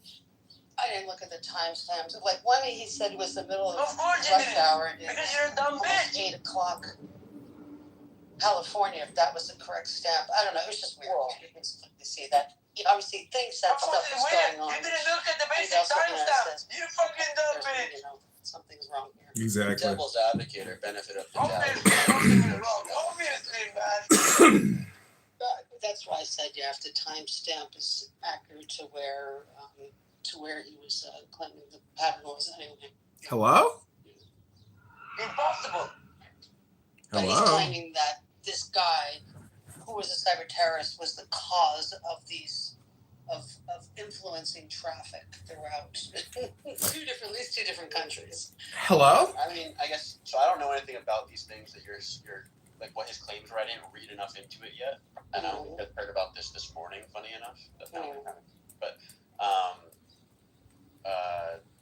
I didn't look at the timestamps. Like one he said it was the middle of course rush hour. Because you're a dumb bitch. 8 o'clock. California, if that was the correct stamp. I don't know. It was just weird. He didn't see that. He obviously thinks that stuff is going on. You didn't look at the basic timestamps. You fucking dumb bitch. You know, something's wrong here. Exactly. Devil's advocate or benefit of the doubt. Obviously, man. That's why I said you have to timestamp is accurate to where he was claiming the pattern was anyway. Hello? Impossible. But he's claiming that this guy, who was a cyber terrorist, was the cause of these of influencing traffic throughout at least two different countries. Hello? I mean, I guess so. I don't know anything about these things that you're like what his claims were. I didn't read enough into it yet, and I heard about this morning. Funny enough, but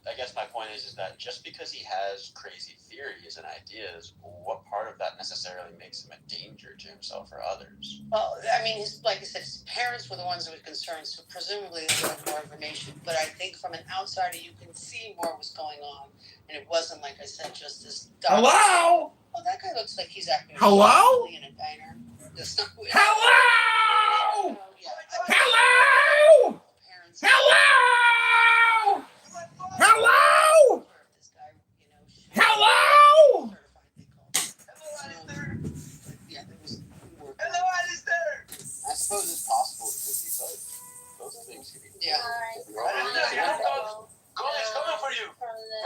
I guess my point is that just because he has crazy theories and ideas, what part of that necessarily makes him a danger to himself or others? Well, I mean, like I said, his parents were the ones who were concerned, so presumably they had more information. But I think from an outsider, you can see more was going on, and it wasn't, like I said, just this doctor. Hello? Oh, that guy looks like he's acting Hello? in a diner. Hello? Hello? Hello? Hello? Hello? Hello, Alistair. I suppose it's possible it could be both things could be. Yeah. God is coming for you. From the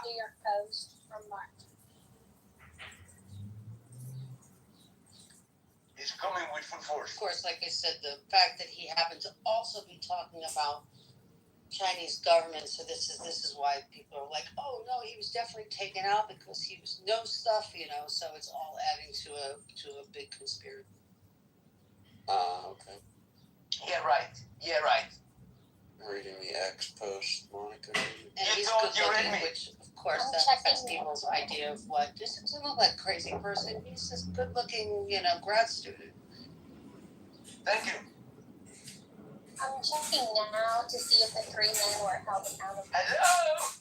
New York Post from March. He's coming with full force. Of course, like I said, the fact that he happened to also be talking about Chinese government, so this is why people are like, oh no, he was definitely taken out because he was no stuff, you know. So it's all adding to a big conspiracy. Okay. Yeah, right. Reading the X post, Monica. And he's good looking, which of course that's people's idea of what this doesn't look like a crazy person. He's this good looking, you know, grad student. Thank you. I'm checking now to see if the 3 men were held accountable. Hello.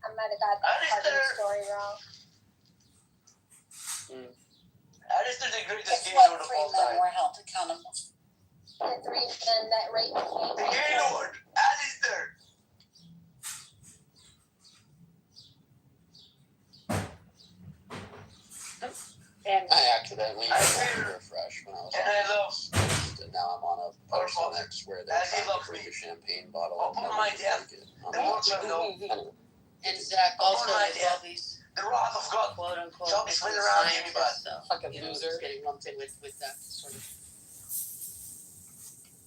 I might have got that part of the story wrong. Alistair's the greatest Guess game lord what of 3 all men time. were held accountable? The 3 men that raped me. The game lord, Alistair. And I accidentally refreshed when I was on X, and now I'm on a post on X where they're trying to drink a champagne bottle. And Zach also with all these the wrath of God. quote unquote Don't spin around here, bud. fucking loser getting lumped in with that sort of.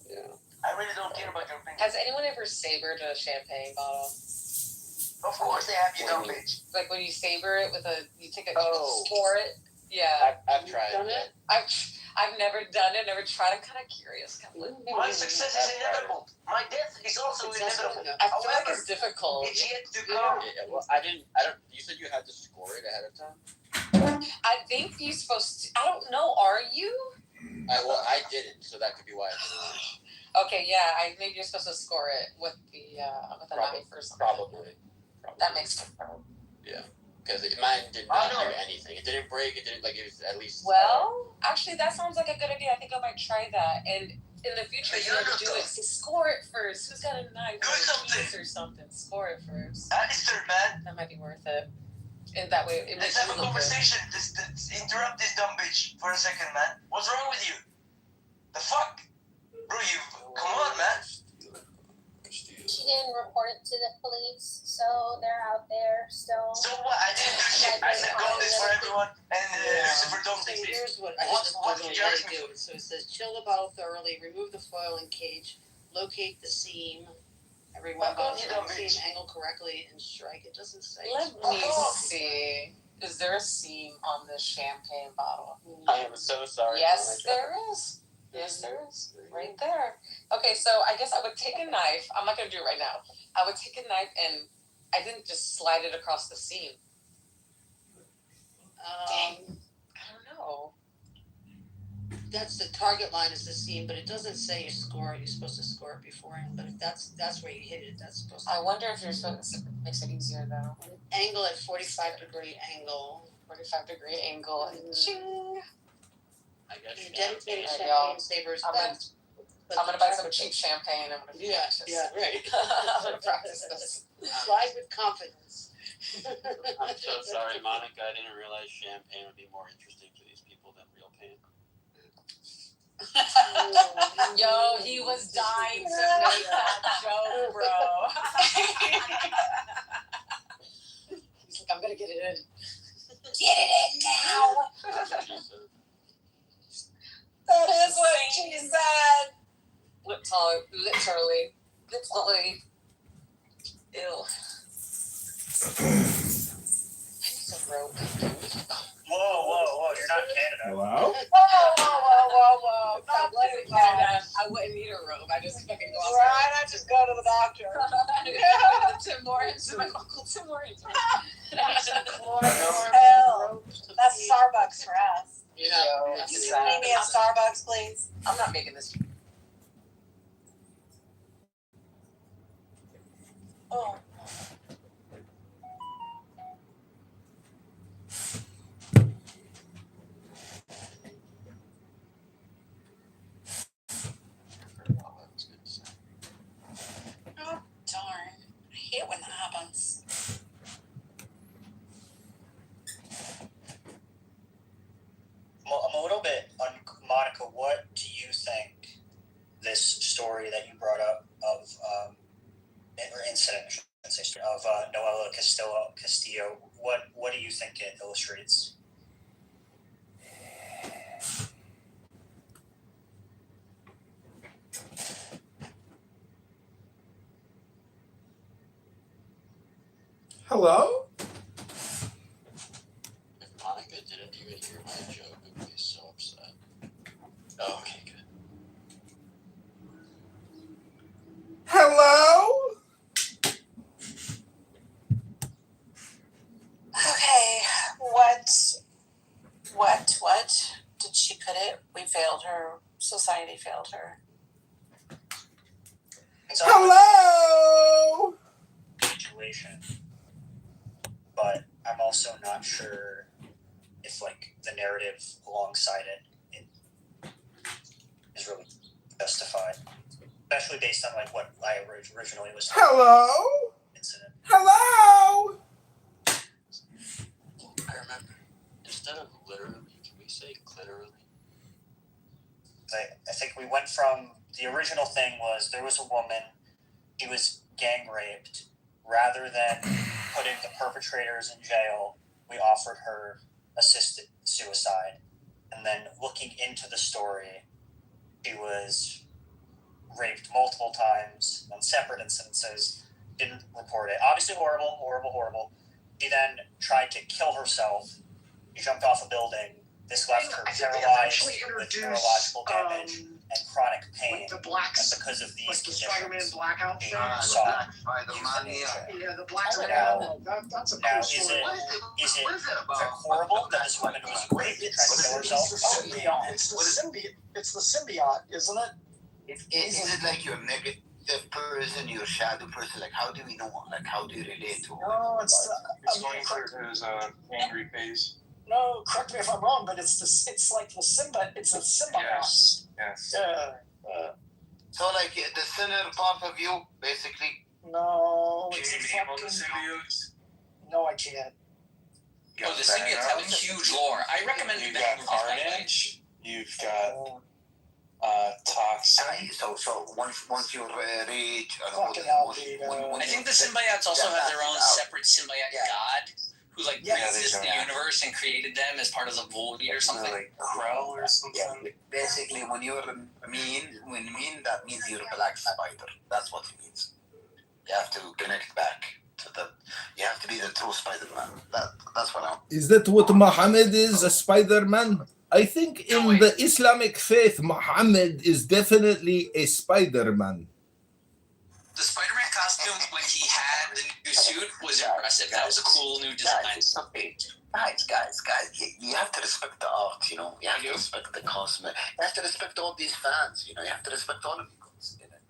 Yeah. I really don't care about your opinion. Has anyone ever savored a champagne bottle? Of course they have, you dumb bitch. Like when you savor it with you take a, Oh. you pour it. Yeah. I've tried Done it. it? I've never done it, never tried. I'm kind of curious. My success is inevitable. My death is also inevitable. I feel like it's difficult. It's yet to come. Well, I don't. You said you had to score it ahead of time. I think you're supposed to. I don't know. Are you? I didn't, so that could be why I didn't. Okay, yeah. I maybe you're supposed to score it with the 91st. Probably. That makes sense. Yeah. Because mine did not do anything. It didn't break. It didn't it was at least. Well, actually, that sounds like a good idea. I think I might try that. And in the future, if you ever do it, score it first. Who's got a knife or something? Score it first. Alistair, man. That might be worth it. And that way, it makes Let's have a conversation. Interrupt this dumb bitch for a second, man. What's wrong with you? The fuck, bro? Come on, man. She didn't report it to the police, so they're out there still. So what? I didn't do shit. I said go this for everyone, and Lucifer don't So exist. here's what What did you ask me? So it says, chill the bottle thoroughly, remove the foil and cage, locate the seam. Everyone goes from the seam angle correctly and strike. It doesn't say. Let me see. Is there a seam on this champagne bottle? I am so sorry. Yes, there is. Yes, there is. Right there. Okay, so I guess I would take a knife. I'm not going to do it right now. I would take a knife and I didn't just slide it across the seam. I don't know. That's the target line is the seam, but it doesn't say you score it. You're supposed to score it beforehand. But if that's where you hit it, that's supposed to. I wonder if you're supposed to makes it easier though. Angle at 45-degree angle. 45-degree angle and ching. I guess. Dedicated champagne savers. I'm gonna buy some cheap champagne. I'm gonna practice. Right. I'm gonna practice this. Slide with confidence. I'm so sorry, Monica. I didn't realize champagne would be more interesting to these people than real pain. Yo, he was dying to make that joke, bro. He's like, I'm gonna get it in. Get it in now. That is what she said. Literally. Ew. I need some rope. Whoa, you're not in Canada. Hello? Whoa. If I wasn't Canada, I wouldn't need a rope. I just fucking go outside. Right, I just go to the doctor. Tim Morris, my uncle Tim Morris. Hell, that's Starbucks for us. Yeah. Can you meet me at Starbucks, please? I'm not making this. Oh. Oh, darn. I hate when that happens. I'm a little bit Monica, what do you think this story that you brought up of or incident, I should say, of Noella Castillo, what do you think it illustrates? Hello? If Monica didn't even hear my joke, I'd be so upset. Oh, okay, good. Hello? Okay, what did she put it? We failed her. Society failed her. Hello? Situation, but I'm also not sure if like the narrative alongside it is really justified, especially based on like what I originally was. Hello? Incident. Hello? I remember. Instead of literally, can we say clitorally? I think we went from the original thing was there was a woman, she was gang raped. Rather than putting the perpetrators in jail, we offered her assisted suicide. And then looking into the story, she was raped multiple times on separate incidences, didn't report it. Obviously horrible. She then tried to kill herself. She jumped off a building. This left her paralyzed with neurological damage and chronic pain. And because of these conditions, they sought euthanasia. Now, is it horrible that this woman was raped and tried to kill herself? It's the symbiote, isn't it? Is it like your negative person, your shadow person? Like, how do we know? Like, how do you relate to? No, it's going through his angry phase. No, correct me if I'm wrong, but it's like the symbiote. It's a symbiote. Yes. Yeah. So, like, the center part of you, basically. No, Can it's you a name all the fucking. symbiotes? No, I can't. Oh, the symbiotes have a huge lore. I recommend You've that got movie, by the way. Carnage. You've got Toxin. So once you reach, Fucking Albedo. I think the symbiotes also have their own separate symbiote god who like exists in the universe and created them as part of the void or something. Like Krell or something. Yeah, basically, when you're mean, that means you're a black spider. That's what it means. You have to connect back to the. You have to be the true Spider-Man. That's what I'm. Is that what Muhammad is, a Spider-Man? I think in the Islamic faith, Muhammad is definitely a Spider-Man. The Spider-Man costume when he had the new suit was impressive. That was a cool new design. Guys, you have to respect the art, you know. You have to respect the cosmos. You have to respect all these fans, you know. You have to respect all of you.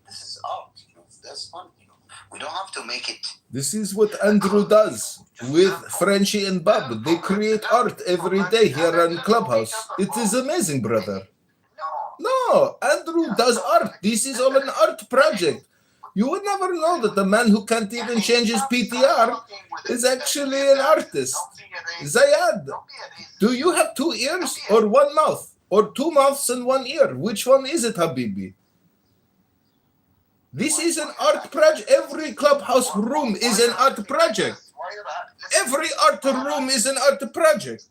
This is art, you know. That's fun, you know. We don't have to make it. This is what Andrew does with Frenchie and Bob. They create art every day here on Clubhouse. It is amazing, brother. No, Andrew does art. This is all an art project. You would never know that the man who can't even change his PTR is actually an artist. Zayad, do you have 2 ears or 1 mouth? Or 2 mouths and 1 ear? Which one is it, Habibi? This is an art project. Every Clubhouse room is an art project. Every art room is an art project.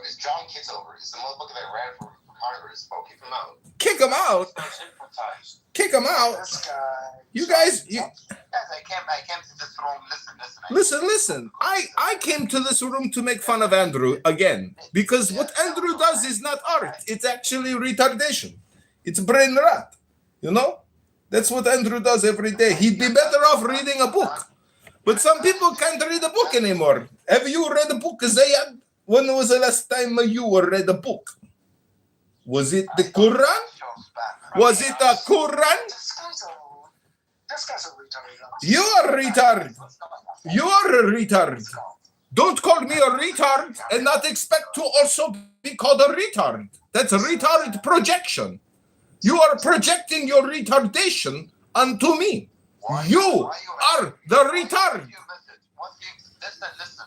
It's John Kitover. It's the motherfucker that ran for Congress. Bro, kick him out. Kick him out? Kick him out? You guys, I came to this room. Listen. I came to this room to make fun of Andrew again. Because what Andrew does is not art. It's actually retardation. It's brain rot. You know? That's what Andrew does every day. He'd be better off reading a book. But some people can't read a book anymore. Have you read a book, Zayad? When was the last time you read a book? Was it the Quran? Was it the Quran? This guy's a retard. You are a retard. You are a retard. Don't call me a retard and not expect to also be called a retard. That's a retard projection. You are projecting your retardation onto me. You are the retard. Listen.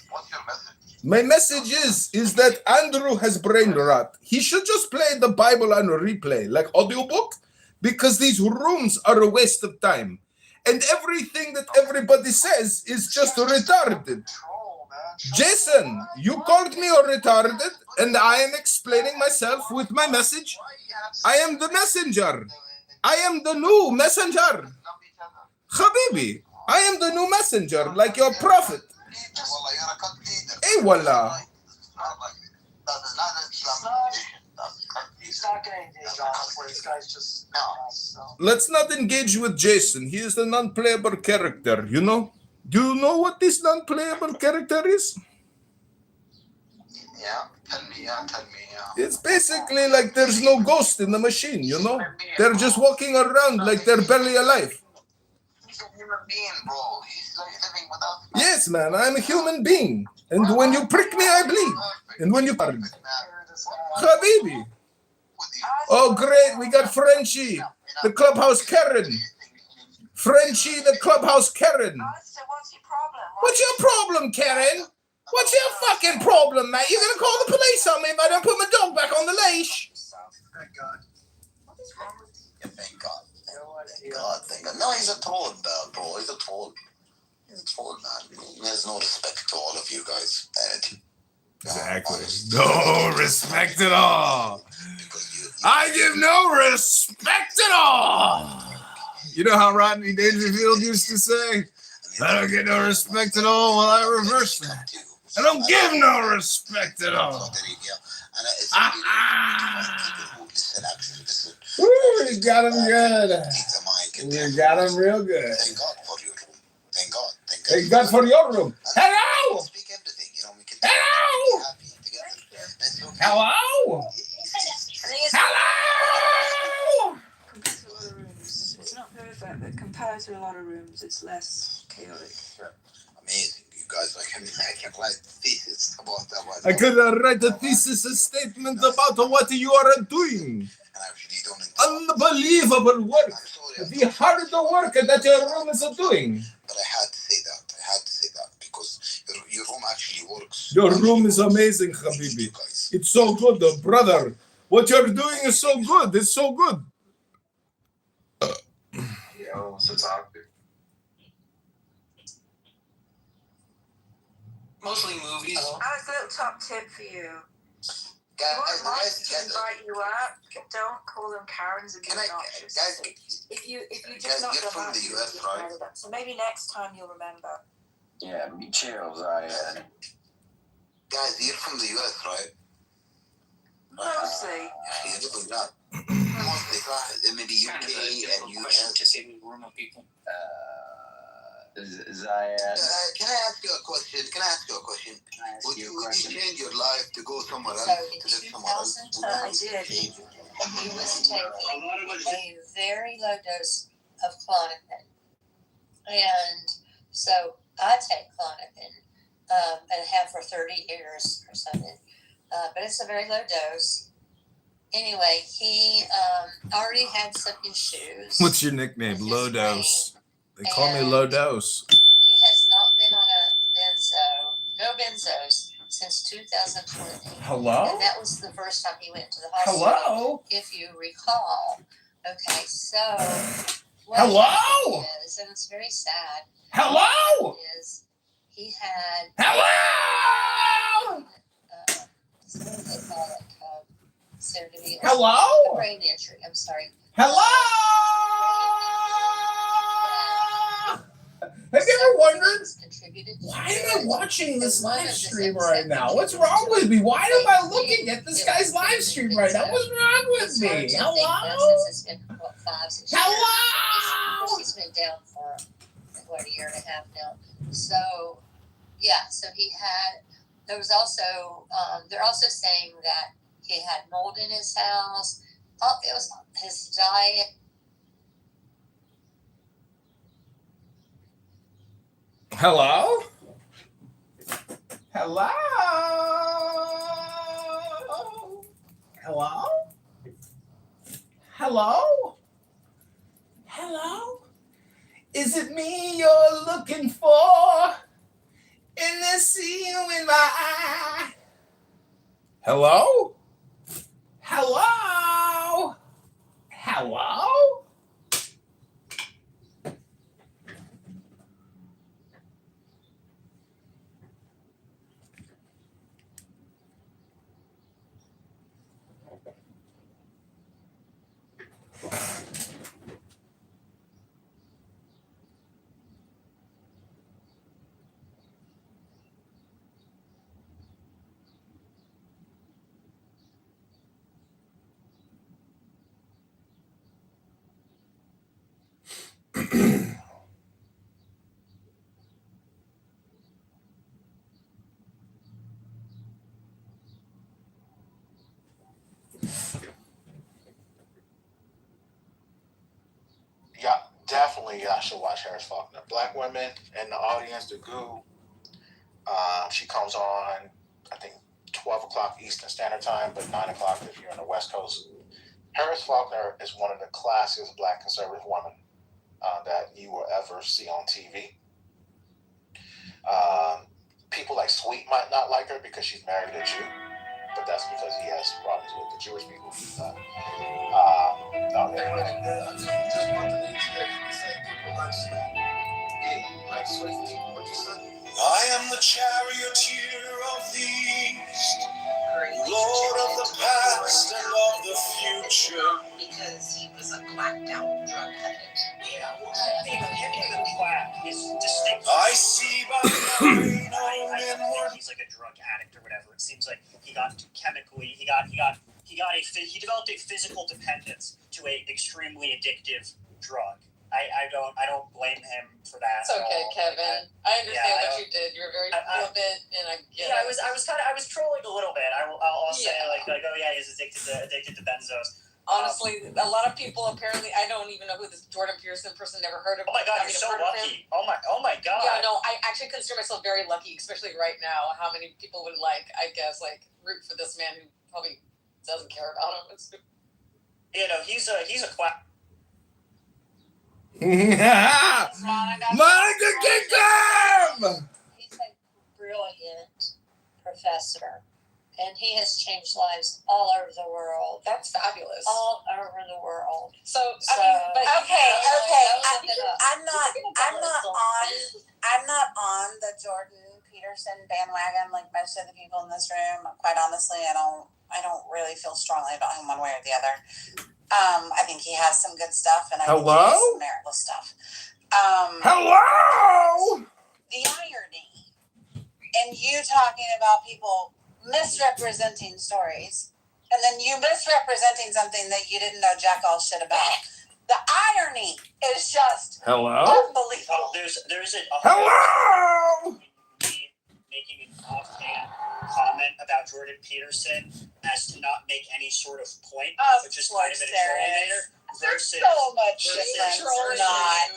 What's your message? My message is that Andrew has brain rot. He should just play the Bible on replay, like audiobook, because these rooms are a waste of time. And everything that everybody says is just retarded. Jason, you called me a retarded, and I am explaining myself with my message. I am the messenger. I am the new messenger. Habibi, I am the new messenger, like your prophet. Hey, wallah. He's not going to engage honestly. This guy's just Let's not engage with Jason. He is a non-playable character, you know? Do you know what this non-playable character is? Tell me. It's basically like there's no ghost in the machine, you know? They're just walking around like they're barely alive. He's a human being, bro. He's living without. Yes, man, I'm a human being. And when you prick me, I bleed. And when you... Habibi. Oh, great. We got Frenchie, the Clubhouse Karen. Frenchie, the Clubhouse Karen. What's your problem, Karen? What's your fucking problem, mate? You're gonna call the police on me if I don't put my dog back on the leash. Thank God. Thank God. No, he's a troll, bro. He's a troll. He's a troll, man. He has no respect to all of you guys. Exactly. No respect at all. I give no respect at all. You know how Rodney Dangerfield used to say, I don't get no respect at all. Well, I reverse that. I don't give no respect at all. Woo, you got him good. You got him real good. Thank God for your room. Thank God. Thank God for your room. Hello! Hello! Hello! Hello! Compared to a lot of rooms, it's not perfect, but compared to a lot of rooms, it's less chaotic. Amazing. You guys, I can write thesis about that. I could write a thesis, a statement about what you are doing. Unbelievable work. The hard work that your room is doing. But I had to say that because your room actually works. Your room is amazing, Habibi. It's so good, brother. What you're doing is so good. It's so good. Yeah, what's the topic? Mostly movies. I have a little top tip for you. You want Mike to invite you out, don't call them Karens and be obnoxious. If you just not you're from the US, right? So maybe next time you'll remember. Yeah, me chills, Zion. Guys, you're from the US, right? Mostly. You're not. Mostly, maybe UK and US. To save a room of people. Zion. Can I ask you a question? Would you change your life to go somewhere else? So in 2000, I did. He was taking a very low dose of Klonopin. And so I take Klonopin and have for 30 years or something. But it's a very low dose. Anyway, he already had some issues. What's your nickname? Low Dose. They call me Low Dose. He has not been on a no benzos, since 2020. Hello? And that was the first time he went to the hospital. Hello? If you recall. Okay, so. Hello? Is, and it's very sad. Hello? Is he had. Hello? What do they call it? Soon to be. Hello? A brain injury. I'm sorry. Hello? Have you ever wondered, why am I watching this live stream right now? What's wrong with me? Why am I looking at this guy's live stream right now? What's wrong with me? Hello? Hello? He's been down for, a year and a half now. So, yeah, so he had, there was also, they're also saying that he had mold in his house. Oh, it was his diet. Hello? Hello? Hello? Hello? Hello? Is it me you're looking for? And I see you in my eye. Hello? Hello? Hello? Yeah, definitely y'all should watch Harris Faulkner. Black women in the audience, the goo. She comes on, I think, 12 o'clock Eastern Standard Time, but 9 o'clock if you're on the West Coast. Harris Faulkner is one of the classiest black conservative women that you will ever see on TV. People like Sweet might not like her because she's married a Jew, but that's because he has problems with the Jewish people. I am the charioteer of the East, Lord of the past and of the future. Because he was a blacked out drug addict. Him in the quack is distinct. I see by my own inward he developed a physical dependence to a extremely addictive drug. I don't blame him for that. It's okay, Kevin. I understand what you did. You were very flippant, and I get it. I was trolling a little bit. I'll say like oh yeah, he's addicted to benzos. Honestly, a lot of people apparently, I don't even know who this Jordan Peterson person, never heard of. Oh my God, you're so lucky. Oh my God. Yeah, no, I actually consider myself very lucky, especially right now. How many people would I guess root for this man who probably doesn't care about him? He's a quack. Monica kicked him! He's a brilliant professor, and he has changed lives all over the world. That's fabulous. All over the world. So I mean, but okay. I'm not on the Jordan Peterson bandwagon like most of the people in this room. Quite honestly, I don't really feel strongly about him one way or the other. I think he has some good stuff, and I think he has some meritless stuff. Hello? The irony in you talking about people misrepresenting stories, and then you misrepresenting something that you didn't know jack all shit about. The irony is just unbelievable. There's a Hello? making an offhand comment about Jordan Peterson as to not make any sort of point, which is kind of in a troll manner.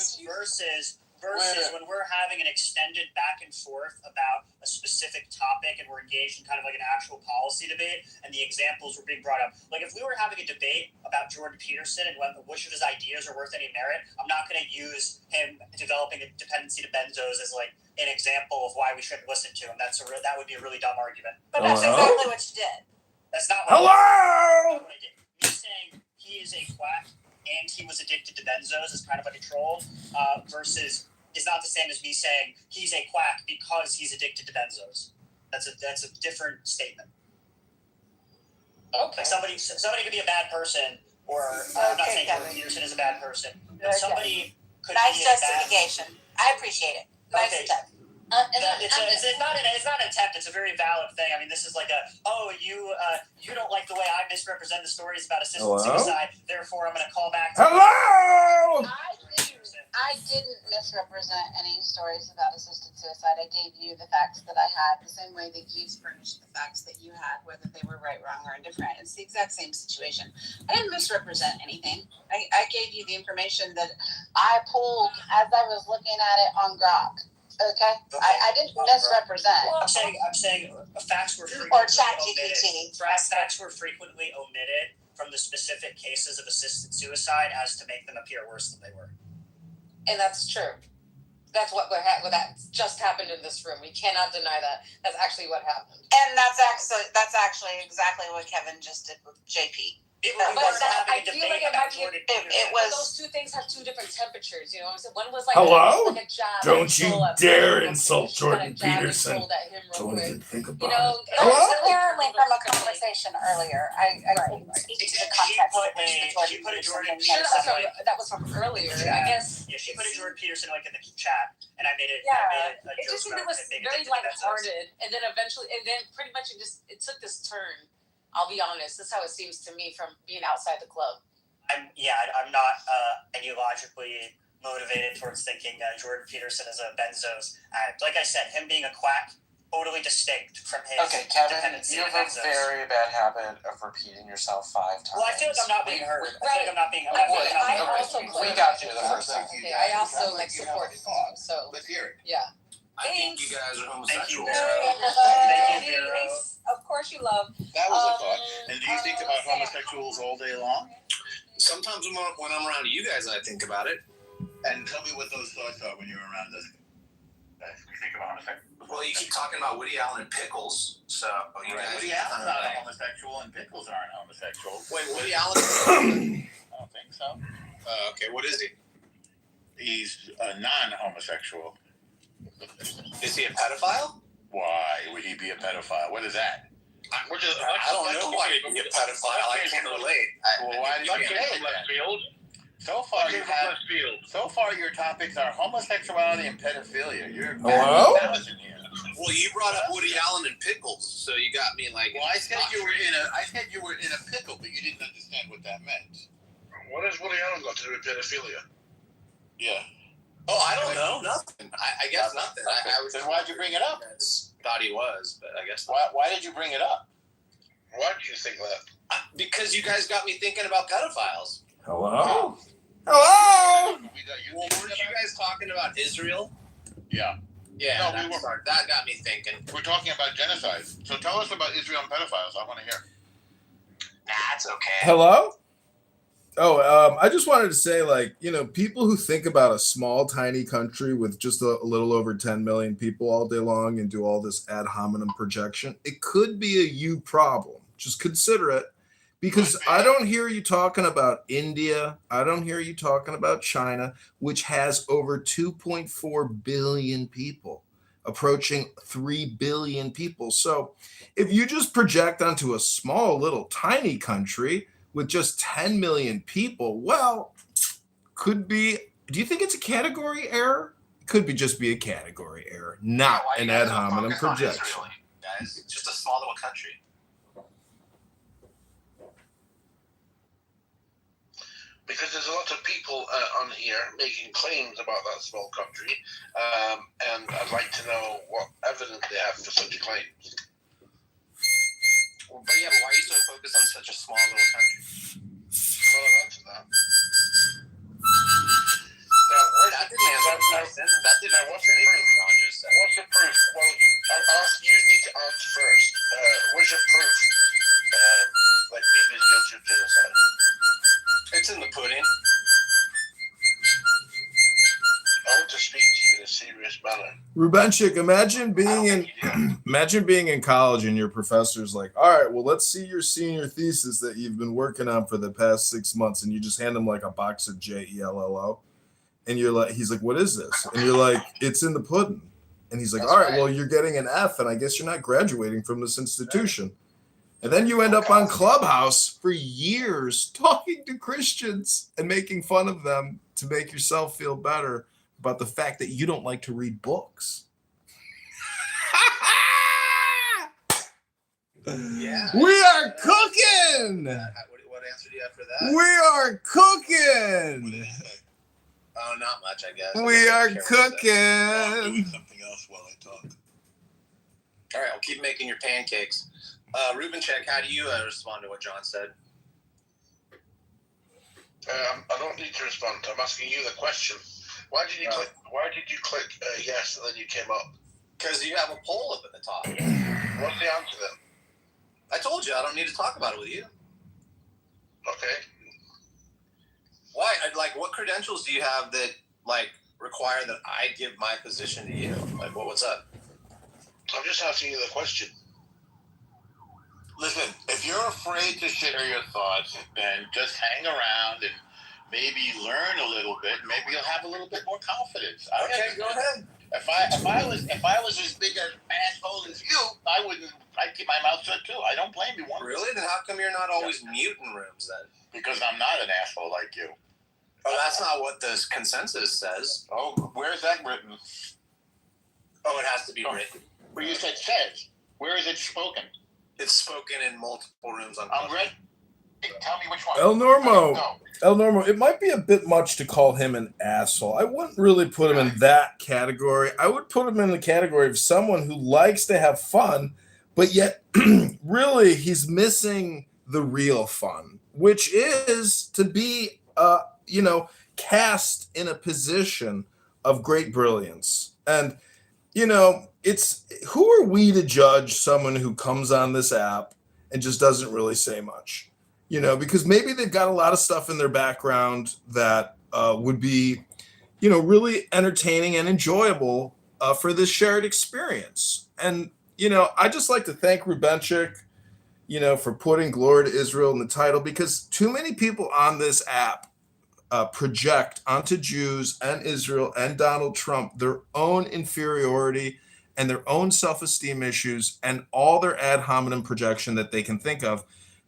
Versus when we're having an extended back and forth about a specific topic and we're engaged in kind of like an actual policy debate and the examples were being brought up. Like if we were having a debate about Jordan Peterson and which of his ideas are worth any merit, I'm not going to use him developing a dependency to benzos as like an example of why we shouldn't listen to him. That would be a really dumb argument. But that's exactly what you did. That's not what I did. Me saying he is a quack and he was addicted to benzos is kind of like a troll, versus is not the same as me saying he's a quack because he's addicted to benzos. That's a different statement. Okay. Like somebody could be a bad person, or I'm not saying Jordan Peterson is a bad person, but somebody could be a bad... Nice justification. I appreciate it. Nice attempt. It's not an attempt. It's a very valid thing. I mean, this is like you don't like the way I misrepresent the stories about assisted suicide. Therefore, I'm going to call back. Hello. I didn't misrepresent any stories about assisted suicide. I gave you the facts that I had, the same way that you furnished the facts that you had, whether they were right, wrong, or indifferent. It's the exact same situation. I didn't misrepresent anything. I gave you the information that I pulled as I was looking at it on Grok. Okay. I didn't misrepresent. I'm saying facts were frequently omitted. Facts were frequently omitted from the specific cases of assisted suicide as to make them appear worse than they were. And that's true. That's what that just happened in this room. We cannot deny that. That's actually what happened. And that's actually exactly what Kevin just did with JP. I feel like it was. Those two things have two different temperatures. You know, one was like Hello? like a jab. Don't you dare insult Jordan Peterson. Don't even think about it. Apparently, from a conversation earlier, I couldn't speak to the context of which She put a Jordan Peterson. That was from earlier. I guess. Yeah, she put a Jordan Peterson like in the chat, and I made it. Yeah, I made it just seemed it was very lighthearted, and then eventually, pretty much it took this turn. I'll be honest. This is how it seems to me from being outside the club. I'm not ideologically motivated towards thinking that Jordan Peterson is a benzos addict. Like I said, him being a quack, totally distinct from his dependency. You have a very bad habit of repeating yourself 5 times. Well, I feel like I'm not being heard. Right. I feel like I'm not being heard. We got you the first time. I also support it. So let's hear it. Yeah. I think you guys are homosexual. Thank you, Vero. Of course you love. That was a thought. And do you think about homosexuals all day long? Sometimes when I'm around you guys, I think about it. And tell me what those thoughts are when you're around us. You think about homosexuals? Well, you keep talking about Woody Allen and pickles, so you guys. Woody Allen's not a homosexual, and pickles aren't homosexual. Wait, Woody Allen? I don't think so. Okay, what is he? He's a non-homosexual. Is he a pedophile? Why would he be a pedophile? What is that? I don't know why he'd be a pedophile. I can't relate. Well, why did you say that? So far, your topics are homosexuality and pedophilia. You're Hello? balancing here. Well, you brought up Woody Allen and pickles, so you got me like. Well, I said you were in a pickle, but you didn't understand what that meant. What has Woody Allen got to do with pedophilia? Yeah. Oh, I don't know. Nothing. I guess nothing. I was. Then why'd you bring it up? Thought he was, but I guess. Why did you bring it up? Why do you think that? Because you guys got me thinking about pedophiles. Hello? Hello? Well, weren't you guys talking about Israel? Yeah. Yeah, No, that got me thinking. We're talking about genocide. So tell us about Israel and pedophiles. I want to hear. Nah, it's okay. Hello? Oh, I just wanted to say, like, you know, people who think about a small, tiny country with just a little over 10 million people all day long and do all this ad hominem projection, it could be a you problem. Just consider it. Because I don't hear you talking about India. I don't hear you talking about China, which has over 2.4 billion people, approaching 3 billion people. So if you just project onto a small, little, tiny country with just 10 million people, well, could be, do you think it's a category error? Could be just be a category error, not an ad hominem projection. Guys, it's just a small little country. Because there's a lot of people on here making claims about that small country, and I'd like to know what evidence they have for such claims. Well, but yeah, but why are you so focused on such a small little country? Well, I'll answer that. That didn't answer the question. That didn't answer anything John just said. What's your proof? Well, you need to answer first. What's your proof? Like Bibi is guilty of genocide. It's in the pudding. I want to speak to you in a serious manner. Rubenchik, imagine being in college and your professor's like, all right, well, let's see your senior thesis that you've been working on for the past 6 months, and you just hand him like a box of JELLO, and you're like, he's like, what is this? And you're like, it's in the pudding. And he's like, all right, well, you're getting an F, and I guess you're not graduating from this institution. And then you end up on Clubhouse for years talking to Christians and making fun of them to make yourself feel better about the fact that you don't like to read books. Yeah. We are cooking! What answer do you have for that? We are cooking! Oh, not much, I guess. We are cooking! I'll do something else while I talk. All right, I'll keep making your pancakes. Rubenchik, how do you respond to what John said? I don't need to respond. I'm asking you the question. Why did you click yes and then you came up? Because you have a poll up at the top. What's the answer then? I told you I don't need to talk about it with you. Okay. Why? Like, what credentials do you have that require that I give my position to you? Like, what's up? I'm just asking you the question. Listen, if you're afraid to share your thoughts, then just hang around and maybe learn a little bit. Maybe you'll have a little bit more confidence. Okay, go ahead. If I was as big an asshole as you, I'd keep my mouth shut too. I don't blame you one bit. Really? Then how come you're not always mute in rooms then? Because I'm not an asshole like you. Oh, that's not what the consensus says. Oh, where's that written? Oh, it has to be written. Well, you said says. Where is it spoken? It's spoken in multiple rooms on. I'm ready. Tell me which one. El Normo, it might be a bit much to call him an asshole. I wouldn't really put him in that category. I would put him in the category of someone who likes to have fun, but yet really he's missing the real fun, which is to be, cast in a position of great brilliance. And, it's who are we to judge someone who comes on this app and just doesn't really say much? Because maybe they've got a lot of stuff in their background that would be, really entertaining and enjoyable for this shared experience. And, I just like to thank Rubenchik, for putting Glory to Israel in the title, because too many people on this app project onto Jews and Israel and Donald Trump their own inferiority and their own self-esteem issues and all their ad hominem projection that they can think of,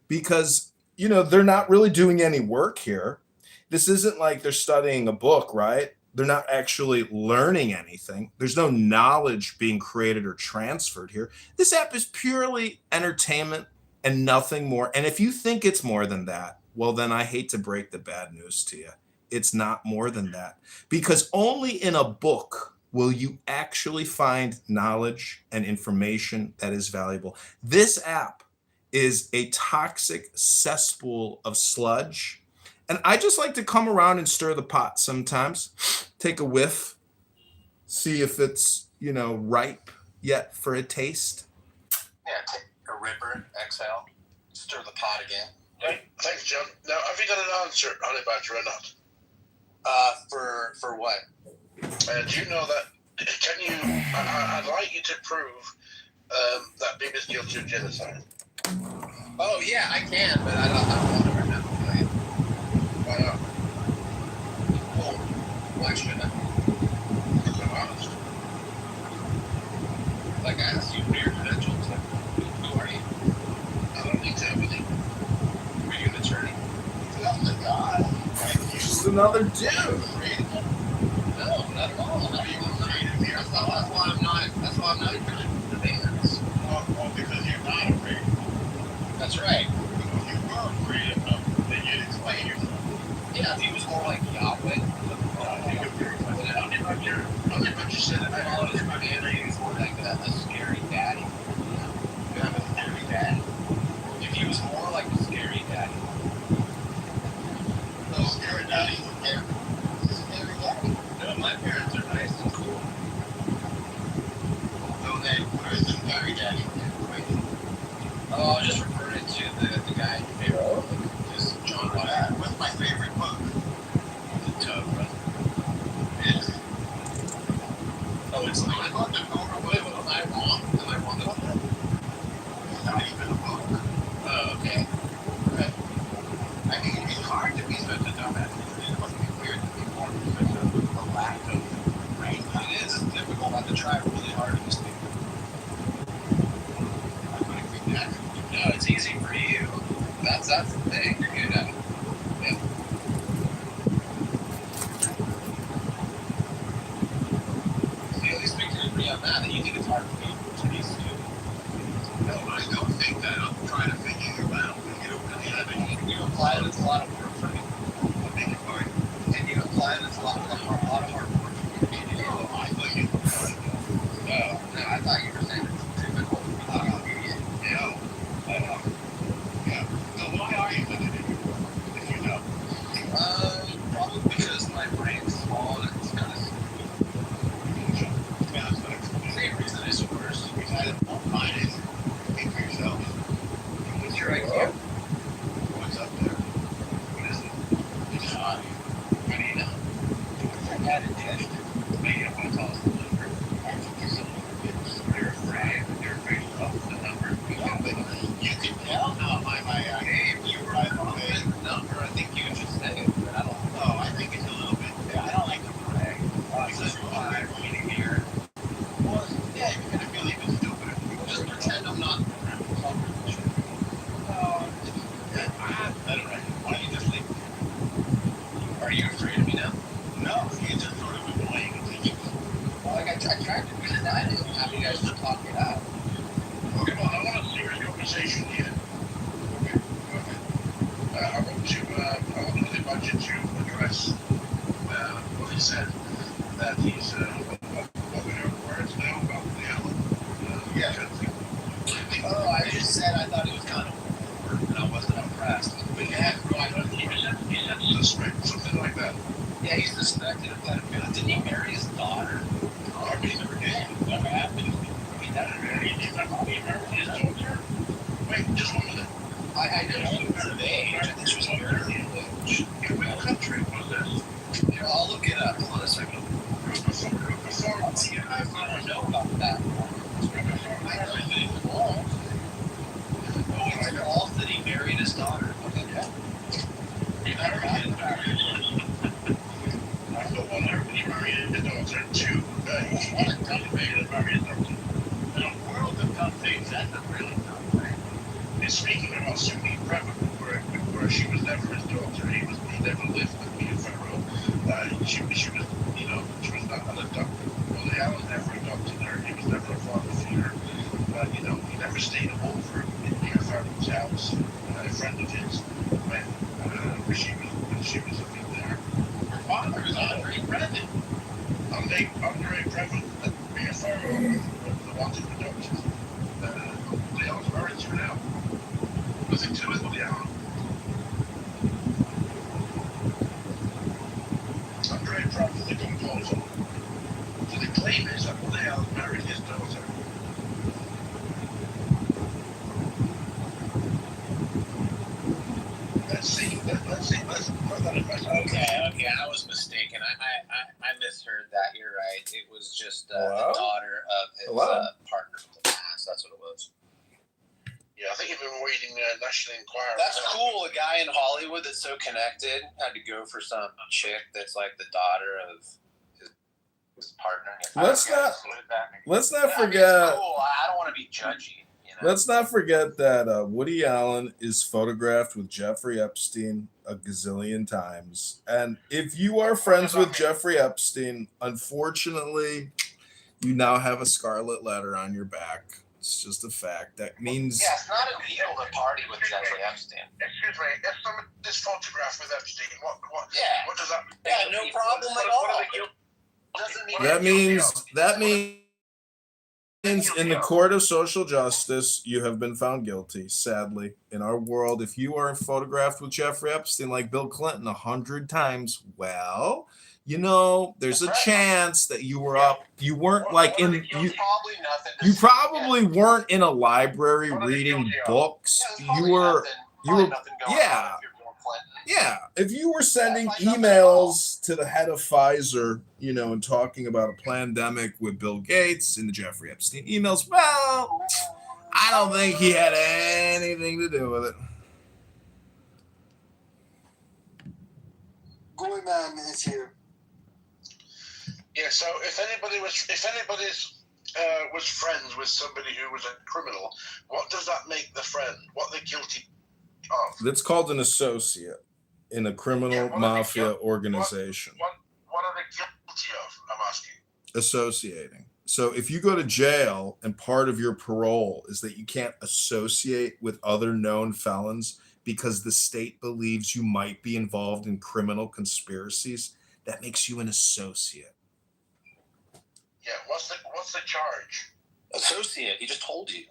because they're not really doing any work here. This isn't like they're studying a book, right? They're not actually learning anything. There's no knowledge being created or transferred here. This app is purely entertainment and nothing more. And if you think it's more than that, well, then I hate to break the bad news to you. It's not more than that, because only in a book will you actually find knowledge and information that is valuable. This app is a toxic cesspool of sludge. And I just like to come around and stir the pot sometimes, take a whiff, see if it's, ripe yet for a taste. Yeah, take a ripper, exhale, stir the pot again. Right. Thanks, John. Now, have you got an answer, Honey Badger, or not? For what? Do you know that? Can you? I'd like you to prove that Bibi's guilty of genocide. Oh yeah, I can, but I don't want to right now. Why not? Well, why shouldn't I? Because I'm honest. Like I asked you for your credentials. Who are you? I don't need to have any. Are you an attorney? Oh my God. Just another dude. No, not at all. That's why I'm not afraid of demands. Well, because you're not afraid. That's right. If you were afraid of them, then you'd explain yourself. Yeah, if he was more like Yahweh. Honey Badger said that. He was more like a scary daddy. You have a scary daddy. If he was more like a scary daddy. No, scary daddy. Scary daddy. No, my parents are nice and cool. No, they were the scary daddy. Oh, I was just referring to the guy in Mayoral. Just John Watt. What's my favorite book? Kitover. Yes. Oh, it's not. I thought the Kitover was Am I wrong? Am I wrong about that? It's not even a book. Oh, okay. Right. I mean, it's hard to be such a dumbass. It must be weird to be born with such a lack of brain. It is. It's difficult not to try really hard in this thing. I couldn't think that. No, it's easy for you. That's the thing. You're good at it. Yeah. See, at least we can agree on that you think it's hard for me to be stupid. No, I don't think that. I'm trying to figure you out. You don't really have any. You apply it, it's a lot of work for me. I beg your pardon. And you apply it, it's a lot of hard work for me to do. No, I thought you were trying to. No, I thought you were saying it's difficult for me to be an idiot. No. Yeah. So why are you such an idiot? If you know. Probably because my brain's small and it's kind of stupid. Yeah, that's what it's Same reason it's worse. mine is. Think for yourself. What's your IQ? What's up there? What is it? It's high. How do you know? I had it tested. Maybe you don't want to tell us the number. I think it's a little bit. You're afraid. You're afraid of the number. Yeah, but You can tell now by my hey, if you were right on the number, I think you would just say it, but I don't know. Oh, I think it's a little bit. Yeah, I don't like to brag. Because you're high, really here. Well, Yeah, you're gonna feel even stupider. just pretend I'm not around. I don't know. Why don't you just leave? Are you afraid of me now? No, you just sort of annoying and thinking. Well, like I tried to deny it. Have you guys just talk it out? Okay, well, I want a serious conversation here. Okay, okay. I want the budget to address what he said, that he's what we know words now about the Allen. Yeah. Oh, I just said I thought it was kind of over and I wasn't impressed. But yeah, right, he said suspect, something like that. Yeah, he's suspected of pedophilia. Didn't he marry his daughter? Oh, he never did. Never happened. I mean, that he's not going to be married his daughter. Wait, just 1 minute. I didn't know her age. I think she was very age. In what country was this? Here, I'll look it up. Hold on a second. Before, See, I want to know about that. I know that he was false. Oh, it's false that he married his daughter. Okay, yeah. he never had a married. I thought one never he married his daughter too. He wanted to marry his daughter. In a world of tough things, that's a really tough thing. And speaking about Sunni Prema, where she was never his daughter, he never lived with me in Pharaoh. She was, when she was living there. Her father is Andre Previn. Andre Previn, the BFO of the Wanted Productions. Woody Allen's married to now. Was it to with Woody Allen? Andre Previn, the composer. So the claim is that Woody Allen married his daughter. Let's see. Okay, I was mistaken. I misheard that. You're right. It was just the daughter of his partner from the past. That's what it was. Yeah, I think you've been reading National Enquirer. That's cool. A guy in Hollywood that's so connected had to go for some chick that's like the daughter of his partner. Let's not forget. It's cool. I don't want to be judgy. Let's not forget that Woody Allen is photographed with Jeffrey Epstein a gazillion times. And if you are friends with Jeffrey Epstein, unfortunately, you now have a scarlet letter on your back. It's just a fact. That means... Yeah, it's not illegal to party with Jeffrey Epstein. Excuse me, if someone is photographed with Epstein, what does that mean? Yeah, no problem at all. That means in the court of social justice, you have been found guilty. Sadly, in our world, if you are photographed with Jeffrey Epstein like Bill Clinton 100 times, well, there's a chance that you were up. You weren't like in you probably weren't in a library reading books. You were yeah. If you were sending emails to the head of Pfizer, and talking about a pandemic with Bill Gates in the Jeffrey Epstein emails, well, I don't think he had anything to do with it. Going Man is here. Yeah, so if anybody was friends with somebody who was a criminal, what does that make the friend? What they're guilty of? That's called an associate in a criminal mafia organization. What are they guilty of? I'm asking. Associating. So if you go to jail and part of your parole is that you can't associate with other known felons because the state believes you might be involved in criminal conspiracies, that makes you an associate. Yeah, what's the charge? Associate. He just told you.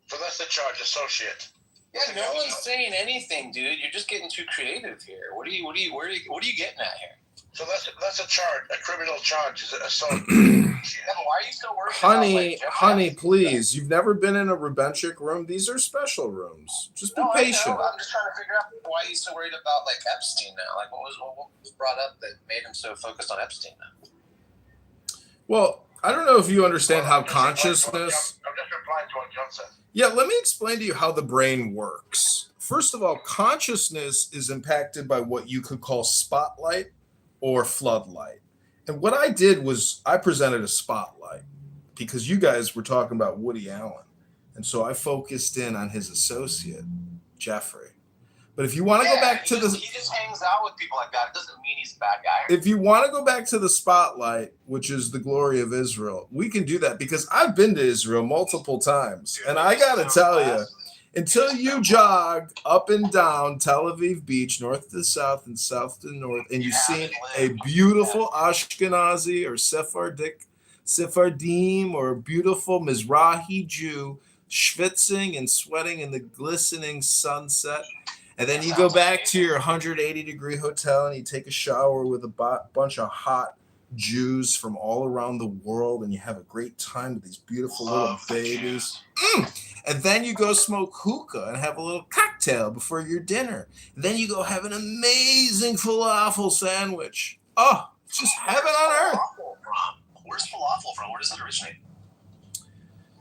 So that's the charge, associate. Yeah, no one's saying anything, dude. You're just getting too creative here. What are you getting at here? So that's a charge, a criminal charge. Is it associate? Yeah, but why are you so worried Honey, please. You've never been in a Rubenchik room. These are special rooms. Just be patient. I'm just trying to figure out why he's so worried about Epstein now. What was brought up that made him so focused on Epstein now? Well, I don't know if you understand how consciousness... I'm just replying to what John said. Yeah, let me explain to you how the brain works. First of all, consciousness is impacted by what you could call spotlight or floodlight. And what I did was I presented a spotlight because you guys were talking about Woody Allen. And so I focused in on his associate, Jeffrey. But if you want to go back to he just hangs out with people like that. It doesn't mean he's a bad guy. If you want to go back to the spotlight, which is the glory of Israel, we can do that because I've been to Israel multiple times. And I got to tell you, until you jog up and down Tel Aviv Beach, north to south and south to north, and you've seen a beautiful Ashkenazi or Sephardim or a beautiful Mizrahi Jew schwitzing and sweating in the glistening sunset, and then you go back to your 180-degree hotel and you take a shower with a bunch of hot Jews from all around the world, and you have a great time with these beautiful little babies. And then you go smoke hookah and have a little cocktail before your dinner. And then you go have an amazing falafel sandwich. Oh, it's just heaven on earth. Where's falafel from? Where does it originate?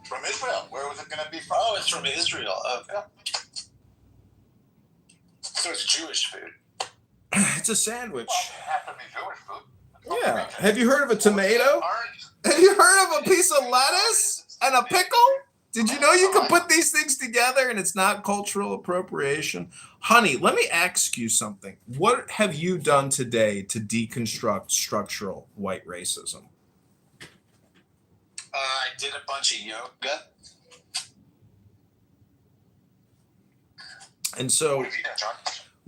From Israel. Where was it going to be from? Oh, it's from Israel. Okay. So it's Jewish food. It's a sandwich. Well, it have to be Jewish food. Yeah. Have you heard of a tomato? Have you heard of a piece of lettuce and a pickle? Did you know you can put these things together and it's not cultural appropriation? Honey, let me ask you something. What have you done today to deconstruct structural white racism? I did a bunch of yoga. And so, What have you done, John?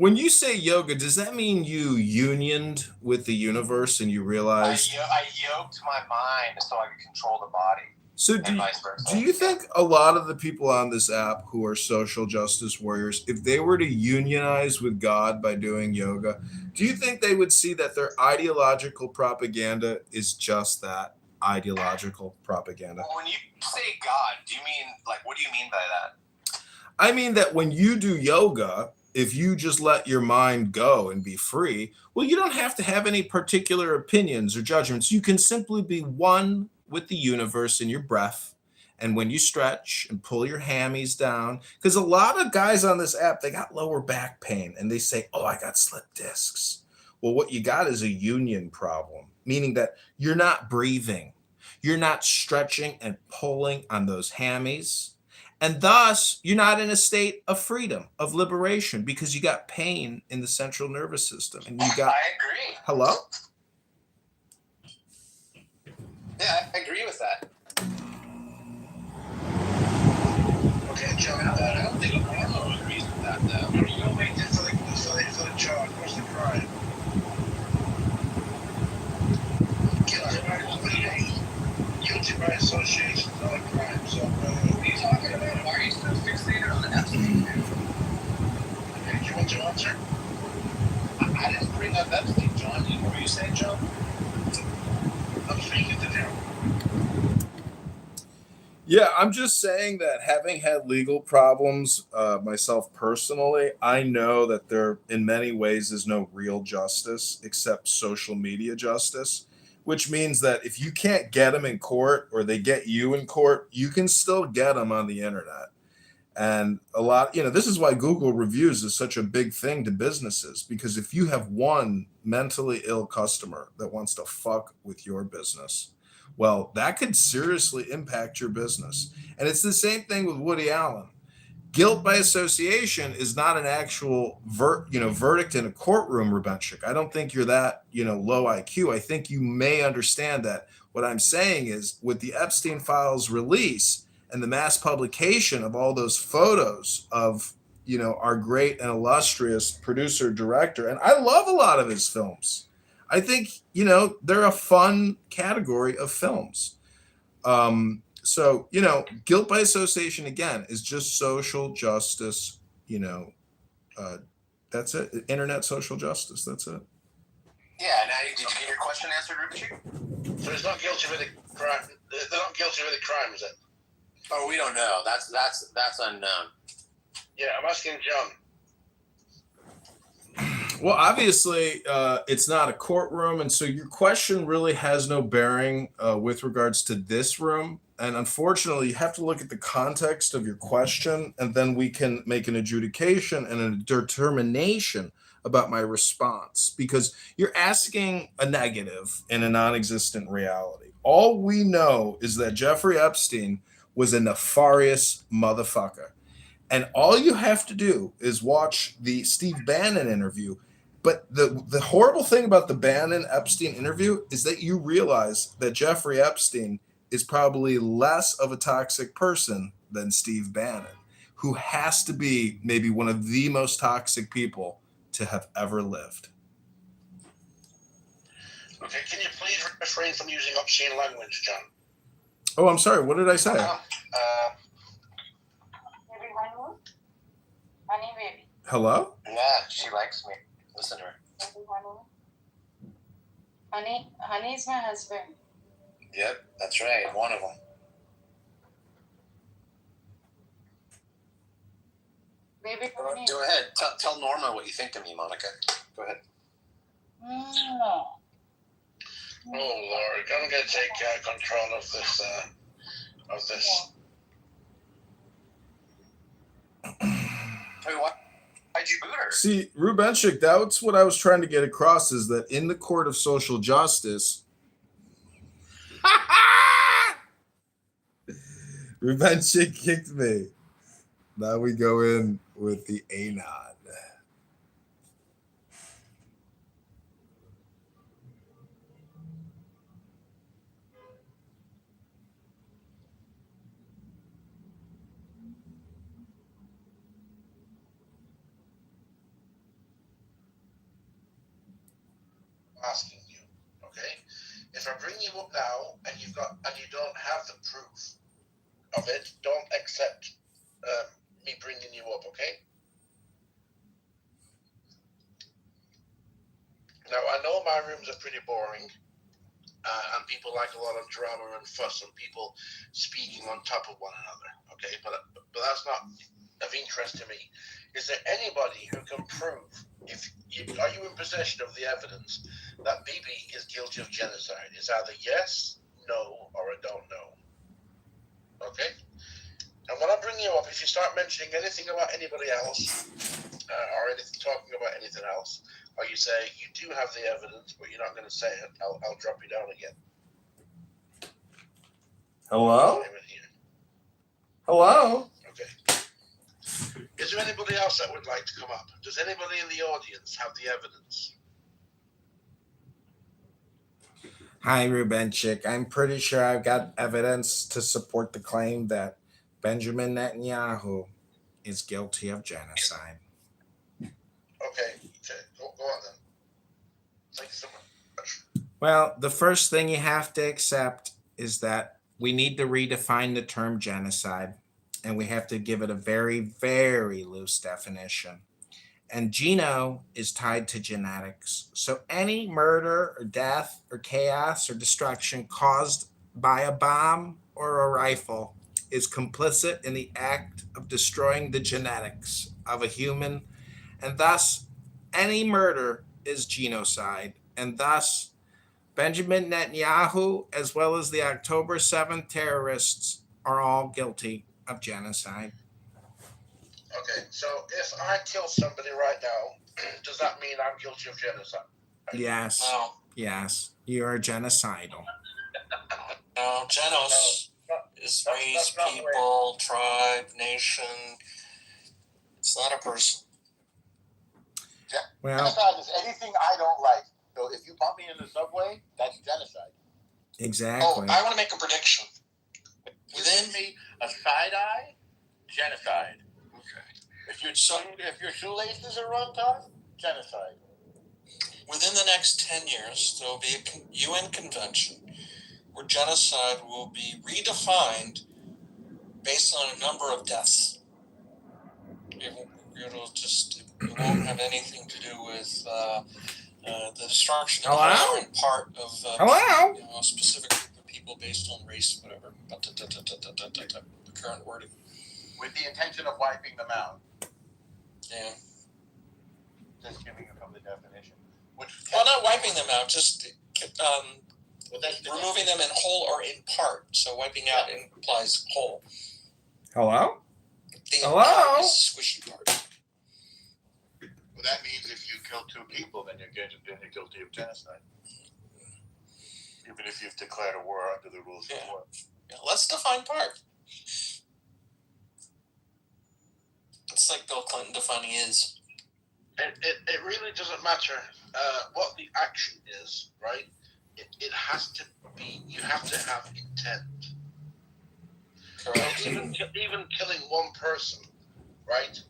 When you say yoga, does that mean you unioned with the universe and you realized? I yoked my mind so I could control the body. So do you think a lot of the people on this app who are social justice warriors, if they were to unionize with God by doing yoga, do you think they would see that their ideological propaganda is just that, ideological propaganda? Well, when you say God, do you mean, like, what do you mean by that? I mean that when you do yoga, if you just let your mind go and be free, well, you don't have to have any particular opinions or judgments. You can simply be one with the universe in your breath. And when you stretch and pull your hammies down, because a lot of guys on this app, they got lower back pain and they say, oh, I got slip discs. Well, what you got is a union problem, meaning that you're not breathing. You're not stretching and pulling on those hammies. And thus, you're not in a state of freedom, of liberation, because you got pain in the central nervous system. And you got. I agree. Hello? Yeah, I agree with that. Okay, John, I don't think Arlo agrees with that, though. You don't make this like for the charge. What's the crime? Guilty by association is not a crime. So, what are you talking about? Why are you so fixated on the Epstein? Okay, do you want to answer? I didn't bring up Epstein, John. What were you saying, John? I'm speaking to him. Yeah, I'm just saying that having had legal problems myself personally, I know that there, in many ways, is no real justice except social media justice, which means that if you can't get them in court or they get you in court, you can still get them on the internet. And a lot, this is why Google reviews is such a big thing to businesses, because if you have one mentally ill customer that wants to fuck with your business, well, that could seriously impact your business. And it's the same thing with Woody Allen. Guilt by association is not an actual verdict in a courtroom, Rubenchik. I don't think you're that, low IQ. I think you may understand that. What I'm saying is with the Epstein files release and the mass publication of all those photos of, our great and illustrious producer director, and I love a lot of his films. I think, they're a fun category of films. So, guilt by association, again, is just social justice, that's it. Internet social justice. That's it. Yeah, now did you get your question answered, Rubenchik? So he's not guilty of the crime. They're not guilty of the crime, is it? Oh, we don't know. That's unknown. Yeah, I'm asking John. Well, obviously, it's not a courtroom, and so your question really has no bearing with regards to this room. And unfortunately, you have to look at the context of your question, and then we can make an adjudication and a determination about my response, because you're asking a negative in a non-existent reality. All we know is that Jeffrey Epstein was a nefarious motherfucker. And all you have to do is watch the Steve Bannon interview. But the horrible thing about the Bannon-Epstein interview is that you realize that Jeffrey Epstein is probably less of a toxic person than Steve Bannon, who has to be maybe one of the most toxic people to have ever lived. Okay, can you please refrain from using obscene language, John? Oh, I'm sorry. What did I say? Baby, honey, baby. Hello? Yeah, she likes me. Listen to her. Baby, honey. Honey's my husband. Yep, that's right. One of them. Baby, honey. Go ahead. Tell Norma what you think of me, Monica. Go ahead. No. Oh Lord, I'm gonna take control of this. Hey, why'd you boot her? See, Rubenchik, that's what I was trying to get across, is that in the court of social justice, Rubenchik kicked me. Now we go in with the Anon. asking you. Okay? If I bring you up now and you don't have the proof of it, don't accept me bringing you up. Okay? Now I know my rooms are pretty boring. And people like a lot of drama and fuss and people speaking on top of one another. Okay, but that's not of interest to me. Is there anybody who can prove are you in possession of the evidence that Bibi is guilty of genocide? It's either yes, no, or I don't know. Okay, and when I bring you up, if you start mentioning anything about anybody else or anything talking about anything else, or you say you do have the evidence but you're not going to say it, I'll drop you down again. Hello? Hello? Okay. Is there anybody else that would like to come up? Does anybody in the audience have the evidence? Hi, Rubenchik. I'm pretty sure I've got evidence to support the claim that Benjamin Netanyahu is guilty of genocide. Okay, go on then. Thank you so much. Well, the first thing you have to accept is that we need to redefine the term genocide, and we have to give it a very, very loose definition. And geno is tied to genetics. So any murder or death or chaos or destruction caused by a bomb or a rifle is complicit in the act of destroying the genetics of a human. And thus, any murder is genocide. And thus, Benjamin Netanyahu, as well as the October 7th terrorists, are all guilty of genocide. Okay, so if I kill somebody right now, does that mean I'm guilty of genocide? Yes. No. Yes. You are genocidal. No, genos is race, people, tribe, nation. It's not a person. Well, genocide is anything I don't like. So if you bump me in the subway, that's genocide. Exactly. Oh, I want to make a prediction. Within me, a side eye, genocide. Okay. If your shoelaces are run off, genocide. Within the next 10 years, there will be a UN convention where genocide will be redefined based on a number of deaths. It won't have anything to do with the destruction of Hello? and part of Hello? a specific group of people based on race, whatever. The current wording. With the intention of wiping them out. Yeah. Just giving it from the definition. Well, not wiping them out, just removing them in whole or in part. So wiping out implies whole. Hello? The Hello? is squishy part. Well, that means if you kill two people, then you're guilty of genocide. Even if you've declared a war under the rules of war. Yeah, let's define part. It's like Bill Clinton defining is. It really doesn't matter what the action is, right? It has to be, you have to have intent. Correct. So even killing one person, right?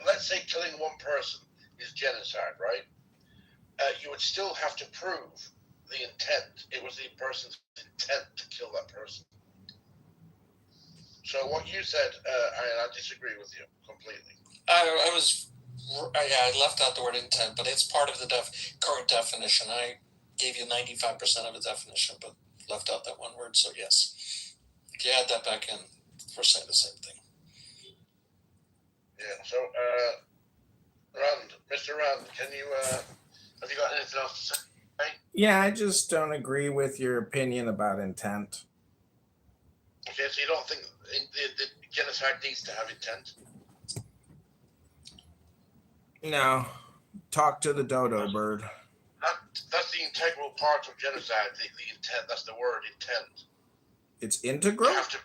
Let's say killing one person is genocide, right? You would still have to prove the intent. It was the person's intent to kill that person. So what you said, I disagree with you completely. I left out the word intent, but it's part of the current definition. I gave you 95% of the definition, but left out that one word, so yes. If you add that back in, we're saying the same thing. Yeah, so, Mr. Rand, have you got anything else to say? Yeah, I just don't agree with your opinion about intent. Okay, so you don't think the genocide needs to have intent? No. Talk to the dodo bird. That's the integral part of genocide, the intent. That's the word, intent. It's integral? You have to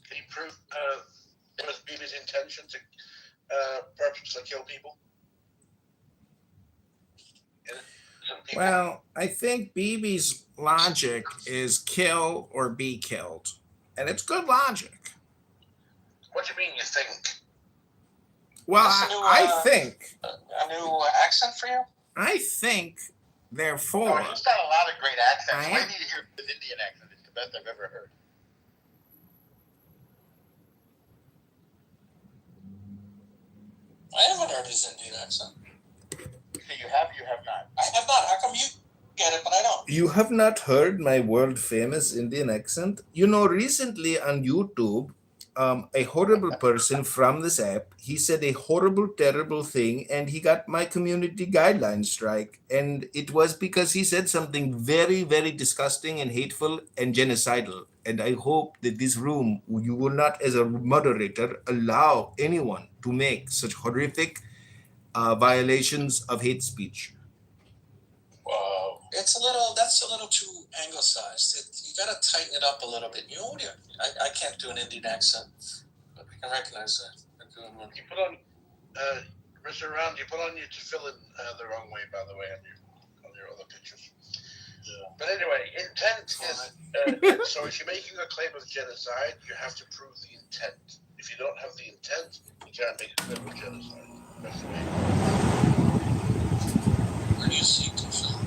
can you prove it was Bibi's intention to purposely kill people? Well, I think Bibi's logic is kill or be killed. And it's good logic. What do you mean you think? Well, I think a new accent for you? I think, therefore. Oh, he's got a lot of great accents. I need to hear his Indian accent. It's the best I've ever heard. I haven't heard his Indian accent. Okay, you have not? I have not. How come you get it, but I don't? You have not heard my world famous Indian accent? You know, recently on YouTube, a horrible person from this app, he said a horrible, terrible thing, and he got my community guideline strike. And it was because he said something very, very disgusting and hateful and genocidal. And I hope that this room, you will not, as a moderator, allow anyone to make such horrific violations of hate speech. Wow. That's a little too anglicized. You got to tighten it up a little bit. You know, I can't do an Indian accent, but I can recognize that. I'm doing one. You put on, Mr. Round, you put on your tefillin the wrong way, by the way, on your other pictures. Yeah. But anyway, intent is, so if you're making a claim of genocide, you have to prove the intent. If you don't have the intent, you can't make a claim of genocide. That's the way. Where do you see tefillin?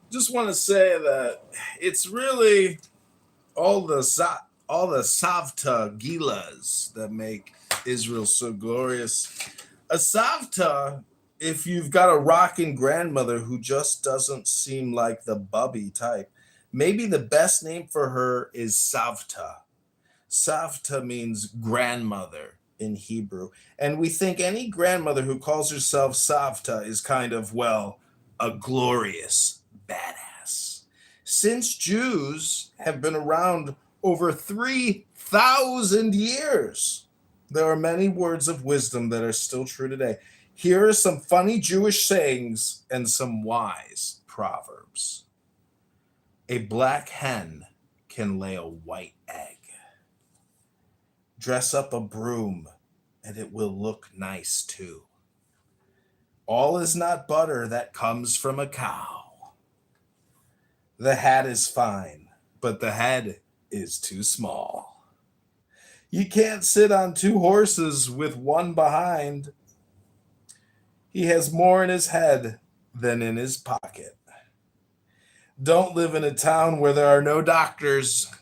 Just want to say that it's really all the Savta Gilas that make Israel so glorious. A Savta, if you've got a rockin' grandmother who just doesn't seem like the bubby type, maybe the best name for her is Savta. Savta means grandmother in Hebrew. And we think any grandmother who calls herself Savta is kind of, well, a glorious badass. Since Jews have been around over 3,000 years, there are many words of wisdom that are still true today. Here are some funny Jewish sayings and some wise proverbs. A black hen can lay a white egg. Dress up a broom and it will look nice too. All is not butter that comes from a cow. The hat is fine, but the head is too small. You can't sit on two horses with one behind. He has more in his head than in his pocket. Don't live in a town where there are no doctors.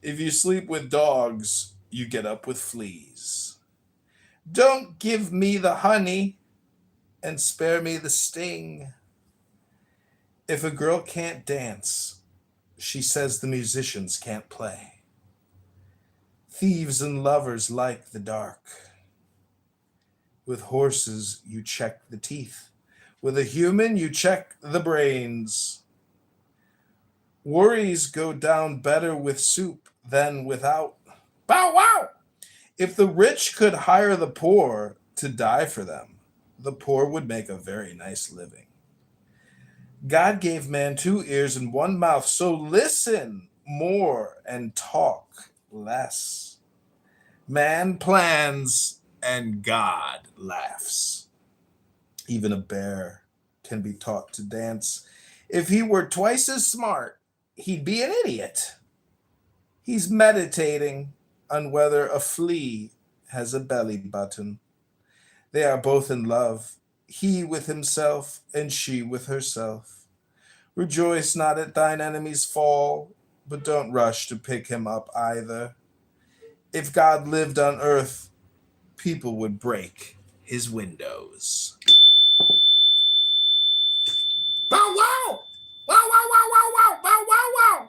If you sleep with dogs, you get up with fleas. Don't give me the honey and spare me the sting. If a girl can't dance, she says the musicians can't play. Thieves and lovers like the dark. With horses, you check the teeth. With a human, you check the brains. Worries go down better with soup than without. Bow wow! If the rich could hire the poor to die for them, the poor would make a very nice living. God gave man 2 ears and 1 mouth, so listen more and talk less. Man plans and God laughs. Even a bear can be taught to dance. If he were twice as smart, he'd be an idiot. He's meditating on whether a flea has a belly button. They are both in love, he with himself and she with herself. Rejoice not at thine enemy's fall, but don't rush to pick him up either. If God lived on earth, people would break his windows. Bow wow! Wow, wow, wow, wow, wow, bow wow, wow!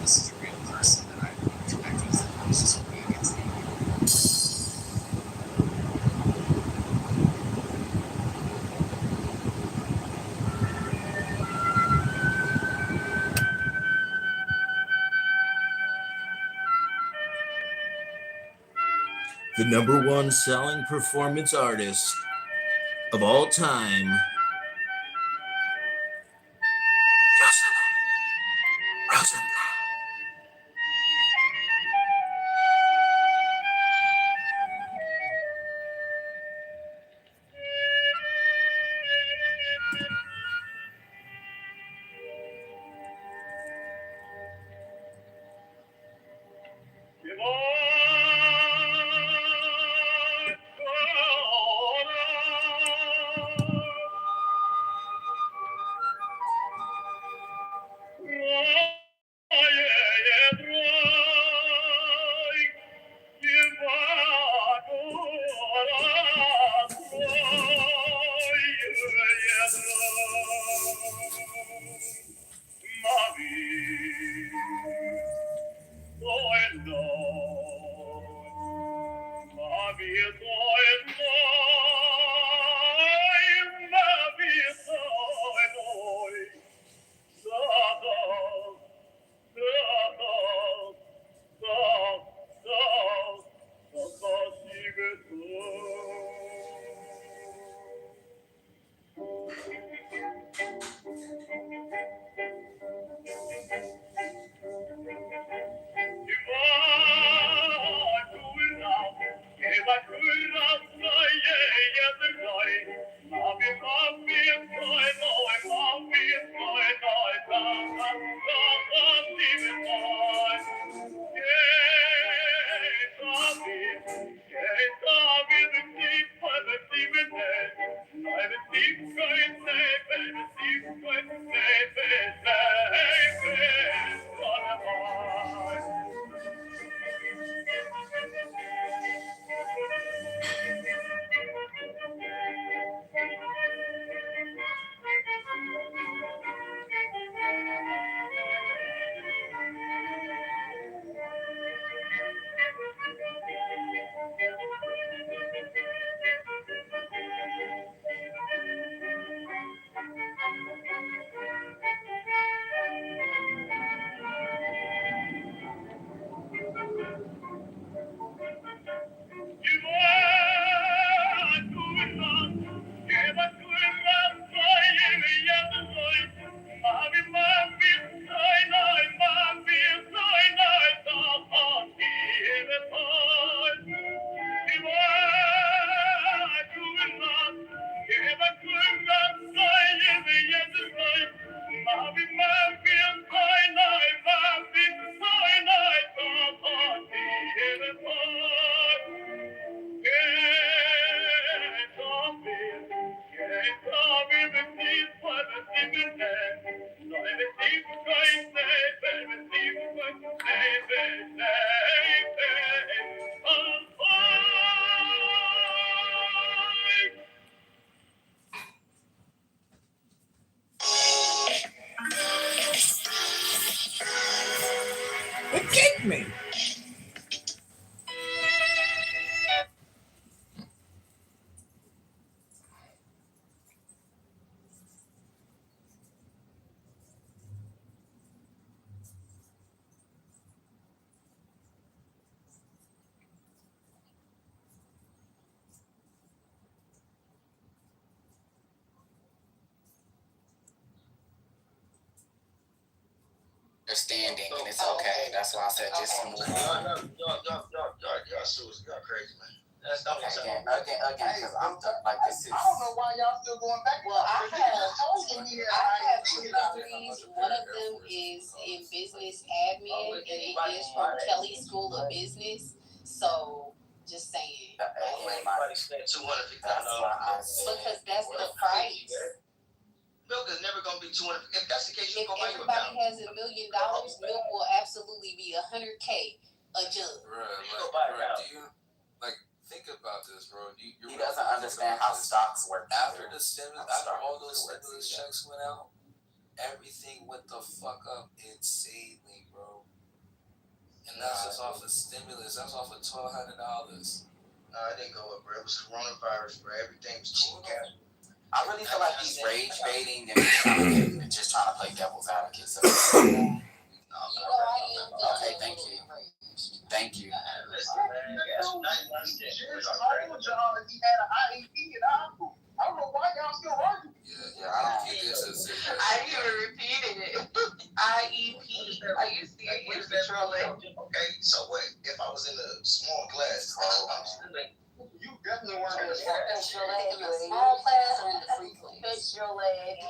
This is a real person that I connect with. It's just hoping it gets The number 1 selling performance artist of all time, Rosenblatt. It kicked me. Understanding, and it's okay. That's why I said just move on. Y'all crazy, man. That's not Okay, again, because I'm like this is. I don't know why y'all still going back. Well, I have two two degrees. One of them is in business admin, and it is from Kelly School of Business. So, just saying. Everybody spent $250. Because that's the price. Milk is never gonna be 200. If that's the case, you If go buy your everybody account. has $1 million, milk will absolutely be $100K a jug. Do you think about this, bro? He doesn't understand how stocks work. After all those stimulus checks went out, everything went the fuck up insanely, bro. And that's just off of stimulus. That's off of $1,200. No, it didn't go up, bro. It was coronavirus, bro. Everything was cheap. I really feel like he's rage baiting and just trying to play devil's advocate. So. Okay, thank you. Thank you. Listen, man. I told y'all he had an IEP in Apple. I don't know why y'all still arguing. Yeah, I don't think this is it. I even repeated it. IEP. Are you serious? Okay, so what? If I was in a small class, you definitely weren't in a small class. Small class or in the free class? Fix your leg.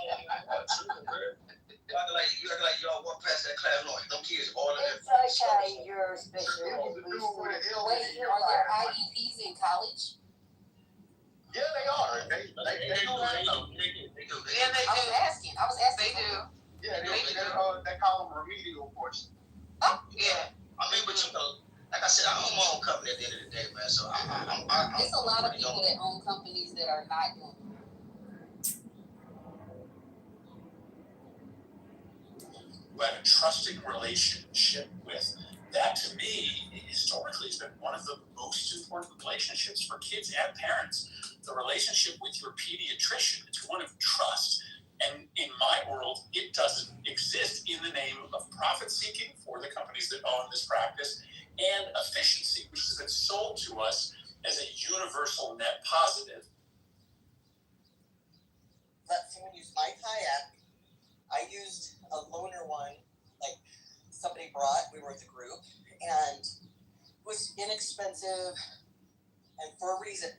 You act like y'all walk past that class, no, them kids all in there. It's okay, you're special. Wait, are there IEPs in college? Yeah, they are. They do. Yeah, they do. I was asking. They do. Yeah, they call them remedial courses. Oh, yeah. I mean, but you know, like I said, I own my own company at the end of the day, man. So I'm There's a lot of people that own companies that are not doing. Who had a trusting relationship with. That, to me, historically has been one of the most important relationships for kids and parents. The relationship with your pediatrician, it's one of trust. And in my world, it doesn't exist in the name of profit seeking for the companies that own this practice and efficiency, which has been sold to us as a universal net positive. Someone used my kayak. I used a loaner one, like somebody brought. We were with a group, and it was inexpensive, and for a reason.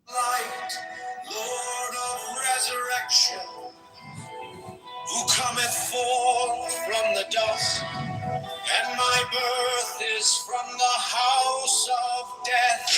Light, Lord of resurrection, who cometh forth from the dust, and my birth is from the house of death.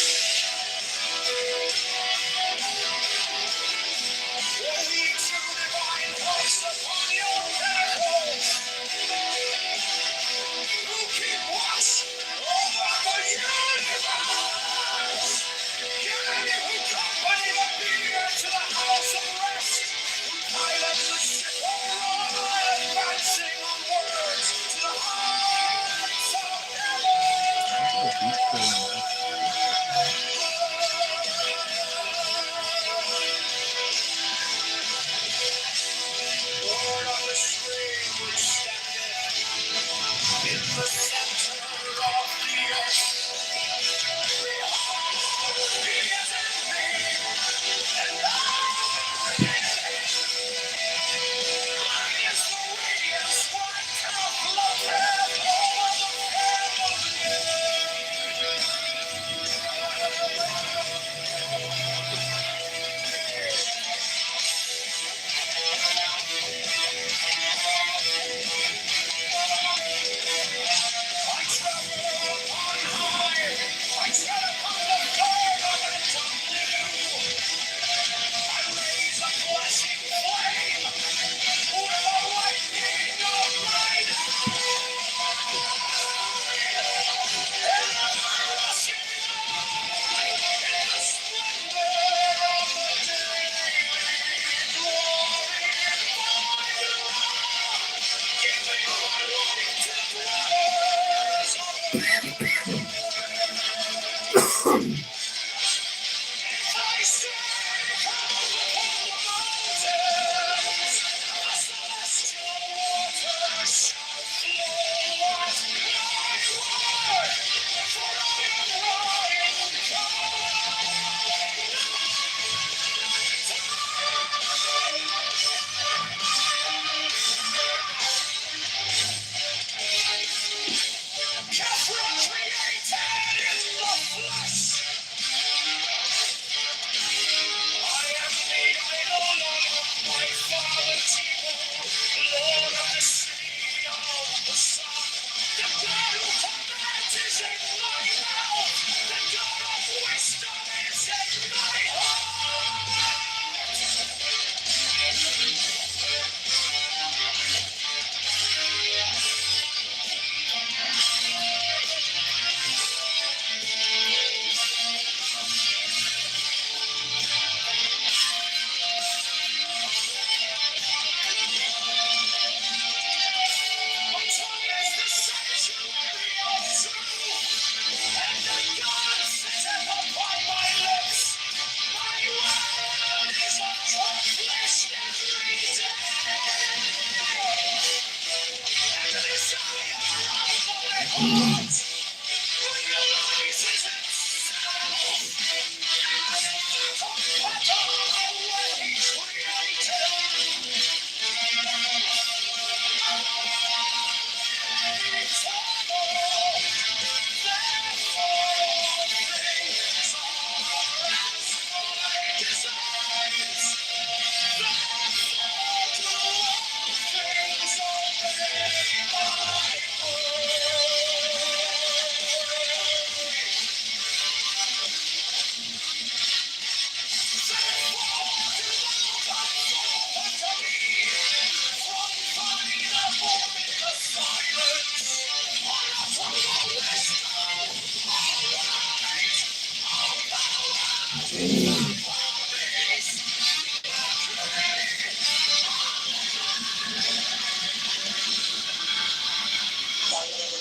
Whatever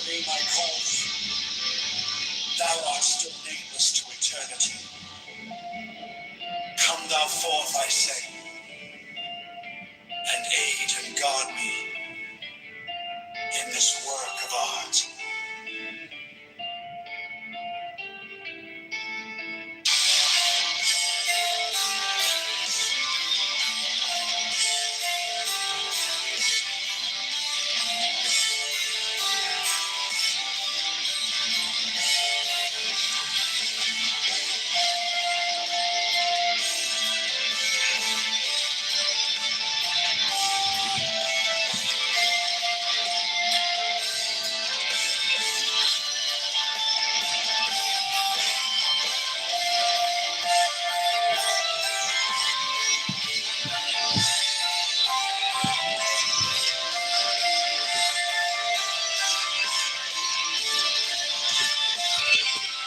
be my cause, thou art still nameless to eternity. Come thou forth, I say, and aid and guard me